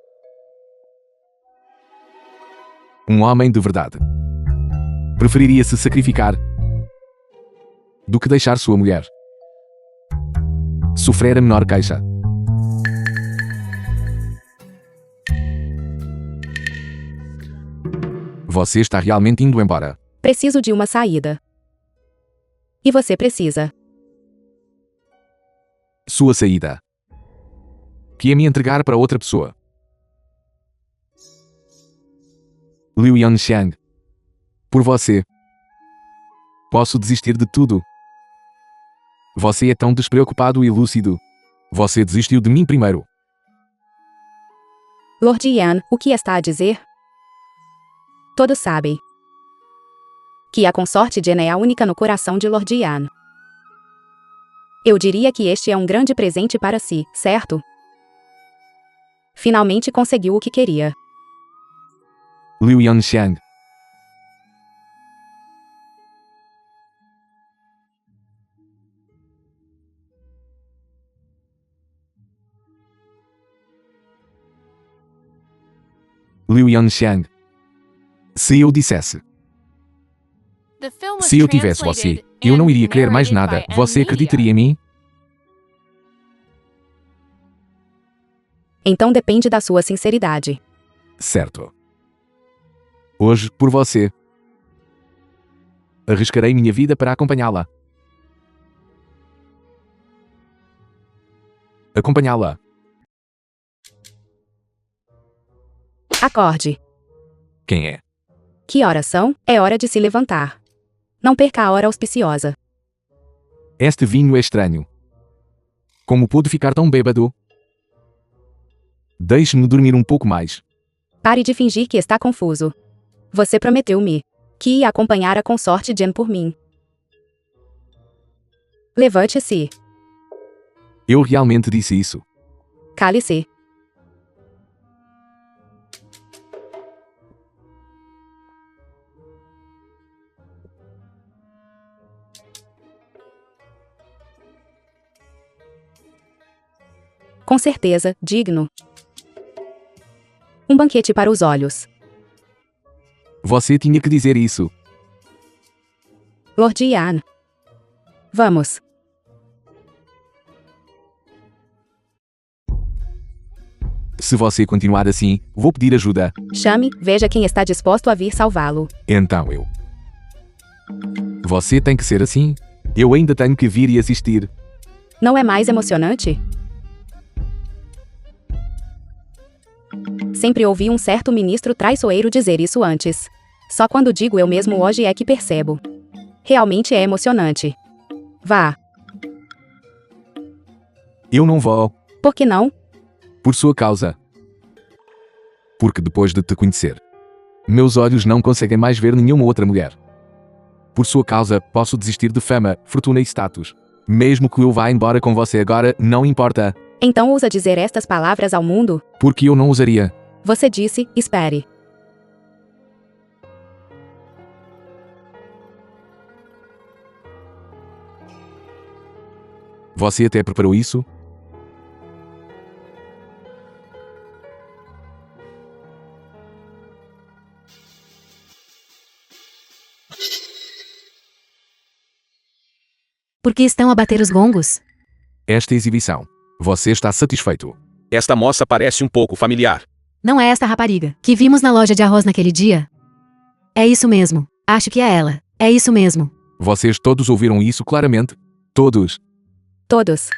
Um homem de verdade. Preferiria se sacrificar do que deixar sua mulher sofrer a menor queixa. Você está realmente indo embora. Preciso de uma saída. E você precisa. Sua saída. Que é me entregar para outra pessoa. Liu Yanxiang. Por você. Posso desistir de tudo. Você é tão despreocupado e lúcido. Você desistiu de mim primeiro. Lord Yan, o que está a dizer? Todos sabem que a consorte Jen é a única no coração de Lord Yan. Eu diria que este é um grande presente para si, certo? Finalmente conseguiu o que queria. Liu Yanxiang. Liu Yanxiang. Se eu dissesse, The film was se eu tivesse você, translated eu não and iria crer mais narrated nada. by Você M-Media. acreditaria em mim? Então depende da sua sinceridade. Certo. Hoje, por você, arriscarei minha vida para acompanhá-la. Acompanhá-la. Acorde. Quem é? Que horas são? É hora de se levantar. Não perca a hora auspiciosa. Este vinho é estranho. Como pude ficar tão bêbado? Deixe-me dormir um pouco mais. Pare de fingir que está confuso. Você prometeu-me que ia acompanhar a consorte Jen por mim. Levante-se. Eu realmente disse isso. Cale-se. Com certeza, digno. Um banquete para os olhos. Você tinha que dizer isso. Lord Ian. Vamos. Se você continuar assim, vou pedir ajuda. Chame, veja quem está disposto a vir salvá-lo. Então eu. Você tem que ser assim? Eu ainda tenho que vir e assistir. Não é mais emocionante? Sempre ouvi um certo ministro traiçoeiro dizer isso antes. Só quando digo eu mesmo hoje é que percebo. Realmente é emocionante. Vá. Eu não vou. Por que não? Por sua causa. Porque depois de te conhecer, meus olhos não conseguem mais ver nenhuma outra mulher. Por sua causa, posso desistir de fama, fortuna e status. Mesmo que eu vá embora com você agora, não importa. Então ousa dizer estas palavras ao mundo? Porque eu não usaria. Você disse, espere. Você até preparou isso? Por que estão a bater os gongos? Esta exibição. Você está satisfeito? Esta moça parece um pouco familiar. Não é esta rapariga que vimos na loja de arroz naquele dia? É isso mesmo. Acho que é ela. É isso mesmo. Vocês todos ouviram isso claramente? Todos. Todos.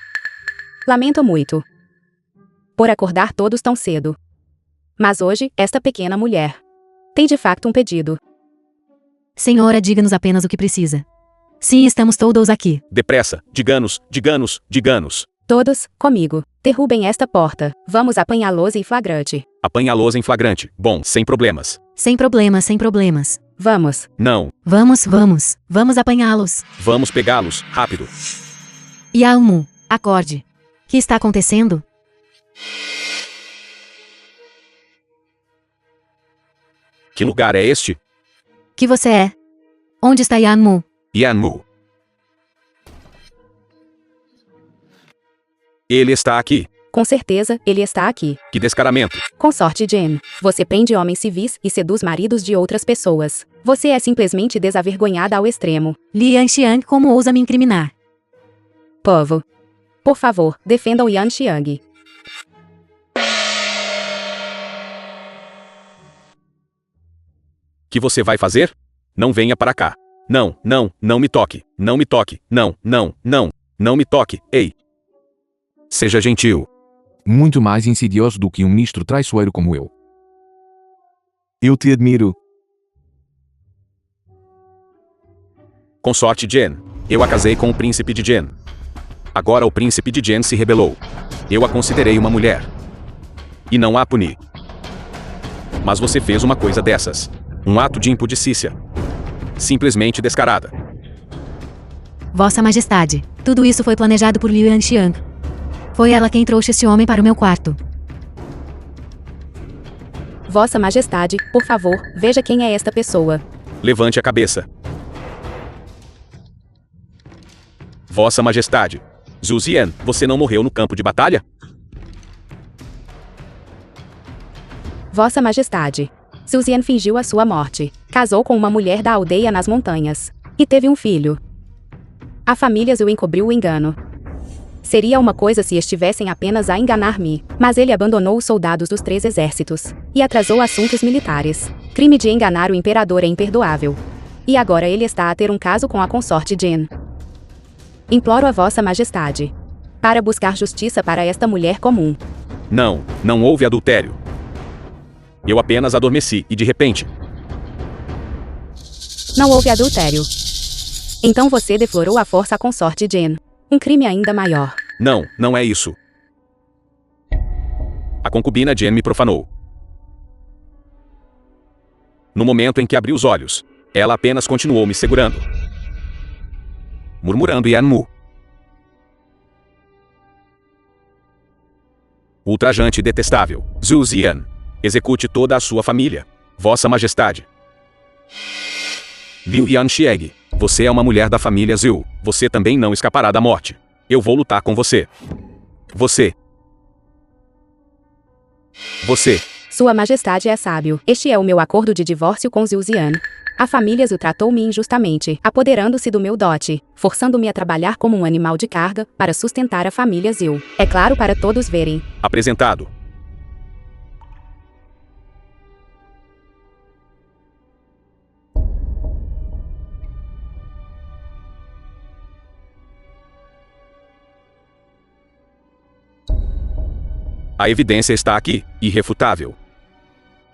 Lamento muito por acordar todos tão cedo. Mas hoje, esta pequena mulher tem de facto um pedido. Senhora, diga-nos apenas o que precisa. Sim, estamos todos aqui. Depressa, diga-nos, diga-nos, diga-nos. Todos, comigo. Derrubem esta porta. Vamos apanhá-los em flagrante. Apanhá-los em flagrante. Bom, sem problemas. Sem problemas, sem problemas. Vamos. Não. Vamos, vamos. Vamos apanhá-los. Vamos pegá-los, rápido. Yalmu, acorde. O que está acontecendo? Que lugar é este? Que você é? Onde está Yanmu? Yanmu. Ele está aqui. Com certeza, ele está aqui. Que descaramento. Consorte Jen. Você prende homens civis e seduz maridos de outras pessoas. Você é simplesmente desavergonhada ao extremo. Lian Xiang, como ousa me incriminar? Povo. Por favor, defenda o Yan Xiang. Que você vai fazer? Não venha para cá. Não, não, não me toque. Não me toque. Não, não, não. Não me toque. Ei. Seja gentil. Muito mais insidioso do que um ministro traiçoeiro como eu. Eu te admiro. Consorte Jen. Eu a casei com o príncipe de Jen. Agora o príncipe de Jen se rebelou. Eu a considerei uma mulher. E não a puni. Mas você fez uma coisa dessas. Um ato de impudicícia. Simplesmente descarada. Vossa Majestade, tudo isso foi planejado por Liu Yanxiang. Foi ela quem trouxe esse homem para o meu quarto. Vossa Majestade, por favor, veja quem é esta pessoa. Levante a cabeça. Vossa Majestade. Zhu Zian, você não morreu no campo de batalha? Vossa Majestade. Zhu Zian fingiu a sua morte. Casou com uma mulher da aldeia nas montanhas. E teve um filho. A família Zhu encobriu o engano. Seria uma coisa se estivessem apenas a enganar-me, mas ele abandonou os soldados dos 3 exércitos e atrasou assuntos militares. Crime de enganar o imperador é imperdoável. E agora ele está a ter um caso com a consorte Jen. Imploro a Vossa Majestade para buscar justiça para esta mulher comum. Não, não houve adultério. Eu apenas adormeci e de repente... Não houve adultério. Então você deflorou à força a consorte Jen. Um crime ainda maior. Não, não é isso. A concubina Jen me profanou. No momento em que abri os olhos, ela apenas continuou me segurando, murmurando Yanmu. Ultrajante e detestável, Zhu Ziyan. Execute toda a sua família. Vossa Majestade. Liu Yanxieg. Você é uma mulher da família Zhu. Você também não escapará da morte. Eu vou lutar com você. Você. Sua Majestade é sábio. Este é o meu acordo de divórcio com Zhu Ziyan. A família Zhu tratou-me injustamente, apoderando-se do meu dote, forçando-me a trabalhar como um animal de carga, para sustentar a família Zhu. É claro para todos verem. Apresentado. A evidência está aqui, irrefutável.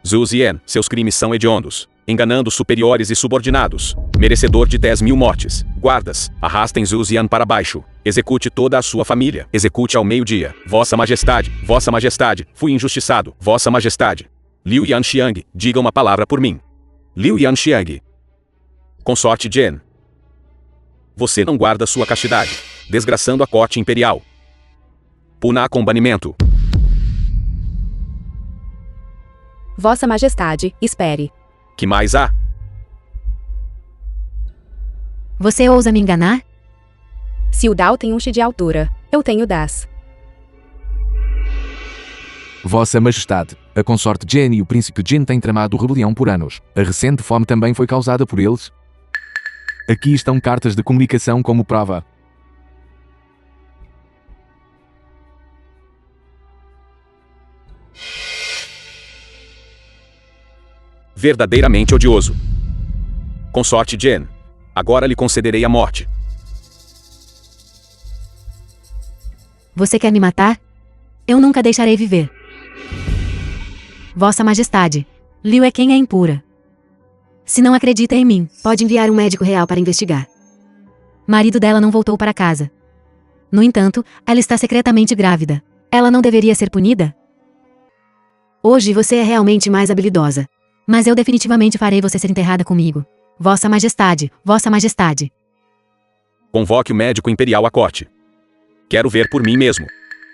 Zhu Ziyan, seus crimes são hediondos. Enganando superiores e subordinados. Merecedor de 10.000 mortes. Guardas, arrastem Zhu Ziyan para baixo. Execute toda a sua família. Execute ao meio-dia. Vossa Majestade, fui injustiçado. Vossa Majestade. Liu Yanxiang, diga uma palavra por mim. Liu Yanxiang. Consorte Jen. Você não guarda sua castidade, desgraçando a corte imperial. Puna com banimento. Vossa Majestade, espere. Que mais há? Você ousa me enganar? Se o Dao tem 1 de altura, eu tenho 10. Vossa Majestade, a consorte Jen e o príncipe Jin têm tramado rebelião por anos. A recente fome também foi causada por eles? Aqui estão cartas de comunicação como prova. Verdadeiramente odioso. Consorte Jen. Agora lhe concederei a morte. Você quer me matar? Eu nunca deixarei viver. Vossa Majestade, Liu é quem é impura. Se não acredita em mim, pode enviar um médico real para investigar. Marido dela não voltou para casa. No entanto, ela está secretamente grávida. Ela não deveria ser punida? Hoje você é realmente mais habilidosa. Mas eu definitivamente farei você ser enterrada comigo. Vossa Majestade, Vossa Majestade. Convoque o médico imperial à corte. Quero ver por mim mesmo.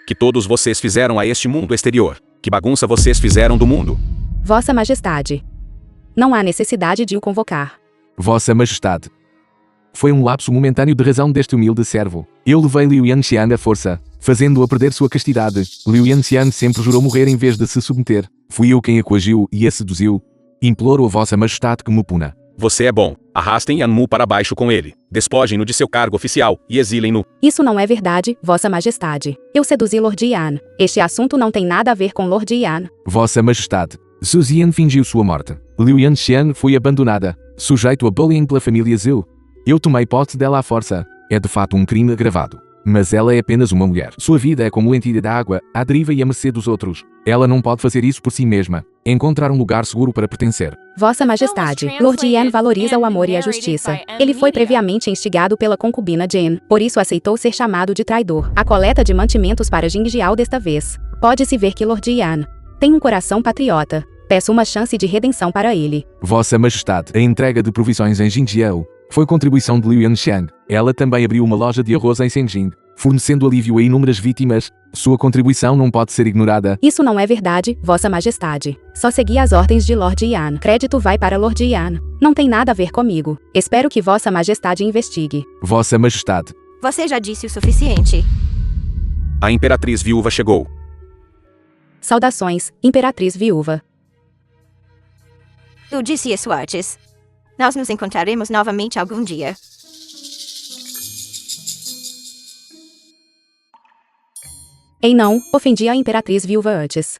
Que todos vocês fizeram a este mundo exterior. Que bagunça vocês fizeram do mundo. Vossa Majestade. Não há necessidade de o convocar. Vossa Majestade. Foi um lapso momentâneo de razão deste humilde servo. Eu levei Liu Yanxian à força, fazendo-a perder sua castidade. Liu Yanxian sempre jurou morrer em vez de se submeter. Fui eu quem a coagiu e a seduziu. Imploro a Vossa Majestade que me puna. Você é bom. Arrastem Yanmu para baixo com ele. Despojem-no de seu cargo oficial e exilem-no. Isso não é verdade, Vossa Majestade. Eu seduzi Lord Yan. Este assunto não tem nada a ver com Lord Yan. Vossa Majestade. Zhu Ziyan fingiu sua morte. Liu Yanxian foi abandonada, sujeito a bullying pela família Zhu. Eu tomei posse dela à força. É de fato um crime agravado. Mas ela é apenas uma mulher. Sua vida é como lentilha da água, à deriva e à mercê dos outros. Ela não pode fazer isso por si mesma. Encontrar um lugar seguro para pertencer. Vossa Majestade, Lord Yan valoriza o amor e a justiça. Ele foi previamente instigado pela concubina Jen, por isso aceitou ser chamado de traidor. A coleta de mantimentos para Jingjiao desta vez. Pode-se ver que Lord Yan tem um coração patriota. Peço uma chance de redenção para ele. Vossa Majestade, a entrega de provisões em Jingjiao foi contribuição de Liu Yanxiang. Ela também abriu uma loja de arroz em Shenzhen, fornecendo alívio a inúmeras vítimas. Sua contribuição não pode ser ignorada. Isso não é verdade, Vossa Majestade. Só segui as ordens de Lord Yan. Crédito vai para Lord Yan. Não tem nada a ver comigo. Espero que Vossa Majestade investigue. Vossa Majestade. Você já disse o suficiente. A Imperatriz Viúva chegou. Saudações, Imperatriz Viúva. Eu disse isso antes. Nós nos encontraremos novamente algum dia. Ei não, ofendi a Imperatriz Viúva antes.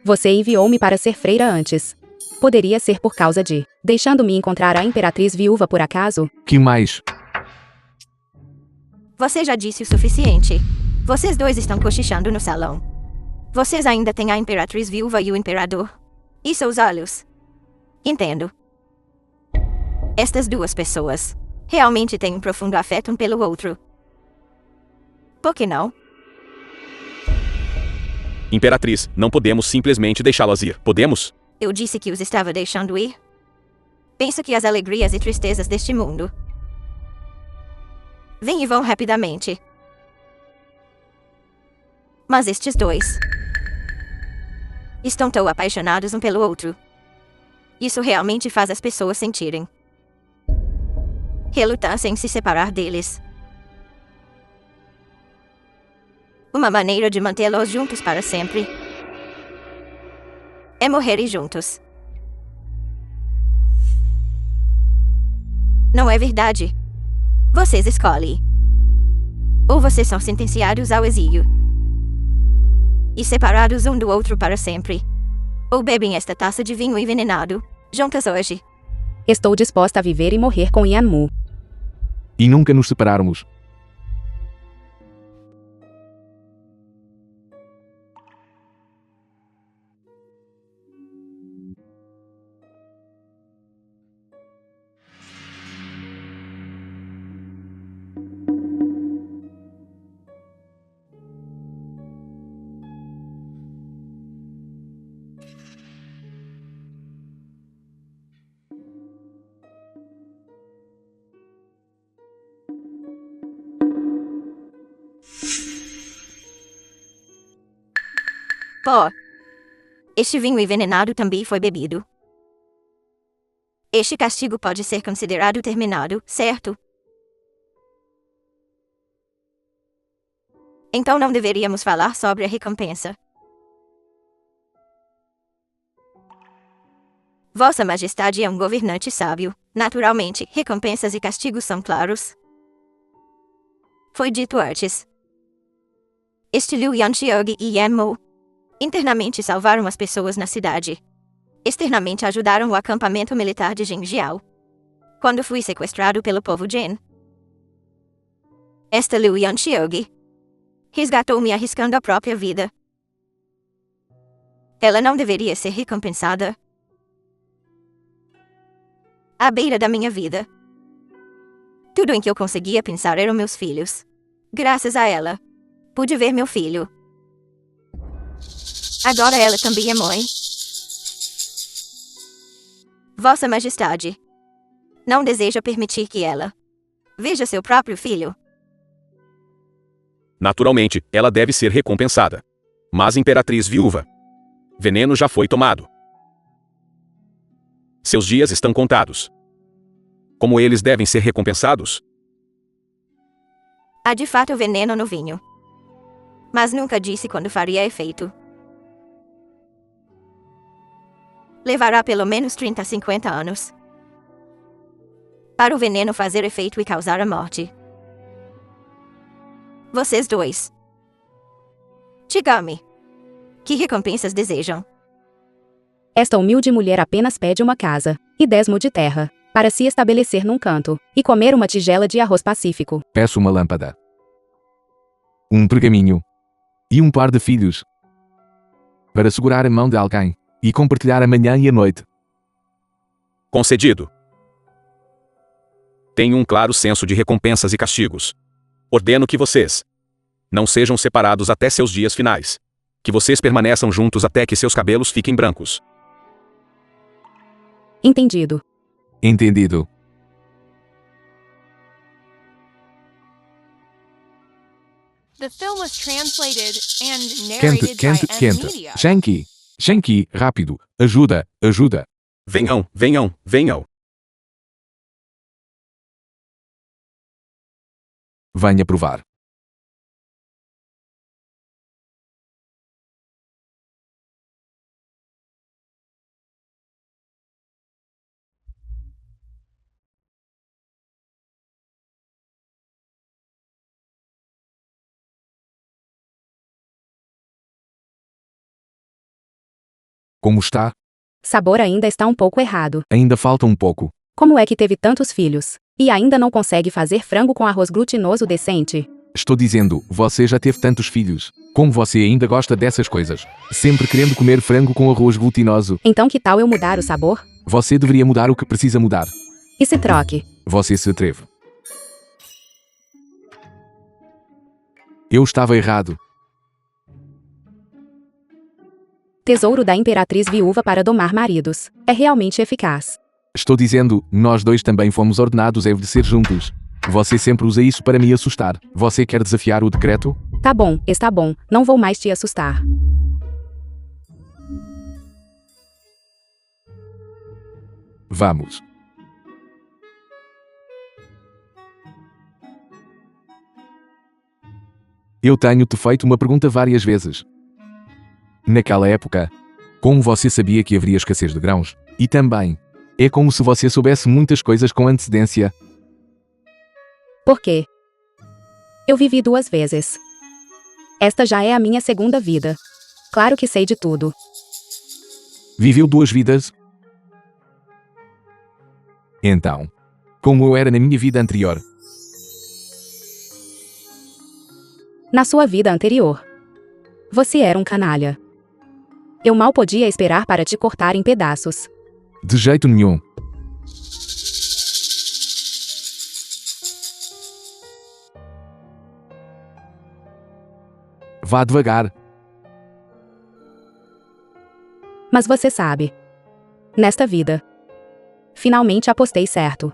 Você enviou-me para ser freira antes. Poderia ser por causa de deixando-me encontrar a Imperatriz Viúva por acaso? Que mais? Você já disse o suficiente. Vocês dois estão cochichando no salão. Vocês ainda têm a Imperatriz Viúva e o Imperador. E seus olhos. Entendo. Estas duas pessoas realmente têm um profundo afeto um pelo outro. Por que não? Imperatriz, não podemos simplesmente deixá-las ir, podemos? Eu disse que os estava deixando ir? Penso que as alegrias e tristezas deste mundo vêm e vão rapidamente. Mas estes dois estão tão apaixonados um pelo outro. Isso realmente faz as pessoas sentirem relutância em se separar deles. Uma maneira de mantê-los juntos para sempre é morrerem juntos. Não é verdade? Vocês escolhem. Ou vocês são sentenciados ao exílio e separados um do outro para sempre. Ou bebem esta taça de vinho envenenado juntas hoje. Estou disposta a viver e morrer com Yanmu. E nunca nos separarmos. Pô, este vinho envenenado também foi bebido. Este castigo pode ser considerado terminado, certo? Então não deveríamos falar sobre a recompensa. Vossa Majestade é um governante sábio. Naturalmente, recompensas e castigos são claros. Foi dito antes. Este Liu Yanxiang e Yanmo internamente salvaram as pessoas na cidade. Externamente ajudaram o acampamento militar de Jingjiao quando fui sequestrado pelo povo Jin. Esta Liu Yanxiang resgatou-me arriscando a própria vida. Ela não deveria ser recompensada? À beira da minha vida, tudo em que eu conseguia pensar eram meus filhos. Graças a ela, pude ver meu filho. Agora ela também é mãe. Vossa Majestade não deseja permitir que ela veja seu próprio filho? Naturalmente, ela deve ser recompensada. Mas Imperatriz viúva, veneno já foi tomado. Seus dias estão contados. Como eles devem ser recompensados? Há de fato veneno no vinho. Mas nunca disse quando faria efeito. Levará pelo menos 30 a 50 anos para o veneno fazer efeito e causar a morte. Vocês dois, diga-me, que recompensas desejam? Esta humilde mulher apenas pede uma casa e 10 mu de terra para se estabelecer num canto e comer uma tigela de arroz pacífico. Peço uma lâmpada, um pergaminho e um par de filhos para segurar a mão de alguém e compartilhar a manhã e a noite. Concedido. Tenho um claro senso de recompensas e castigos. Ordeno que vocês não sejam separados até seus dias finais. Que vocês permaneçam juntos até que seus cabelos fiquem brancos. Entendido. Entendido. The film was translated and Quente, narrated quente, by quente. Media. Shanky. Shanky, rápido. Ajuda, ajuda. Venham, venham, venham. Venha provar. Como está? Sabor ainda está um pouco errado. Ainda falta um pouco. Como é que teve tantos filhos e ainda não consegue fazer frango com arroz glutinoso decente? Estou dizendo, você já teve tantos filhos. Como você ainda gosta dessas coisas? Sempre querendo comer frango com arroz glutinoso. Então que tal eu mudar o sabor? Você deveria mudar o que precisa mudar. E se troque. Você se atreve. Eu estava errado. Tesouro da Imperatriz Viúva para domar maridos. É realmente eficaz. Estou dizendo, nós dois também fomos ordenados a obedecer juntos. Você sempre usa isso para me assustar. Você quer desafiar o decreto? Tá bom, está bom, não vou mais te assustar. Vamos. Eu tenho-te feito uma pergunta várias vezes. Naquela época, como você sabia que haveria escassez de grãos? E também, é como se você soubesse muitas coisas com antecedência. Por quê? Eu vivi 2 vezes. Esta já é a minha segunda vida. Claro que sei de tudo. Viveu 2 vidas? Então, como eu era na minha vida anterior? Na sua vida anterior, você era um canalha. Eu mal podia esperar para te cortar em pedaços. De jeito nenhum. Vá devagar. Mas você sabe. Nesta vida, finalmente apostei certo.